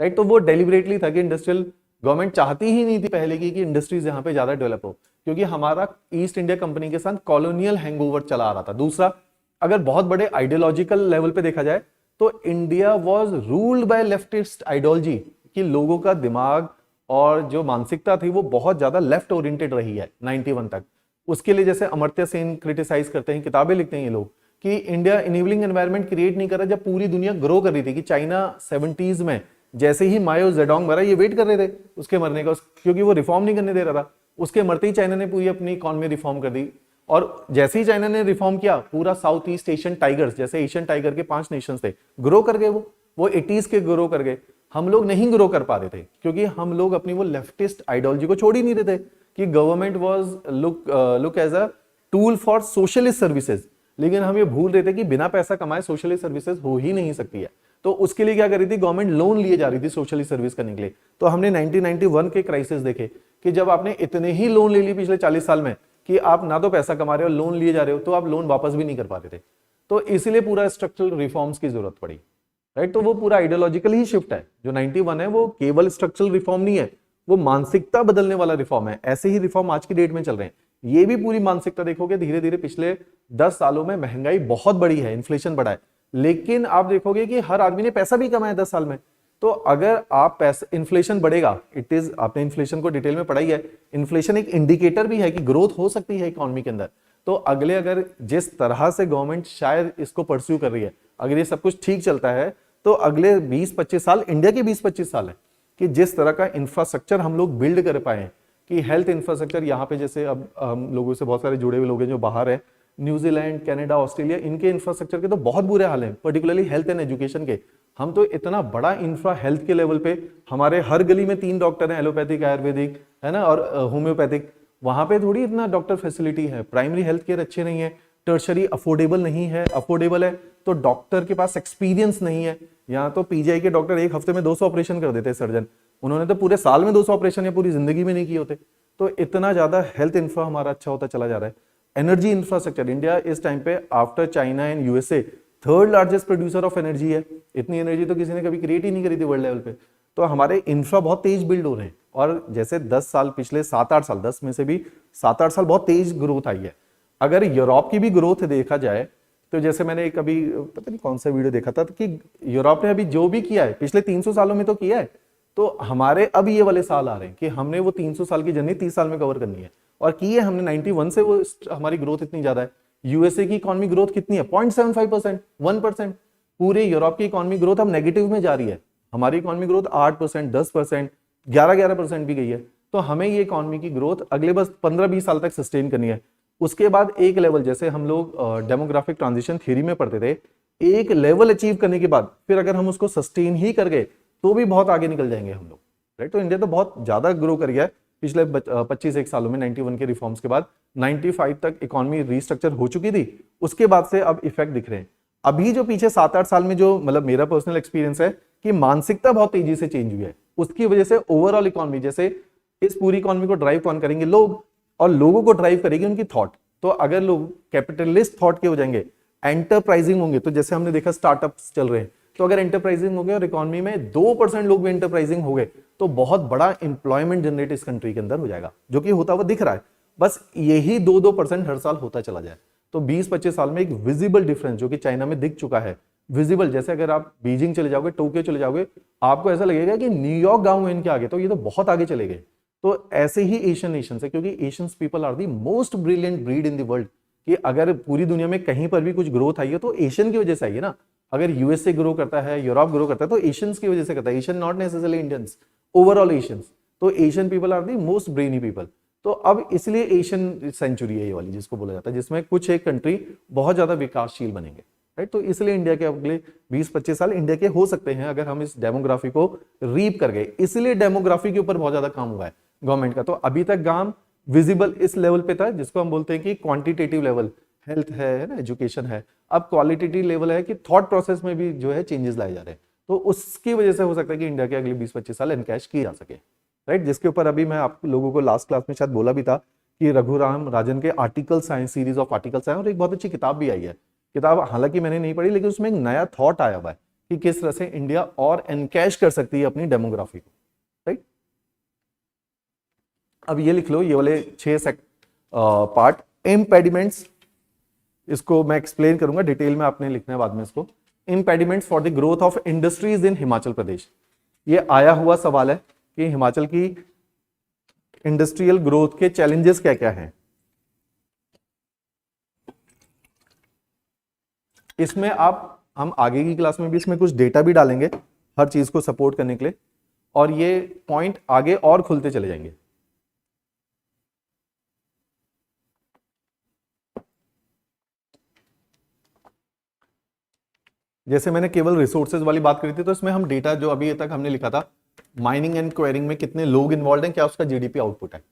Speaker 1: राइट। तो वो डेलिबरेटली था कि इंडस्ट्रियल गवर्नमेंट चाहती ही नहीं थी पहले की कि इंडस्ट्रीज यहाँ पे ज्यादा डेवलप हो, क्योंकि हमारा ईस्ट इंडिया कंपनी के साथ कॉलोनियल हैंगओवर चला आ रहा था। दूसरा, अगर बहुत बड़े आइडियोलॉजिकल लेवल पे देखा जाए तो India was ruled by leftist ideology, कि लोगों का दिमाग और जो मानसिकता थी वो बहुत ज्यादा लेफ्ट ओरिएंटेड रही है 91 तक। उसके लिए जैसे अमर्त्य सेन क्रिटिसाइज करते हैं, किताबें लिखते हैं ये लोग कि इंडिया इनेबलिंग एनवायरनमेंट क्रिएट नहीं कर रहा जब पूरी दुनिया ग्रो कर रही थी। कि चाइना 70s में जैसे ही माओ जेडोंग मरा, ये वेट कर रहे थे उसके मरने का, क्योंकि वो रिफॉर्म नहीं करने दे रहा था। उसके मरते ही चाइना ने पूरी अपनी इकॉनमी रिफॉर्म कर दी, और जैसे ही चाइना ने रिफॉर्म किया पूरा साउथ ईस्ट एशियन टाइगर्स, जैसे एशियन टाइगर के 5 नेशंस थे, ग्रो कर गए। वो 80s के ग्रो कर गए। हम लोग नहीं ग्रो कर पा रहे थे क्योंकि हम लोग अपनी वो लेफ्टिस्ट आइडियोलॉजी को छोड़ ही नहीं रहे थे कि government was look as a tool for socialist services. लेकिन हम ये भूल रहे थे कि बिना पैसा कमाए सोशलिस्ट सर्विसेज हो ही नहीं सकती है। तो उसके लिए क्या कर रही थी गवर्नमेंट, लोन लिए जा रही थी सोशलिस्ट सर्विस करने के लिए। तो हमने 1991 के क्राइसिस देखे कि जब आपने इतने ही लोन ले लिए पिछले 40 साल में कि आप ना तो पैसा कमा रहे हो, लोन लिए जा रहे हो, तो आप लोन वापस भी नहीं कर पा रहे थे। तो इसलिए पूरा स्ट्रक्चरल रिफॉर्म्स की जरूरत पड़ी, राइट। तो वो पूरा आइडियोलॉजिकल ही शिफ्ट है। जो 91 है वो केवल स्ट्रक्चरल रिफॉर्म नहीं है, वो मानसिकता बदलने वाला रिफॉर्म है। ऐसे ही रिफॉर्म आज की डेट में चल रहे हैं। ये भी पूरी मानसिकता देखोगे धीरे धीरे पिछले 10 सालों में महंगाई बहुत बड़ी है, इन्फ्लेशन बढ़ा है, लेकिन आप देखोगे कि हर आदमी ने पैसा भी कमाया 10 साल में। तो अगर आप पैसा, इन्फ्लेशन बढ़ेगा, इट इज, आपने इन्फ्लेशन को डिटेल में पढ़ाई है, इन्फ्लेशन एक इंडिकेटर भी है कि ग्रोथ हो सकती है इकोनॉमी के अंदर। तो अगले, अगर जिस तरह से गवर्नमेंट शायद इसको परस्यू कर रही है, अगर ये सब कुछ ठीक चलता है तो अगले 20-25 साल, इंडिया के 20-25 साल है कि जिस तरह का इंफ्रास्ट्रक्चर हम लोग बिल्ड कर पाए कि हेल्थ इंफ्रास्ट्रक्चर यहाँ पे, जैसे अब हम लोगों से बहुत सारे जुड़े हुए लोग हैं जो बाहर है, न्यूजीलैंड, कनाडा, ऑस्ट्रेलिया, इनके इंफ्रास्ट्रक्चर के तो बहुत बुरे हाल हैं, पर्टिकुलरली हेल्थ एंड एजुकेशन के। हम तो इतना बड़ा इंफ्रा हेल्थ के लेवल पे, हमारे हर गली में 3 डॉक्टर हैं, एलोपैथिक, आयुर्वेदिक, है ना, और होम्योपैथिक। वहां पे थोड़ी इतना डॉक्टर फैसिलिटी है, प्राइमरी हेल्थ केयर अच्छे नहीं है, टर्शरी अफोर्डेबल नहीं है, अफोर्डेबल है तो डॉक्टर के पास एक्सपीरियंस नहीं है। यहाँ तो पीजीआई के डॉक्टर एक हफ्ते में 200 ऑपरेशन कर देते हैं, सर्जन, उन्होंने तो पूरे साल में 200 ऑपरेशन या पूरी जिंदगी में नहीं किए होते। तो इतना ज्यादा हेल्थ इंफ्रा हमारा अच्छा होता चला जा रहा है। एनर्जी इंफ्रास्ट्रक्चर, इंडिया इस टाइम पे after China and USA 3rd largest producer of energy है। इतनी एनर्जी तो किसी ने कभी क्रिएट ही नहीं करी थी वर्ल्ड लेवल पे। तो हमारे इंफ्रा बहुत तेज बिल्ड हो रहे हैं, और जैसे 10 साल, पिछले 7-8 साल, 10 में से भी 7-8 साल बहुत तेज ग्रोथ आई है। अगर यूरोप की भी ग्रोथ देखा जाए तो जैसे मैंने एक अभी पता नहीं कौन सा वीडियो देखा था कि यूरोप ने अभी जो भी किया है पिछले 300 सालों में तो किया है, तो हमारे अब ये वाले साल आ रहे हैं कि हमने वो 300 साल की जर्नी 30 साल में कवर करनी है, और की है हमने 91 से। वो हमारी ग्रोथ इतनी ज्यादा है। यूएसए की इकोनॉमी ग्रोथ कितनी है? 0.75%, 1%। पूरे यूरोप की इकोनॉमी ग्रोथ अब नेगेटिव में जा रही है, हमारी इकोनॉमी ग्रोथ 8%, 10%, 11% भी गई है। तो हमें ये इकोनॉमी की ग्रोथ अगले बस 15-20 साल तक सस्टेन करनी है। उसके बाद एक लेवल, जैसे हम लोग डेमोग्राफिक ट्रांजिशन थ्योरी में पढ़ते थे, एक लेवल अचीव करने के बाद फिर अगर हम उसको सस्टेन ही कर गए तो भी बहुत आगे निकल जाएंगे हम लोग, राइट। तो इंडिया तो बहुत ज्यादा ग्रो कर गया है पिछले 25 सालों में। 91 के रिफॉर्म्स के बाद 95 तक इकोनॉमी रीस्ट्रक्चर हो चुकी थी, उसके बाद से अब इफेक्ट दिख रहे हैं। अभी जो पीछे 7-8 साल में जो, मतलब मेरा पर्सनल एक्सपीरियंस है कि मानसिकता बहुत तेजी से चेंज हुई है, उसकी वजह से ओवरऑल इकोनॉमी, जैसे इस पूरी इकोनॉमी को ड्राइव कौन करेंगे? लोग, और लोगों को ड्राइव करेगी उनकी थॉट। तो अगर लोग कैपिटलिस्ट थॉट के हो जाएंगे, एंटरप्राइजिंग होंगे, तो जैसे हमने देखा स्टार्टअप्स चल रहे हैं, तो अगर एंटरप्राइजिंग हो गए और इकोनॉमी में 2% लोग भी एंटरप्राइजिंग हो गए तो बहुत बड़ा इंप्लॉयमेंट जनरेट इस कंट्री के अंदर हो जाएगा, जो कि होता हुआ दिख रहा है। बस यही 2% हर साल होता चला जाए तो 20-25 साल में एक विजिबल डिफरेंस, जो कि चाइना में दिख चुका है, विजिबल। जैसे अगर आप बीजिंग चले जाओगे, टोक्यो चले जाओगे, आपको ऐसा लगेगा कि न्यूयॉर्क गांव है इनके आगे, तो ये तो बहुत आगे चले गए। तो ऐसे ही एशियन नेशंस है, क्योंकि Asians people are the most brilliant breed in the world. कि अगर पूरी दुनिया में कहीं पर भी कुछ ग्रोथ आई है तो एशियन की वजह से आई है ना। अगर यूएसए ग्रो करता है, यूरोप ग्रो करता है, तो एशियंस की वजह से करता है। Asian not necessarily Indians, overall Asians. तो Asian people are the most brainy people. तो अब इसलिए एशियन सेंचुरी है ये वाली, जिसको बोला जाता है, जिसमें कुछ एक कंट्री बहुत ज्यादा विकासशील बनेंगे, राइट। तो इसलिए इंडिया के अगले 20-25 साल इंडिया के हो सकते हैं अगर हम इस डेमोग्राफी को रीप कर गए। इसलिए डेमोग्राफी के ऊपर बहुत ज्यादा काम हुआ है गवर्नमेंट का। तो अभी तक काम विजिबल इस लेवल पे था, जिसको हम बोलते हैं कि क्वांटिटेटिव लेवल, हेल्थ है ना, एजुकेशन है। अब क्वालिटेटिव लेवल है कि थॉट प्रोसेस में भी जो है चेंजेस लाए जा रहे हैं। तो उसकी वजह से हो सकता है कि इंडिया के अगले 20-25 साल एनकैश किए जा सके, राइट। जिसके ऊपर अभी मैं आप लोगों को लास्ट क्लास में शायद बोला भी था कि रघुराम राजन के article science, series of articles है, और एक बहुत अच्छी किताब भी आई है। किताब हालांकि मैंने नहीं पढ़ी, लेकिन उसमें एक नया थॉट आया हुआ है कि किस तरह से इंडिया और एनकैश कर सकती है अपनी डेमोग्राफी को, राइट। अब ये लिख लो, ये वाले 6 पार्ट, इम्पेडिमेंट्स, इसको मैं एक्सप्लेन करूंगा डिटेल में, आपने लिखना है बाद में इसको। Impediments for the growth of industries in Himachal Pradesh. ये आया हुआ सवाल है कि हिमाचल की इंडस्ट्रियल ग्रोथ के चैलेंजेस क्या क्या हैं। इसमें हम आगे की क्लास में भी इसमें कुछ डेटा भी डालेंगे हर चीज को सपोर्ट करने के लिए, और ये पॉइंट आगे और खुलते चले जाएंगे। जैसे मैंने केवल रिसोर्सेज वाली बात करी थी, तो इसमें हम डेटा जो अभी तक हमने लिखा था, माइनिंग एंड क्वेरिंग में कितने लोग इन्वॉल्व हैं, क्या उसका जीडीपी आउटपुट है,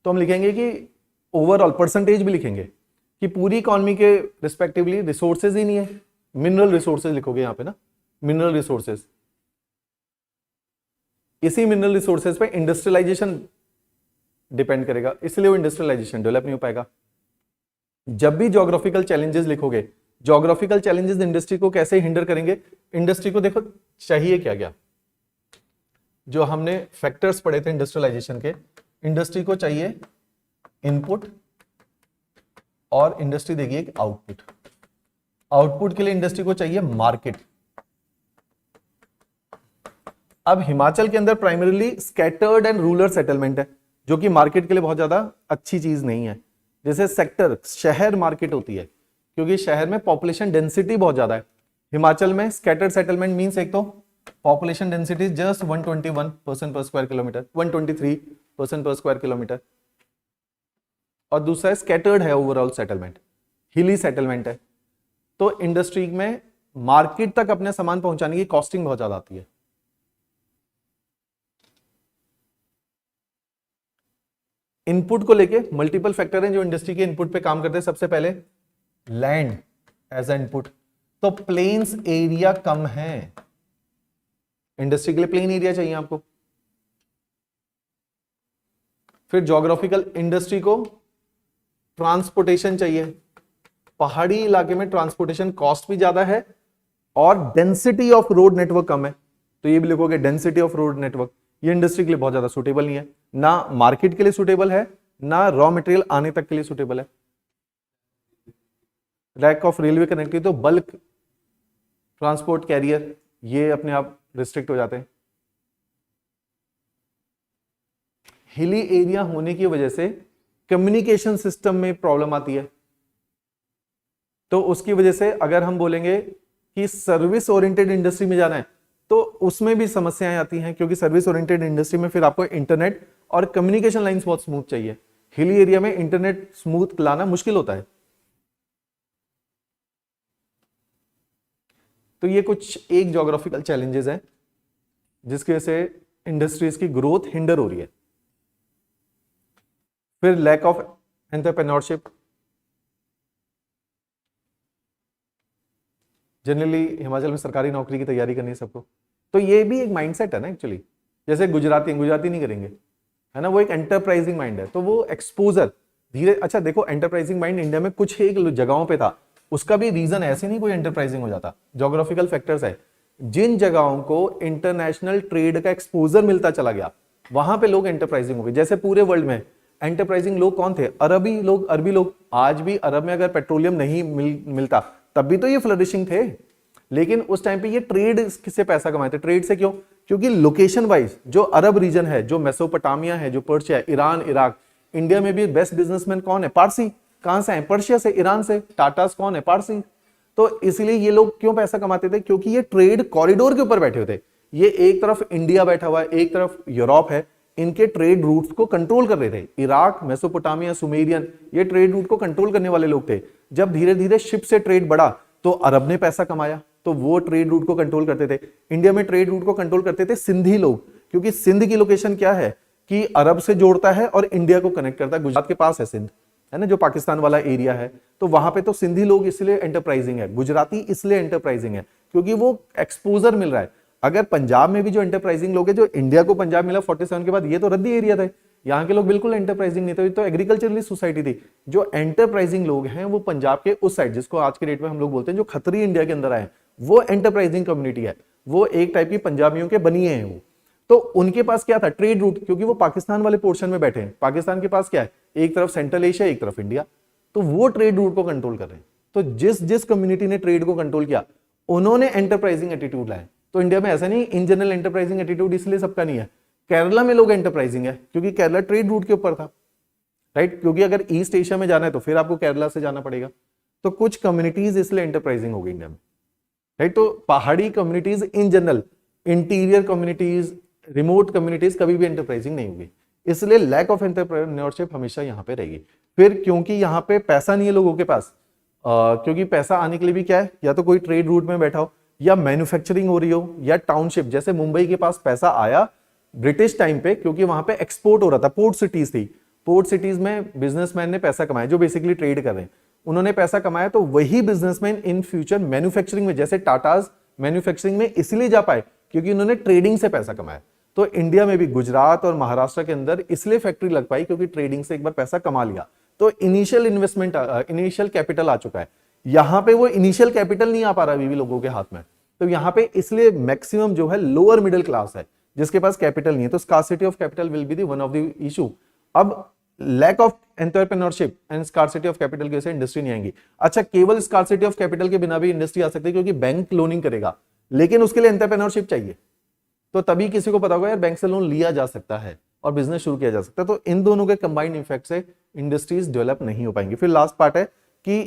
Speaker 1: तो हम लिखेंगे कि ओवरऑल परसेंटेज भी लिखेंगे कि पूरी इकोनॉमी के रिस्पेक्टिवली रिसोर्सेज ही नहीं है, मिनरल रिसोर्सेज लिखोगे यहाँ पे ना, मिनरल रिसोर्सेज। इसी मिनरल रिसोर्सेज पे इंडस्ट्रियलाइजेशन डिपेंड करेगा, इसलिए वो इंडस्ट्रियलाइजेशन डेवलप नहीं हो पाएगा। जब भी ज्योग्राफिकल चैलेंजेस लिखोगे, ज्योग्राफिकल चैलेंजेस इंडस्ट्री को कैसे हिंडर करेंगे, इंडस्ट्री को देखो चाहिए क्या क्या, जो हमने फैक्टर्स पढ़े थे इंडस्ट्रियलाइजेशन के, इंडस्ट्री को चाहिए इनपुट, और इंडस्ट्री देगी एक आउटपुट। आउटपुट के लिए इंडस्ट्री को चाहिए मार्केट। अब हिमाचल के अंदर primarily scattered and rural settlement है, जो कि मार्केट के लिए बहुत ज्यादा अच्छी चीज नहीं है। जैसे सेक्टर शहर मार्केट होती है, क्योंकि शहर में पॉपुलेशन डेंसिटी बहुत ज्यादा है। हिमाचल में स्कैटर्ड सेटलमेंट मींस एक तो पॉपुलेशन डेंसिटी जस्ट 121 पर्सन पर स्क्वायर किलोमीटर, 123 पर्सन पर स्क्वायर किलोमीटर, और दूसरा स्कैटर्ड है ओवरऑल सेटलमेंट, हिली सेटलमेंट है। तो इंडस्ट्री में मार्केट तक अपने सामान पहुंचाने की कॉस्टिंग बहुत ज्यादा आती है। इनपुट को लेके मल्टीपल फैक्टर हैं जो इंडस्ट्री के इनपुट पे काम करते हैं। सबसे पहले लैंड एज ए इनपुट, तो प्लेन्स एरिया कम है, इंडस्ट्री के लिए प्लेन एरिया चाहिए आपको। फिर ज्योग्राफिकल, इंडस्ट्री को ट्रांसपोर्टेशन चाहिए। पहाड़ी इलाके में ट्रांसपोर्टेशन कॉस्ट भी ज्यादा है और डेंसिटी ऑफ रोड नेटवर्क कम है, तो ये भी लिखोगे डेंसिटी ऑफ रोड नेटवर्क। ये इंडस्ट्री के लिए बहुत ज्यादा सुटेबल नहीं है, ना मार्केट के लिए सुटेबल है, ना रॉ मटेरियल आने तक के लिए सुटेबल है। लैक ऑफ रेलवे कनेक्टिविटी, तो बल्क ट्रांसपोर्ट कैरियर ये अपने आप रिस्ट्रिक्ट हो जाते हैं। हिली एरिया होने की वजह से कम्युनिकेशन सिस्टम में प्रॉब्लम आती है, तो उसकी वजह से अगर हम बोलेंगे कि सर्विस ओरिएंटेड इंडस्ट्री में जाना है तो उसमें भी समस्याएं आती हैं, क्योंकि सर्विस ओरिएंटेड इंडस्ट्री में फिर आपको इंटरनेट और कम्युनिकेशन लाइंस बहुत स्मूथ चाहिए। हिली एरिया में इंटरनेट स्मूथ लाना मुश्किल होता है। तो ये कुछ एक ज्योग्राफिकल चैलेंजेस हैं जिसकी वजह से इंडस्ट्रीज की ग्रोथ हिंडर हो रही है। फिर lack of entrepreneurship, generally Himachal में सरकारी नौकरी की तैयारी करनी है सबको, तो ये भी एक माइंडसेट है ना एक्चुअली। जैसे गुजराती नहीं करेंगे, है ना, वो एक एंटरप्राइजिंग माइंड है, तो वो एक्सपोजर धीरे, अच्छा देखो एंटरप्राइजिंग माइंड इंडिया में कुछ एक जगहों पे था, उसका भी रीजन ऐसे नहीं कोई एंटरप्राइजिंग हो जाता, ज्योग्राफिकल फैक्टर्स है। जिन जगहों को इंटरनेशनल ट्रेड का एक्सपोजर मिलता चला गया वहां पे लोग एंटरप्राइजिंग हो गए। जैसे पूरे वर्ल्ड में एंटरप्राइजिंग लोग कौन थे? अरबी लोग। आज भी अरब में अगर पेट्रोलियम नहीं मिलता तब भी तो ये फ्लरिशिंग थे, लेकिन उस टाइम पे ये ट्रेड से पैसा कमाए थे। ट्रेड से क्यों? क्योंकि लोकेशन वाइज जो अरब रीजन है, जो मेसोपोटामिया है, जो पर्शिया है, ईरान, इराक, इंडिया में भी बेस्ट बिजनेसमैन कौन है? पारसी। कहां से है? पर्शिया से, ईरान से। टाटास कौन है? पारसी। तो इसलिए ये लोग क्यों पैसा कमाते थे? क्योंकि ये ट्रेड कॉरिडोर के ऊपर बैठे थे। ये एक तरफ इंडिया बैठा हुआ है, एक तरफ यूरोप है, इनके ट्रेड रूट्स को कंट्रोल कर रहे थे। इराक, मेसोपोटामिया, सुमेरियन, ये ट्रेड रूट को कंट्रोल करने वाले लोग थे। जब धीरे धीरे शिप से ट्रेड बढ़ा तो अरब ने पैसा कमाया, तो वो ट्रेड रूट को कंट्रोल करते थे। इंडिया में ट्रेड रूट को कंट्रोल करते थे सिंधी लोग, क्योंकि सिंध की लोकेशन क्या है कि अरब से जोड़ता है और इंडिया को कनेक्ट करता है। गुजरात के पास है सिंध, है ना, जो पाकिस्तान वाला एरिया है, तो वहां पे तो सिंधी लोग इसलिए एंटरप्राइजिंग है, गुजराती इसलिए एंटरप्राइजिंग है क्योंकि वो एक्सपोजर मिल रहा है। अगर पंजाब में भी जो एंटरप्राइजिंग लोग हैं, जो इंडिया को पंजाब मिला 47 के बाद, ये तो रद्दी एरिया था, यहाँ के लोग बिल्कुल एंटरप्राइजिंग नहीं थे, तो एग्रीकल्चरली सोसाइटी थी। जो एंटरप्राइजिंग लोग हैं वो पंजाब के उस साइड, जिसको आज के डेट में हम लोग बोलते हैं जो खत्री इंडिया के अंदर आए, वो एंटरप्राइजिंग कम्युनिटी है। वो एक टाइप की पंजाबियों के बनिए हैं वो। तो उनके पास क्या था? ट्रेड रूट, क्योंकि वो पाकिस्तान वाले पोर्शन में बैठे हैं। पाकिस्तान के पास क्या है? एक तरफ सेंट्रल एशिया, एक तरफ इंडिया, तो वो ट्रेड रूट को कंट्रोल कर रहे हैं। तो जिस कम्युनिटी ने ट्रेड को कंट्रोल किया उन्होंने एंटरप्राइजिंग एटीट्यूड लाया। तो इंडिया में ऐसा नहीं इन जनरल एंटरप्राइजिंग एटीट्यूड इसलिए सबका नहीं है। केरला में लोग एंटरप्राइजिंग है क्योंकि केरला ट्रेड रूट के ऊपर था, राइट, क्योंकि अगर ईस्ट एशिया में जाना है तो फिर आपको केरला से जाना पड़ेगा। तो कुछ कम्युनिटीज इसलिए एंटरप्राइजिंग हो गई इंडिया में, राइट। तो पहाड़ी communities in general, interior communities, remote communities कभी भी एंटरप्राइजिंग नहीं होगी, इसलिए लैक ऑफ एंटरप्रेन्योरशिप हमेशा यहाँ पे रहेगी। फिर क्योंकि यहाँ पे पैसा नहीं है लोगों के पास, क्योंकि पैसा आने के लिए भी क्या है, या तो कोई ट्रेड रूट में बैठा हो, या मैन्युफैक्चरिंग हो रही हो, या टाउनशिप। जैसे मुंबई के पास पैसा आया ब्रिटिश टाइम पे क्योंकि वहां पे एक्सपोर्ट हो रहा था, पोर्ट सिटीज थी। पोर्ट सिटीज में बिजनेसमैन ने पैसा कमाया जो बेसिकली ट्रेड कर रहे हैं, उन्होंने पैसा कमाया, तो वही बिजनेसमैन इन फ्यूचर मैन्युफैक्चरिंग में, जैसे टाटाज मैन्युफैक्चरिंग में इसलिए जा पाए क्योंकि उन्होंने ट्रेडिंग से पैसा कमाया। तो इंडिया में भी गुजरात और महाराष्ट्र के अंदर इसलिए फैक्ट्री लग पाई क्योंकि ट्रेडिंग से एक बार पैसा कमा लिया, तो इनिशियल इन्वेस्टमेंट, इनिशियल कैपिटल आ चुका है। यहाँ पे वो इनिशियल कैपिटल नहीं आ पा रहा अभी भी लोगों के हाथ में, तो यहाँ पे इसलिए मैक्सिमम जो है लोअर मिडिल क्लास है जिसके पास कैपिटल नहीं है। तो scarcity of capital will be the one of the issue. अब lack of entrepreneurship and scarcity of capital की वजह से इंडस्ट्री नहीं आएंगी। अच्छा, केवल स्कार्सिटी ऑफ कैपिटल के बिना भी इंडस्ट्री आ सकती है, क्योंकि बैंक लोनिंग करेगा, लेकिन उसके लिए एंटरप्रेन्योरशिप चाहिए। तो तभी किसी को पता होगा यार बैंक से लोन लिया जा सकता है और बिजनेस शुरू किया जा सकता है। तो इन दोनों के कंबाइंड इफेक्ट से इंडस्ट्रीज डेवलप नहीं हो पाएंगी। फिर लास्ट पार्ट है कि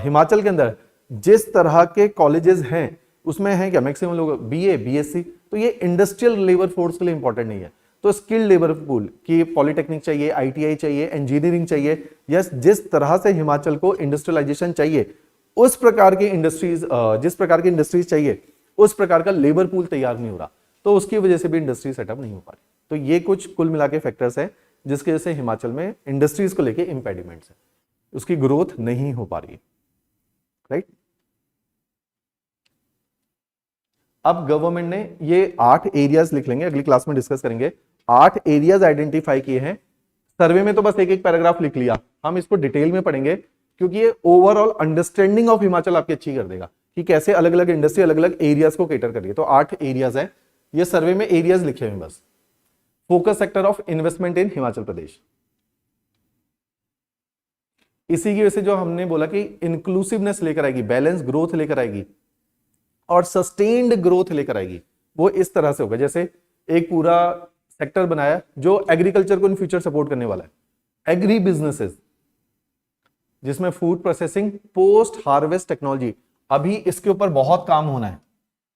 Speaker 1: हिमाचल के अंदर जिस तरह के कॉलेजेस हैं उसमें है क्या, मैक्सिमम लोग बीए बीएससी, तो ये इंडस्ट्रियल लेबर फोर्स के लिए इंपॉर्टेंट नहीं है। तो स्किल्ड लेबर पूल की पॉलिटेक्निक चाहिए, आईटीआई चाहिए, इंजीनियरिंग चाहिए, यस, जिस तरह से हिमाचल को इंडस्ट्रियलाइजेशन चाहिए उस प्रकार की इंडस्ट्रीज, जिस प्रकार की इंडस्ट्रीज चाहिए उस प्रकार का लेबर पूल तैयार नहीं हो रहा, तो उसकी वजह से भी इंडस्ट्री सेटअप नहीं हो पा रही। तो ये कुछ कुल मिला के फैक्टर्स है जिसकी वजह से हिमाचल में इंडस्ट्रीज को लेके इंपेडिमेंट्स है, उसकी ग्रोथ नहीं हो पा रही है, राइट। अब गवर्नमेंट ने ये 8 एरियाज लिख लेंगे, अगली क्लास में डिस्कस करेंगे। 8 एरियाज आइडेंटिफाई किए हैं। सर्वे में तो बस एक एक पैराग्राफ लिख लिया, हम इसको डिटेल में पढ़ेंगे क्योंकि ये ओवरऑल अंडरस्टैंडिंग ऑफ हिमाचल आपकी अच्छी कर देगा कि कैसे अलग अलग इंडस्ट्री अलग अलग एरियाज को कैटर कर रही है। तो 8 एरियाज है, ये सर्वे में एरियाज लिखे हुए बस। Focus sector of investment in Himachal Pradesh, इसी की वजह से जो हमने बोला कि इंक्लूसिवनेस लेकर आएगी, बैलेंस ग्रोथ लेकर आएगी और सस्टेन्ड ग्रोथ लेकर आएगी। वो इस तरह से होगा जैसे एक पूरा सेक्टर बनाया जो एग्रीकल्चर को इन फ्यूचर सपोर्ट करने वाला है, एग्री बिजनेसेस, जिसमें food processing, post harvest technology, अभी इसके ऊपर बहुत काम होना है,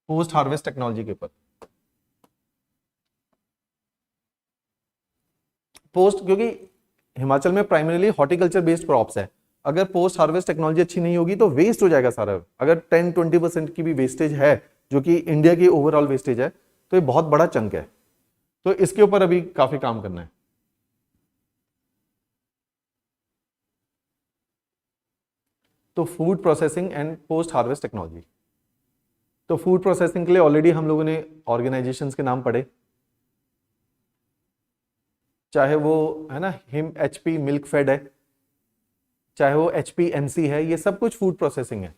Speaker 1: पोस्ट हार्वेस्ट टेक्नोलॉजी के ऊपर। पोस्ट, क्योंकि हिमाचल में प्राइमरीली हॉर्टिकल्चर बेस्ड क्रॉप्स है, अगर पोस्ट हार्वेस्ट टेक्नोलॉजी अच्छी नहीं होगी तो वेस्ट हो जाएगा सारा। अगर 10-20% की भी वेस्टेज है, जो कि इंडिया की ओवरऑल वेस्टेज है, तो ये बहुत बड़ा चंक है। तो इसके ऊपर अभी काफी काम करना है। तो food processing and post harvest technology, तो फूड प्रोसेसिंग के लिए ऑलरेडी हम लोगों ने ऑर्गेनाइजेशंस के नाम पढ़े, चाहे वो है ना हिम एचपी मिल्क फेड है, चाहे वो HPMC है, ये सब कुछ फूड प्रोसेसिंग है।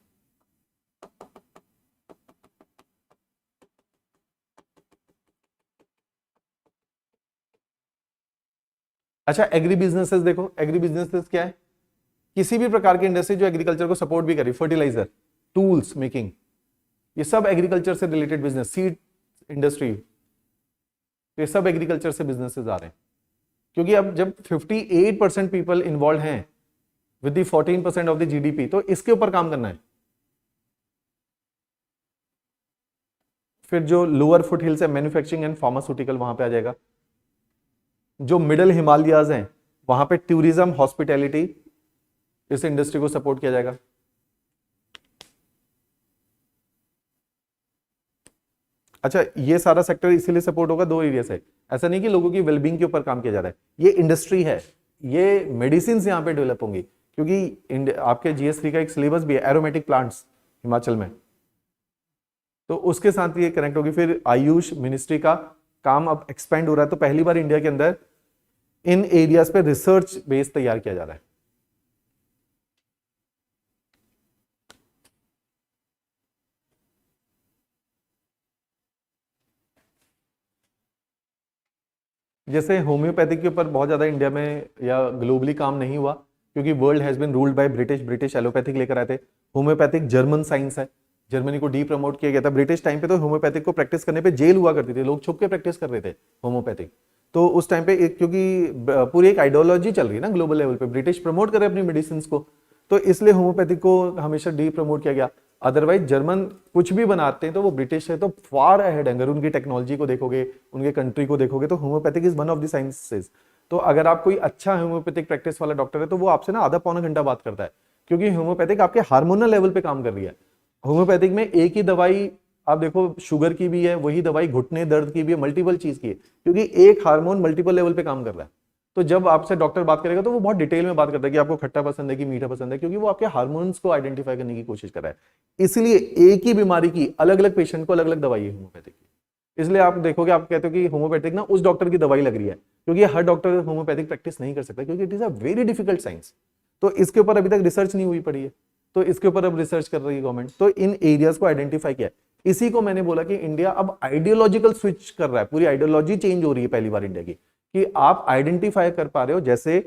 Speaker 1: अच्छा, एग्री बिजनेसेस देखो, एग्री बिजनेसेस क्या है, किसी भी प्रकार की इंडस्ट्री जो एग्रीकल्चर को सपोर्ट भी करे, फर्टिलाइजर, टूल्स मेकिंग, ये सब एग्रीकल्चर से रिलेटेड बिजनेस, सीड इंडस्ट्री, ये सब एग्रीकल्चर से बिजनेसेस आ रहे हैं। क्योंकि अब जब 58% पीपल इन्वॉल्व हैं with the 14% of the GDP, तो इसके ऊपर काम करना है। फिर जो लोअर फुट हिल्स है, मैन्युफैक्चरिंग एंड फार्मास्यूटिकल वहां पे आ जाएगा। जो मिडल हिमालयाज हैं वहां पे टूरिज्म, हॉस्पिटैलिटी, इस इंडस्ट्री को सपोर्ट किया जाएगा। अच्छा, ये सारा सेक्टर इसीलिए सपोर्ट होगा 2 एरिया से, ऐसा नहीं कि लोगों की वेलबींग के ऊपर काम किया जा रहा है, ये इंडस्ट्री है, ये मेडिसिन यहां पे डेवलप होंगी, क्योंकि आपके GS3 का एक सिलेबस भी है एरोमेटिक प्लांट्स हिमाचल में, तो उसके साथ ये कनेक्ट होगी। फिर आयुष मिनिस्ट्री का काम अब एक्सपेंड हो रहा है, तो पहली बार इंडिया के अंदर इन एरियाज पे रिसर्च बेस तैयार किया जा रहा है। जैसे होम्योपैथिक के ऊपर बहुत ज्यादा इंडिया में या ग्लोबली काम नहीं हुआ, क्योंकि world has been ruled by British allopathic लेकर आए थे। होम्योपैथिक जर्मन साइंस है, जर्मनी को डी प्रमोट किया गया था। ब्रिटिश टाइम पे तो होम्योपैथिक को प्रैक्टिस करने पे जेल हुआ करती थी, लोग छुप के प्रैक्टिस कर रहे थे होम्योपैथिक। तो उस टाइम पे क्योंकि पूरी एक आइडियोलॉजी चल रही है ना ग्लोबल लेवल पे, ब्रिटिश प्रमोट कर रहे अपनी मेडिसिन को, तो इसलिए होम्योपैथिक को हमेशा डी प्रमोट किया गया। अदरवाइज जर्मन कुछ भी बनाते हैं तो वो ब्रिटिश है तो फार अहेड, अगर उनकी टेक्नोलॉजी को देखोगे, उनके कंट्री को देखोगे, तो homeopathic is one of the sciences. तो अगर आप कोई अच्छा होम्योपैथिक प्रैक्टिस वाला डॉक्टर है तो वो आपसे ना आधा पौना घंटा बात करता है, क्योंकि होम्योपैथिक आपके हार्मोनल लेवल पे काम कर रही है। होम्योपैथिक में एक ही दवाई आप देखो, शुगर की भी है, वही दवाई घुटने दर्द की भी है, मल्टीपल चीज की है, क्योंकि एक हार्मोन मल्टीपल लेवल पे काम कर रहा है। तो जब आपसे डॉक्टर बात करेगा तो वो बहुत डिटेल में बात करता है कि आपको खट्टा पसंद है कि मीठा पसंद है, क्योंकि वो आपके हार्मोन्स को आइडेंटिफाई करने की कोशिश कर रहा है। इसलिए एक ही बीमारी की अलग अलग पेशेंट को अलग अलग दवाई है होम्योपैथिक की। इसलिए आप देखोगे, आप कहते हो कि होम्योपैथिक ना उस डॉक्टर की दवाई लग रही है, क्योंकि हर डॉक्टर होम्योपैथिक प्रैक्टिस नहीं कर सकता, क्योंकि it is a very difficult science. तो इसके ऊपर अभी तक रिसर्च नहीं हुई पड़ी है, तो इसके ऊपर अब रिसर्च कर रही है गवर्नमेंट। तो इन एरियाज को आइडेंटिफाई किया। इसी को मैंने बोला कि इंडिया अब आइडियोलॉजिकल स्विच कर रहा है, पूरी आइडियोलॉजी चेंज हो रही है पहली बार इंडिया की, कि आप आइडेंटिफाई कर पा रहे हो। जैसे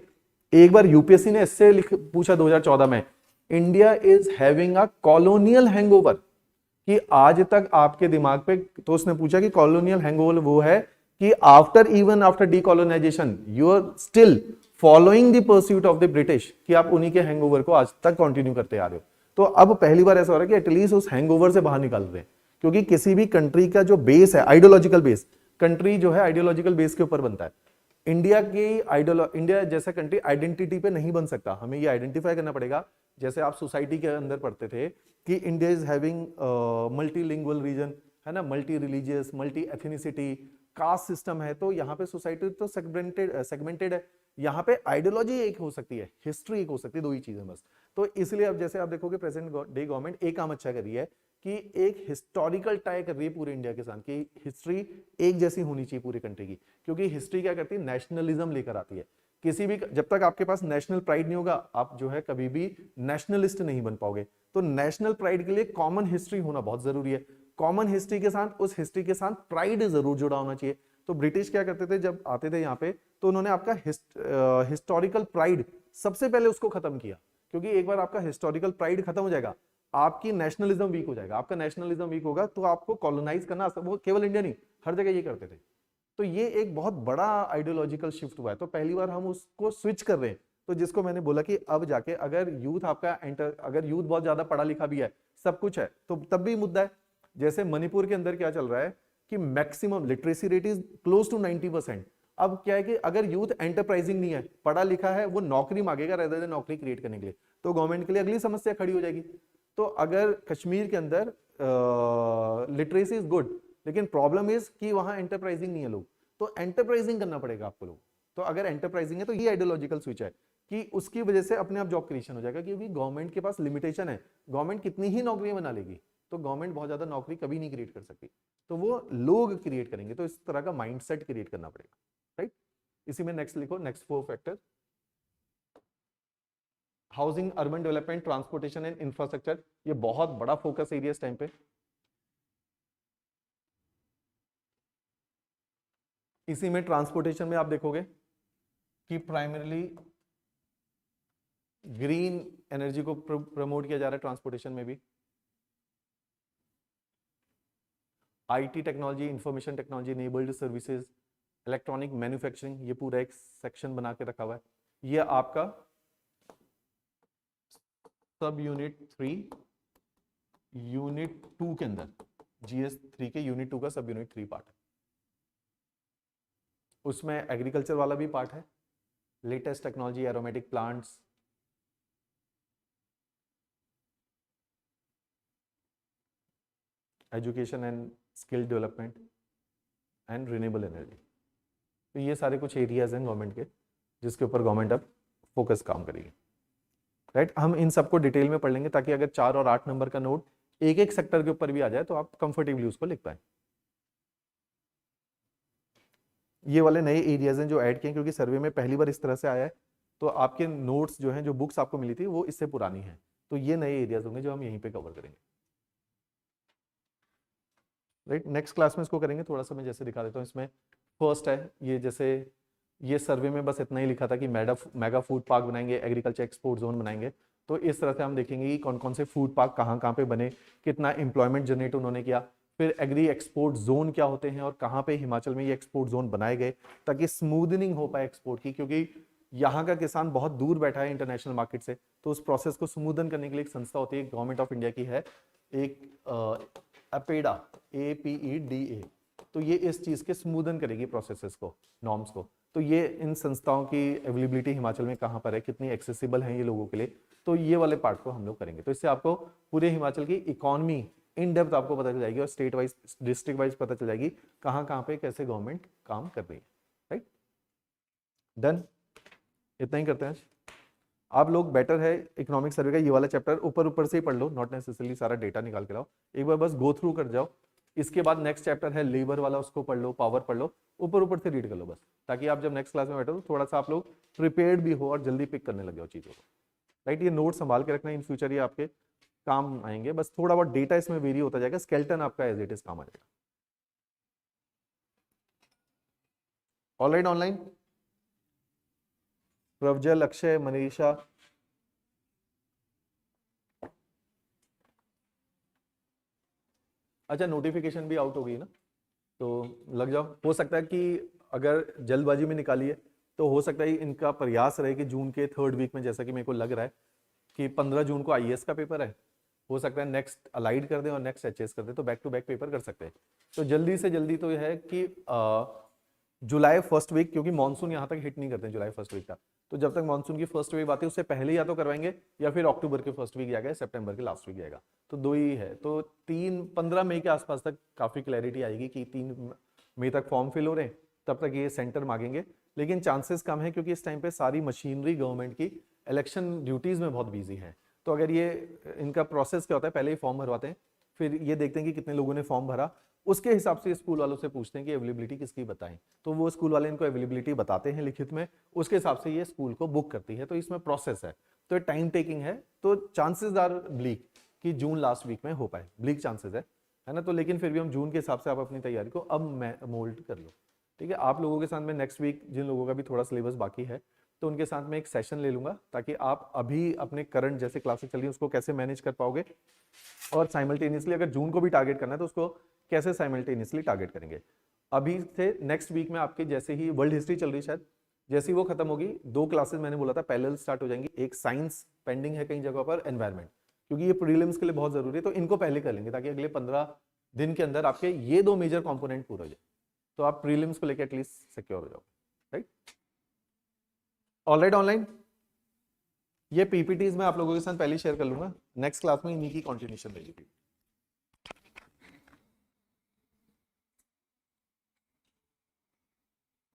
Speaker 1: एक बार यूपीएससी ने इससे पूछा 2014 में, India is having a colonial hangover, कि आज तक आपके दिमाग पे, तो उसने पूछा कि कॉलोनियल हैंगओवर वो है कि after even after decolonisation you are still following the pursuit of the British, कि आप उन्हीं के हैंगओवर को आज तक कंटिन्यू करते आ रहे हो। तो अब पहली बार ऐसा हो रहा है कि एटलीस्ट उस हैंगओवर से बाहर निकल रहे हैं, क्योंकि किसी भी कंट्री का जो बेस है आइडियोलॉजिकल बेस, कंट्री जो है आइडियोलॉजिकल बेस के ऊपर बनता है। इंडिया जैसा कंट्री आइडेंटिटी पे नहीं बन सकता, हमें ये आइडेंटिफाई करना पड़ेगा। जैसे आप सोसाइटी के अंदर पढ़ते थे कि India is having multilingual region, है ना, multi religious, multi ethnicity, caste system है, तो यहाँ पे सोसाइटी तो सेगमेंटेड है। यहाँ पे आइडियोलॉजी एक हो सकती है, हिस्ट्री एक हो सकती है, दो ही चीजें बस। तो इसलिए अब जैसे आप देखोगे प्रेजेंट डे गवर्नमेंट एक काम अच्छा कर रही है कि एक हिस्टोरिकल टाई कर रही है पूरे इंडिया के साथ, कि हिस्ट्री एक जैसी होनी चाहिए पूरी कंट्री की, क्योंकि हिस्ट्री क्या करती है, नेशनलिज्म लेकर आती है। किसी भी, जब तक आपके पास नेशनल प्राइड नहीं होगा, आप जो है कभी भी नेशनलिस्ट नहीं बन पाओगे। तो नेशनल प्राइड के लिए कॉमन हिस्ट्री होना बहुत जरूरी है। कॉमन हिस्ट्री के साथ उस हिस्ट्री के साथ प्राइड जरूर जुड़ा होना चाहिए। तो ब्रिटिश क्या करते थे जब आते थे यहाँ पे, तो उन्होंने आपका हिस्टोरिकल प्राइड सबसे पहले उसको खत्म किया, क्योंकि एक बार आपका हिस्टोरिकल प्राइड खत्म हो जाएगा, आपकी नेशनलिज्म वीक हो जाएगा। आपका नेशनलिज्म वीक होगा तो आपको कॉलोनाइज करना, वो केवल इंडिया नहीं, हर जगह ये करते थे। तो ये एक बहुत बड़ा आइडियोलॉजिकल शिफ्ट हुआ है, तो पहली बार हम उसको स्विच कर रहे हैं। तो जिसको मैंने बोला कि अब जाके अगर यूथ आपका अगर यूथ बहुत ज्यादा पढ़ा लिखा भी है, सब कुछ है, तो तब भी मुद्दा है। जैसे मणिपुर के अंदर क्या चल रहा है कि maximum literacy rate is close to 90%। अब क्या है कि अगर यूथ एंटरप्राइजिंग नहीं है, पढ़ा लिखा है, वो नौकरी मांगेगा रेदर देन नौकरी क्रिएट करने के लिए, तो गवर्नमेंट के लिए अगली समस्या खड़ी हो जाएगी। तो अगर कश्मीर के अंदर लिटरेसी इज गुड, लेकिन प्रॉब्लम इज कि वहां एंटरप्राइजिंग नहीं है लोग, तो एंटरप्राइजिंग करना पड़ेगा आपको लोग। तो अगर एंटरप्राइजिंग है तो ये आइडियोलॉजिकल स्विच है कि उसकी वजह से अपने आप जॉब क्रिएशन हो जाएगा, क्योंकि गवर्नमेंट के पास लिमिटेशन है। गवर्नमेंट कितनी ही नौकरियां बना लेगी, तो गवर्नमेंट बहुत ज्यादा नौकरी कभी नहीं क्रिएट कर सकती, तो वो लोग क्रिएट करेंगे। तो इस तरह का माइंडसेट क्रिएट करना पड़ेगा, राइट। इसी में नेक्स्ट लिखो, next 4 factor, housing, urban development, transportation and infrastructure. ये बहुत बड़ा फोकस एरिया इस टाइम पे। इसी में ट्रांसपोर्टेशन में आप देखोगे कि प्राइमरीली ग्रीन एनर्जी को प्रमोट किया जा रहा है ट्रांसपोर्टेशन में भी। IT technology, information technology, enabled services, electronic manufacturing, ये पूरा एक सेक्शन बना के रखा हुआ है। ये आपका सब यूनिट 3 यूनिट 2 के अंदर, GS3 के यूनिट 2 का सब यूनिट 3 पार्ट है। उसमें एग्रीकल्चर वाला भी पार्ट है, latest technology, aromatic plants, education and skill development and renewable energy. तो ये सारे कुछ एरियाज हैं गवर्नमेंट के जिसके ऊपर गवर्नमेंट अब फोकस काम करेगी, राइट। हम इन सबको डिटेल में पढ़ लेंगे ताकि अगर 4 और 8 नंबर का नोट एक एक सेक्टर के ऊपर भी आ जाए तो आप कंफर्टेबली उसको लिख पाए। ये वाले नए एरियाज हैं जो ऐड किए क्योंकि सर्वे में पहली बार इस तरह से आया है, तो आपके नोट्स जो हैं, जो बुक्स आपको मिली थी वो इससे पुरानी है, तो ये नए एरियाज होंगे जो हम यहीं पे कवर करेंगे, राइट। नेक्स्ट क्लास में इसको करेंगे। थोड़ा सा मैं जैसे दिखा देता हूँ, इसमें फर्स्ट है ये, जैसे ये सर्वे में बस इतना ही लिखा था कि मेगा फूड पार्क बनाएंगे, एग्रीकल्चर एक्सपोर्ट जोन बनाएंगे। तो इस तरह से हम देखेंगे कि कौन कौन से फूड पार्क कहाँ कहाँ पे बने, कितना एम्प्लॉयमेंट जनरेट उन्होंने किया, फिर एग्री एक्सपोर्ट जोन क्या होते हैं और कहाँ पे हिमाचल में ये एक्सपोर्ट जोन बनाए गए ताकि स्मूदनिंग हो पाए एक्सपोर्ट की, क्योंकि यहाँ का किसान बहुत दूर बैठा है इंटरनेशनल मार्केट से, तो उस प्रोसेस को स्मूदन करने के लिए एक संस्था होती है, गवर्नमेंट ऑफ इंडिया की है, एक अपेडा, APEDA। तो ये इस चीज के स्मूदन करेगी प्रोसेसेस को, नॉर्म्स को। तो ये इन संस्थाओं की अवेलेबिलिटी हिमाचल में कहाँ पर है, कितनी एक्सेसिबल है ये लोगों के लिए, तो ये वाले पार्ट को हम लोग करेंगे। तो इससे आपको पूरे हिमाचल की इकोनॉमी इन डेप्थ आपको पता चल जाएगी और स्टेट वाइज, डिस्ट्रिक्ट वाइज पता चल जाएगी कहाँ कहाँ पे कैसे गवर्नमेंट काम कर रही है, राइट। डन, इतना ही करते हैं आज। आप लोग बेटर है इकोनॉमिक सर्वे का ये वाला चैप्टर ऊपर ऊपर से ही पढ़ लो, नॉट नेसेसरली सारा डेटा निकाल के लाओ, एक बार बस गो थ्रू कर जाओ। इसके बाद नेक्स्ट चैप्टर है लेबर वाला, उसको पढ़ लो, पावर पढ़ लो, ऊपर ऊपर से रीड कर लो बस, ताकि आप जब नेक्स्ट क्लास में बैठो तो थोड़ा सा आप लोग प्रिपेयर्ड भी हो और जल्दी पिक करने लगे हो चीज़ों को, राइट। ये नोट संभाल के रखना, इन फ्यूचर ये आपके काम आएंगे, बस थोड़ा बहुत डेटा इसमें वेरी होता जाएगा, स्केलेटन आपका एज इट इज काम आ जाएगा। ऑलराइट ऑनलाइन, प्रवजल, अक्षय, मनीषा, अच्छा नोटिफिकेशन भी आउट हो गई ना, तो लग जाओ। हो सकता है कि अगर जल्दबाजी में निकाली है तो हो सकता है इनका प्रयास रहे कि जून के 3rd वीक में, जैसा कि मेरे को लग रहा है कि 15 जून को आईएएस का पेपर है, हो सकता है नेक्स्ट अलाइड कर दें और नेक्स्ट एचएस कर दें, तो बैक टू बैक पेपर कर सकते हैं। तो जल्दी से जल्दी तो यह है कि जुलाई 1st वीक, क्योंकि मानसून यहाँ तक हिट नहीं करते हैं जुलाई 1st वीक का, तो जब तक मानसून की 1st वेव आती है उससे पहले या तो करवाएंगे या फिर अक्टूबर के 1st वीक जाएगा, सितंबर के लास्ट वीक जाएगा, तो 2 ही है। तो 15 मई के आसपास तक काफी क्लैरिटी आएगी कि 3 मई तक फॉर्म फिल हो रहे हैं, तब तक ये सेंटर मांगेंगे, लेकिन चांसेस कम है क्योंकि इस टाइम पे सारी मशीनरी गवर्नमेंट की इलेक्शन ड्यूटीज में बहुत बिजी है। तो अगर ये इनका प्रोसेस क्या होता है, पहले ही फॉर्म भरवाते हैं, फिर ये देखते हैं कि कितने लोगों ने फॉर्म भरा, उसके हिसाब से स्कूल वालों से पूछते हैं कि अवेलेबिलिटी किसकी बताएं, तो वो स्कूल वाले इनको अवेलेबिलिटी बताते हैं लिखित में, उसके हिसाब से ये स्कूल को बुक करती है। तो इसमें प्रोसेस है, तो टाइम टेकिंग है, तो चांसेस आर ब्लीक कि जून लास्ट वीक में हो पाए, ब्लीक चांसेस है ना। तो लेकिन फिर भी हम जून के हिसाब से आप अपनी तैयारी को अब मोल्ड कर लो, ठीक है। आप लोगों के साथ में नेक्स्ट वीक जिन लोगों का भी थोड़ा सिलेबस बाकी है, तो उनके साथ में एक सेशन ले लूंगा, ताकि आप अभी अपने करंट जैसे क्लासेस चल रही है उसको कैसे मैनेज कर पाओगे, और साइमल्टेनियसली अगर जून को भी टारगेट करना है तो उसको कैसे साइमल्टेनियसली टारगेट करेंगे। अभी से नेक्स्ट वीक में आपके जैसे ही वर्ल्ड हिस्ट्री चल रही है, शायद जैसे ही वो खत्म होगी, 2 क्लासेस मैंने बोला था पैरेलल स्टार्ट हो जाएंगी, एक साइंस पेंडिंग है कई जगह पर, एनवायरमेंट, क्योंकि ये प्रीलिम्स के लिए बहुत जरूरी है, तो इनको पहले कर लेंगे ताकि अगले 15 दिन के अंदर आपके ये 2 मेजर कंपोनेंट पूरा हो जाए, तो आप प्रीलिम्स को लेकर एटलीस्ट सिक्योर हो जाओ, राइट। ऑलराइट ऑनलाइन, ये पीपीटीज मैं आप लोगों के साथ पहले शेयर कर लूंगा, नेक्स्ट क्लास में इन्हीं की कंटिन्यूएशन रहेगी।